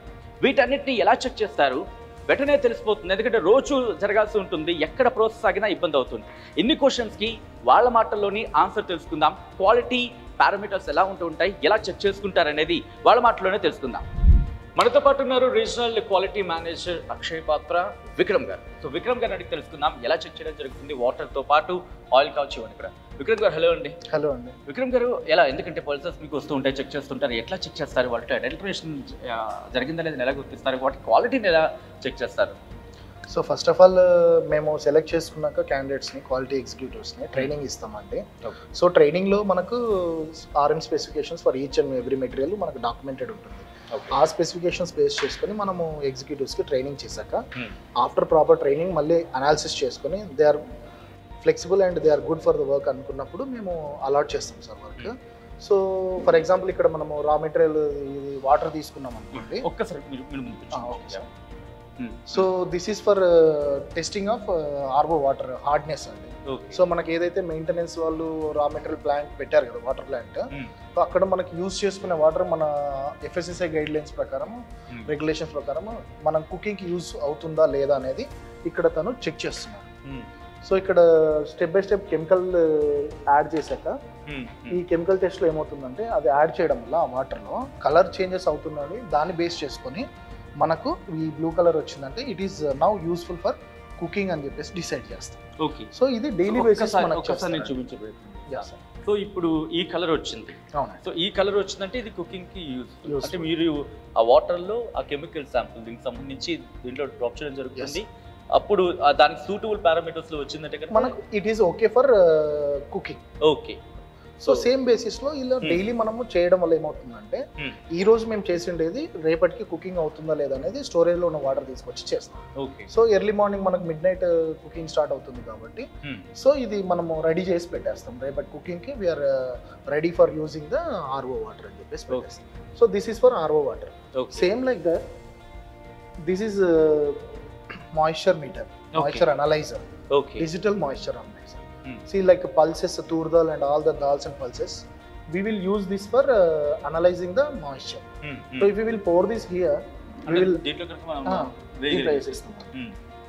వీటన్నిటిని ఎలా చెక్ చేస్తారు, వెంటనే తెలిసిపోతుంది. ఎందుకంటే రోజు జరగాల్సి ఉంటుంది, ఎక్కడ ప్రాసెస్ ఆగినా ఇబ్బంది అవుతుంది. ఇన్ని క్వశ్చన్స్కి వాళ్ళ మాటల్లోని ఆన్సర్ తెలుసుకుందాం. క్వాలిటీ పారామీటర్స్ ఎలా ఉంటూ ఉంటాయి, ఎలా చెక్ చేసుకుంటారనేది వాళ్ళ మాటలోనే తెలుసుకుందాం. మనతో పాటు ఉన్నారు రీజనల్ క్వాలిటీ మేనేజర్ అక్షయ్ పాత్ర విక్రమ్ గారు. సో విక్రమ్ గారు అడిగి తెలుసుకుందాం ఎలా చెక్ చేయడం జరుగుతుంది, వాటర్తో పాటు ఆయిల్ కావచ్చు అని కూడా. విక్రమ్ గారు హలో అండి. హలో అండి. విక్రమ్ గారు ఎలా, ఎందుకంటే పల్సెస్ మీకు వస్తూ ఉంటాయి, చెక్ చేస్తుంటారు, ఎట్లా చెక్ చేస్తారు, వాటి అడల్టరేషన్ జరిగిందా లేదా ఎలా గుర్తిస్తారు, వాటి క్వాలిటీని ఎలా చెక్ చేస్తారు? సో ఫస్ట్ ఆఫ్ ఆల్ మేము సెలెక్ట్ చేసుకున్నాక క్యాండిడేట్స్ని, క్వాలిటీ ఎగ్జిక్యూటివ్స్ని ట్రైనింగ్ ఇస్తామండి. సో ట్రైనింగ్లో మనకు RM specifications for each and every material మనకు డాక్యుమెంటెడ్ ఉంటుంది. ఆ స్పెసిఫికేషన్స్ బేస్ చేసుకొని మనము ఎగ్జిక్యూటివ్స్కి ట్రైనింగ్ చేశాక ఆఫ్టర్ ప్రాపర్ ట్రైనింగ్ మళ్ళీ అనాలిసిస్ చేసుకొని they are flexible and they are good for the work అనుకున్నప్పుడు మేము అలాట్ చేస్తాం sir work. So for example ఇక్కడ మనము రా మెటీరియల్ ఇది వాటర్ తీసుకున్నాం అనుకోండి. ఒక్కసారి so this is for testing of RO water hardness అండి. సో మనకి ఏదైతే మెయింటెనెన్స్ వాళ్ళు రా మెటీరియల్ ప్లాంట్ పెట్టారు కదా, వాటర్ ప్లాంట్, సో అక్కడ మనకి యూజ్ చేసుకునే వాటర్ మన FSSAI గైడ్ లైన్స్ ప్రకారం, రెగ్యులేషన్స్ ప్రకారం మనం కుకింగ్కి యూజ్ అవుతుందా లేదా అనేది ఇక్కడ తను చెక్ చేస్తున్నారు. సో ఇక్కడ step by step chemical add చేశాక ఈ కెమికల్ టెస్ట్లో ఏమవుతుందంటే అది యాడ్ చేయడం వల్ల ఆ వాటర్లో కలర్ చేంజెస్ అవుతుందని దాన్ని బేస్ చేసుకొని మనకు ఈ బ్లూ కలర్ వచ్చిందంటే it is now useful for cooking అని చెప్పేసి డిసైడ్ చేస్తాం. ఓకే. సో ఇది డైలీ బేసిస్ నేను చూపించబోతున్నాను. సో ఇప్పుడు ఈ కలర్ వచ్చింది. సో ఈ కలర్ వచ్చిందంటే ఇది కుకింగ్ కి యూజ్. అంటే మీరు ఆ వాటర్ లో ఆ కెమికల్ శాంపుల్ దీనికి సంబంధించి దీంట్లో డ్రాప్ చేయడం జరుగుతుంది. అప్పుడు దానికి సూటబుల్ పారామీటర్స్ లో వచ్చిందంటే మనకు it is okay for cooking. Okay. So same basis లో ఇలా డైలీ మనము చేయడం వల్ల ఏమవుతుందంటే ఈ రోజు మేము చేసిండేది రేపటికి కుకింగ్ అవుతుందా లేదా అనేది స్టోరేజ్ లో ఉన్న వాటర్ తీసుకొచ్చి చేస్తాం. సో ఎర్లీ మార్నింగ్ మనకు మిడ్ నైట్ కుకింగ్ స్టార్ట్ అవుతుంది కాబట్టి సో ఇది మనము రెడీ చేసి పెట్టేస్తాం. రేపటి కుకింగ్ కి we're ready for using the RO water అని చెప్పేసి పెట్టేస్తాం. So this is for RO water. Same like that this is moisture meter, moisture analyser, digital moisture analyser. See like pulses, tur dal and all the dals and pulses, we will use this for analyzing the moisture. So if we will pour this here, we will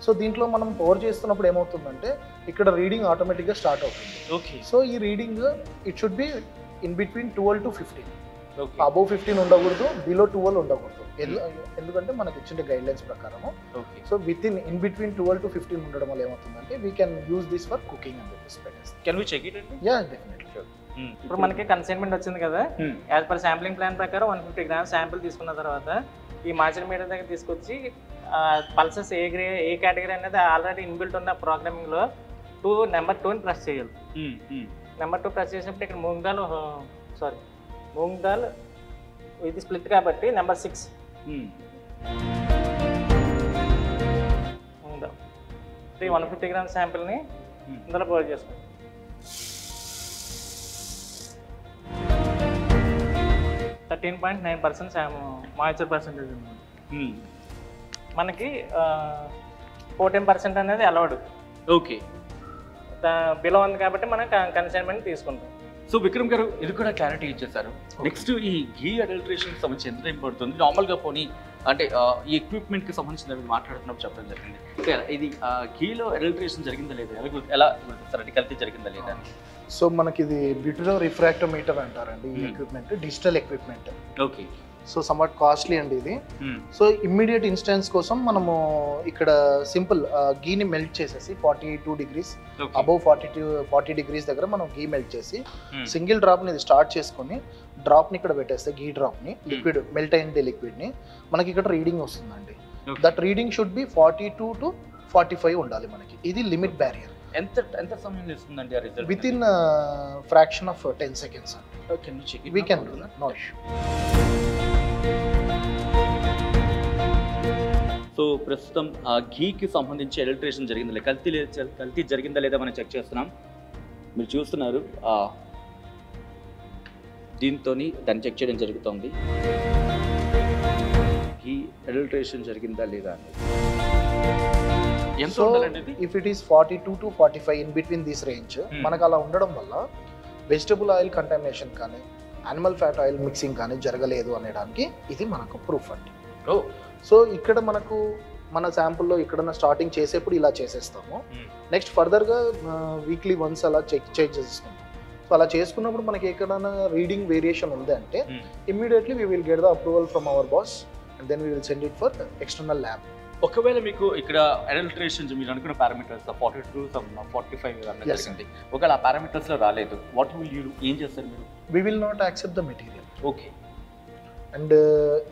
so దీంట్లో మనం పోర్ చేస్తున్నప్పుడు ఏమవుతుందంటే ఇక్కడ రీడింగ్ ఆటోమేటిక్గా స్టార్ట్ అవుతుంది. ఓకే. సో ఈ reading it should be in between 12 to 15. Above 15 ఉండకూడదు, బిలో 12 ఉండకూడదు. ఎందుకంటే మనకి ఇచ్చిన గైడ్ లైన్స్ ప్రకారము. So with in between 12 to 15 ఉండడం వల్ల ఏమవుతుందంటే we can use this for cooking అని చెప్పేసి. కెన్ వి చెక్ ఇట్ అండి? Yeah definitely. ఇప్పుడు మనకి కన్సైన్మెంట్ వచ్చింది కదా, యాజ్ పర్ శాంప్లింగ్ ప్లాన్ ప్రకారం 150 grams శాంపిల్ తీసుకున్న తర్వాత ఈ మాచర్ మీటర్ దగ్గర తీసుకొచ్చి పల్సెస్ ఏ కేటగిరీ అనేది ఆల్రెడీ ఇన్బిల్ట్ ఉన్న ప్రోగ్రామింగ్లో నెంబర్ 2 ప్రెస్ చేయాలి. నెంబర్ 2 ప్రెస్ చేసినప్పుడు ఇక్కడ మూంగ్ దాల్ ఇది స్ప్లిట్ కాబట్టి నెంబర్ 6 150 grams శాంపిల్ని ఇందులో పోర్ చేసుకోండి. మాయిశ్చర్ పర్సెంటేజ్ ఉంది మనకి. 14% అనేది అలౌడ్. ఓకే. బిలో ఉంది కాబట్టి మనం కన్సైన్మెంట్ తీసుకుంటాం. సో విక్రమ్ గారు ఇది కూడా క్లారిటీ ఇచ్చేసారు. నెక్స్ట్ ఈ ఘీ అడల్టరేషన్కి సంబంధించి ఎంత టైం పడుతుంది? నార్మల్గా పోనీ అంటే ఈ ఎక్విప్మెంట్కి సంబంధించి మాట్లాడుతున్నప్పుడు చెప్పడం జరిగింది. ఇది ఘీలో అడల్టరేషన్ జరిగిందా లేదా, ఎలా గుర్తిస్తారంటే కల్తీ జరిగిందా లేదా? సో మనకి ఇది బ్యూటిలో రిఫ్రాక్టోమీటర్ అంటారండి ఈ equipment, digital equipment. Okay. So somewhat costly అండి ఇది. సో ఇమ్మీడియట్ ఇన్స్టెన్స్ కోసం మనము ఇక్కడ సింపుల్ గీని మెల్ట్ చేసేసి 42 degrees అబౌవ్ 40 degrees దగ్గర మనం గీ మెల్ట్ చేసి సింగిల్ డ్రాప్ని ఇది స్టార్ట్ చేసుకొని డ్రాప్ని ఇక్కడ పెట్టేస్తే గీ డ్రాప్ని లిక్విడ్ మెల్ట్ అయింది లిక్విడ్ని మనకి ఇక్కడ రీడింగ్ వస్తుందండి. That reading should be 42 to 45 ఉండాలి మనకి. ఇది లిమిట్ బ్యారియర్. ఎంత సమయం ఇస్తుందండి ఆ result? Within fraction of 10 seconds అండి. Can you check it? We can do that, no issue. So ప్రస్తుతం ఆ ఘీకి సంబంధించి అడల్టరేషన్ జరిగిందా లేదా, కల్తీ జరిగిందా లేదా మనం చెక్ చేస్తున్నాం. మీరు చూస్తున్నారు దీంతో దాన్ని చెక్ చేయడం జరుగుతుంది. ఘీ అడల్టరేషన్ జరిగిందా లేదా అనేది. So if it is 42 to 45 in between this range మనకు అలా ఉండడం వల్ల వెజిటబుల్ ఆయిల్ కంటామినేషన్ కానీ యానిమల్ ఫ్యాట్ ఆయిల్ మిక్సింగ్ కానీ జరగలేదు అనడానికి ఇది మనకు ప్రూఫ్ అండి. సో ఇక్కడ మనకు మన శాంపుల్లో ఎక్కడన్నా స్టార్టింగ్ చేసేప్పుడు ఇలా చేసేస్తాము. నెక్స్ట్ ఫర్దర్గా వీక్లీ వన్స్ అలా చెక్ చేసుకుంటాం. సో అలా చేసుకున్నప్పుడు మనకి ఎక్కడైనా రీడింగ్ వేరియేషన్ ఉంది అంటే immediately we will get the approval from our boss and then we will send it for external lab. ఒకవేళ మీకు ఇక్కడ అడల్టరేషన్స్ మీరు అనుకున్న పారామీటర్స్ 42 45 అన్న జరిగింది, ఒకవేళ ఆ పారామీటర్స్లో రాలేదు, వాట్ విల్ యూ ఏం చేస్తారు మీరు? We will not accept the material. Okay. And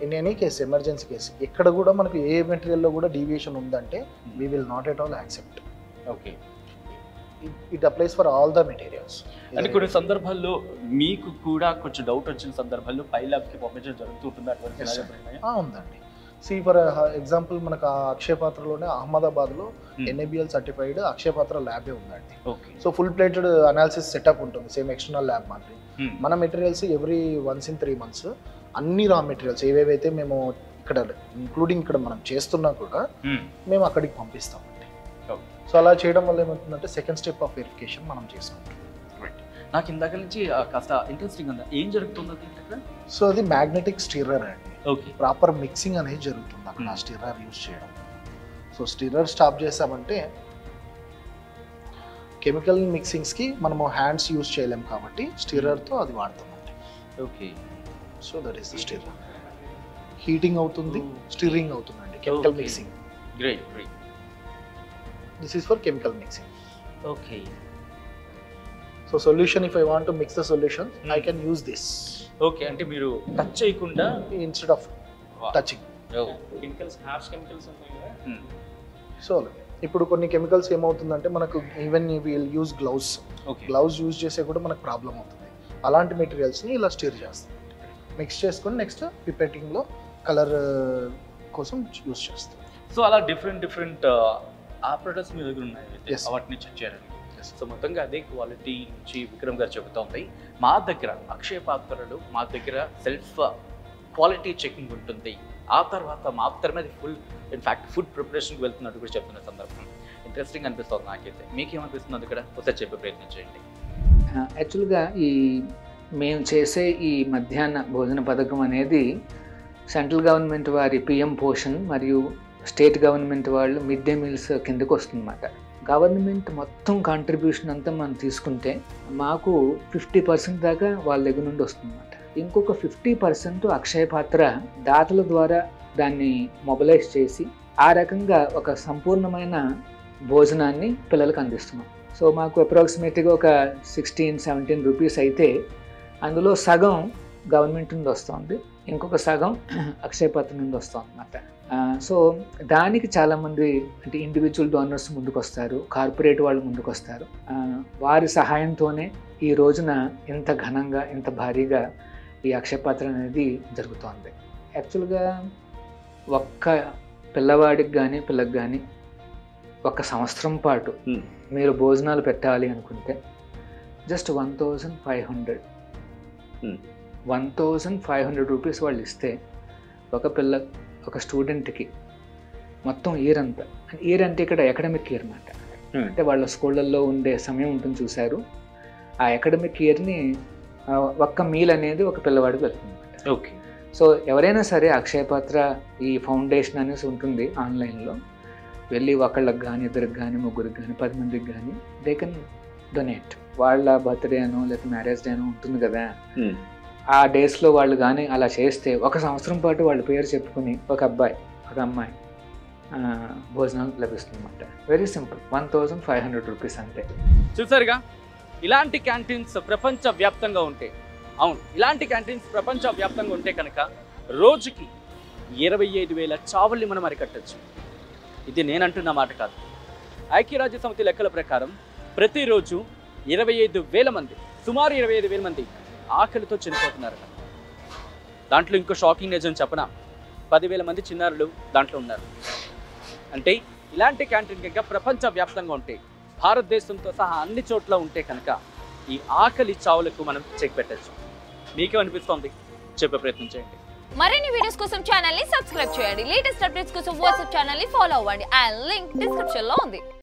in any case emergency case ఎక్కడ కూడా మనకు ఏ మెటీరియల్లో కూడా డీవియేషన్ ఉందంటే we will not at all accept. Okay. It applies for all the materials. అంటే కొన్ని సందర్భాల్లో మీకు కూడా కొంచెం డౌట్ వచ్చిన సందర్భాల్లో పై ల్యాబ్కి పంపించడం జరుగుతుంటుంది అటువంటి? ఉందండి. సి ఫర్ ఎగ్జాంపుల్ మనకు ఆ అక్షయ పాత్రలోనే అహ్మదాబాద్లో NABL సర్టిఫైడ్ అక్షయ పాత్ర ల్యాబే ఉందండి. Okay. So full plated analysis setup ఉంటుంది సేమ్ ఎక్స్టర్నల్ ల్యాబ్ మాదిరి. మన materials every once in 3 months అన్ని రా మెటీరియల్స్ ఏవేవైతే మేము ఇక్కడ ఇంక్లూడింగ్ ఇక్కడ మనం చేస్తున్నా కూడా మేము అక్కడికి పంపిస్తామండి. సో అలా చేయడం వల్ల ఏమవుతుందంటే సెకండ్ స్టెప్ ఆఫ్ వెరిఫికేషన్ మనం చేసుకుంటాం. నాకు ఇందాక నుంచి కాస్త ఇంట్రెస్టింగ్ ఉంది, ఏం జరుగుతుంది ఇక్కడ? సో అది మ్యాగ్నెటిక్ స్టిర్రర్ అండి. ఓకే. ప్రాపర్ మిక్సింగ్ అనేది జరుగుతుంది అక్కడ ఆ స్టిర్రర్ యూజ్ చేయడం. సో స్టిర్రర్ స్టాప్ చేసామంటే కెమికల్ మిక్సింగ్స్కి మనము హ్యాండ్స్ యూజ్ చేయలేం కాబట్టి స్టిర్రర్తో అది వాడతామండి. Okay. So that is the stirrer. Heating అవుతుంది, స్టిర్రింగ్ అవుతుందండి chemical mixing. Great great. This is for chemical mixing. Okay. So solution if I want to mix the solution I can use this. Okay. అంటే మీరు టచ్ చేయకుండా instead of touching. Chemicals harsh chemicals ఉంటాయి కదా. సో ఇప్పుడు కొన్ని కెమికల్స్ ఏమవుతుందంటే మనకు even will use gloves. Gloves use చేసే కూడా మనకు ప్రాబ్లం అవుతుంది. అలాంటి మెటీరియల్స్ని ఇలా స్టిర్ చేస్తాం, మిక్స్ చేసుకొని నెక్స్ట్ పిపెటింగ్లో కలర్ కోసం యూజ్ చేస్తాం. సో అలా డిఫరెంట్ ఆపరేటర్స్ మీ దగ్గర ఉన్నాయి, వాటిని చెక్ చేయాలి. సో మొత్తంగా అదే క్వాలిటీ నుంచి విక్రమ్ గారు చెబుతోంది. మా దగ్గర అక్షయ పాత్రలు మా దగ్గర సెల్ఫ్ క్వాలిటీ చెకింగ్ ఉంటుంది, ఆ తర్వాత మాత్రమే అది ఇన్ఫ్యాక్ట్ ఫుడ్ ప్రిపరేషన్కి వెళ్తున్నట్టు కూడా చెప్తున్న సందర్భం ఇంట్రెస్టింగ్ అనిపిస్తుంది నాకైతే. మీకేమనిపిస్తుంది ఇక్కడ ఒకసారి చెప్పే ప్రయత్నం చేయండి. యాక్చువల్గా ఈ మేము చేసే ఈ మధ్యాహ్న భోజన పథకం అనేది సెంట్రల్ గవర్నమెంట్ వారి PM పోషన్ మరియు స్టేట్ గవర్నమెంట్ వాళ్ళు మిడ్ డే మీల్స్ కిందకు వస్తుందన్నమాట. గవర్నమెంట్ మొత్తం కాంట్రిబ్యూషన్ అంతా మనం తీసుకుంటే మాకు 50% దాకా వాళ్ళ దగ్గర నుండి వస్తుందన్నమాట. ఇంకొక 50% అక్షయ పాత్ర దాతల ద్వారా దాన్ని మొబిలైజ్ చేసి ఆ రకంగా ఒక సంపూర్ణమైన భోజనాన్ని పిల్లలకు అందిస్తున్నాం. సో మాకు అప్రాక్సిమేట్గా ఒక 16-17 రూపీస్ అయితే అందులో సగం గవర్నమెంట్ నుండి వస్తుంది, ఇంకొక సగం అక్షయ పాత్ర నుండి వస్తుంది అన్నమాట. సో దానికి చాలామంది అంటే ఇండివిజువల్ డోనర్స్ ముందుకు వస్తారు, కార్పొరేట్ వాళ్ళు ముందుకు వస్తారు. వారి సహాయంతోనే ఈ రోజున ఇంత ఘనంగా ఇంత భారీగా ఈ అక్షయ పాత్ర అనేది జరుగుతోంది. యాక్చువల్గా ఒక్క పిల్లవాడికి కానీ పిల్లకి కానీ ఒక సంవత్సరం పాటు మీరు భోజనాలు పెట్టాలి అనుకుంటే జస్ట్ 1,500 రూపీస్ వాళ్ళు ఇస్తే ఒక స్టూడెంట్కి మొత్తం ఇయర్ అంటే ఇక్కడ అకాడమిక్ ఇయర్ అన్నమాట. అంటే వాళ్ళ స్కూళ్ళల్లో ఉండే సమయం ఉంటుంది చూశారు, ఆ అకాడమిక్ ఇయర్ని ఒక్క మీల్ అనేది ఒక పిల్లవాడికి వెళ్తుంది. ఓకే. సో ఎవరైనా సరే అక్షయ పాత్ర ఈ ఫౌండేషన్ అనేసి ఉంటుంది ఆన్లైన్లో, వెళ్ళి ఒకళ్ళకి కానీ ఇద్దరికి కానీ ముగ్గురికి కానీ 10 మందికి కానీ దే కెన్ డొనేట్. వాళ్ళ బర్త్డే అనో లేకపోతే మ్యారేజ్ డే అనో ఉంటుంది కదా, ఆ డేస్లో వాళ్ళు కానీ అలా చేస్తే ఒక సంవత్సరం పాటు వాళ్ళ పేరు చెప్పుకుని ఒక అబ్బాయి ఒక అమ్మాయి భోజనం లభిస్తుందన్నమాట. వెరీ సింపుల్, 1,500 రూపీస్ అంతే. చూసారుగా, ఇలాంటి క్యాంటీన్స్ ప్రపంచవ్యాప్తంగా ఉంటే, అవును ఇలాంటి క్యాంటీన్స్ ప్రపంచవ్యాప్తంగా ఉంటే కనుక రోజుకి 25,000 చావుల్ని మనం అరికట్టచ్చు. ఇది నేనంటున్న మాట కాదు, ఐక్యరాజ్య సమితి లెక్కల ప్రకారం ప్రతిరోజు 25,000 మంది, సుమారు 25,000 మంది ఆకలితో చనిపోతున్నారు. దాంట్లో ఇంకో షాకింగ్ నిజం చెప్పనా, 10,000 మంది చిన్నారులు దాంట్లో ఉన్నారు. అంటే ఇలాంటి క్యాంటీన్ కనుక ప్రపంచవ్యాప్తంగా ఉంటే, భారతదేశంతో సహా అన్ని చోట్ల ఉంటే కనుక ఈ ఆకలి చావులకు మనం చెక్ పెట్టచ్చు. మీకేమనిపిస్తోంది చెప్పే ప్రయత్నం చేయండి. మరిన్ని వీడియోస్ కోసం ఛానల్ ని సబ్స్క్రైబ్ చేయండి. లేటెస్ట్ అప్డేట్స్ కోసం వాట్సాప్ ఛానల్ ని ఫాలో అవ్వండి. ఆ లింక్ డిస్క్రిప్షన్ లో ఉంది.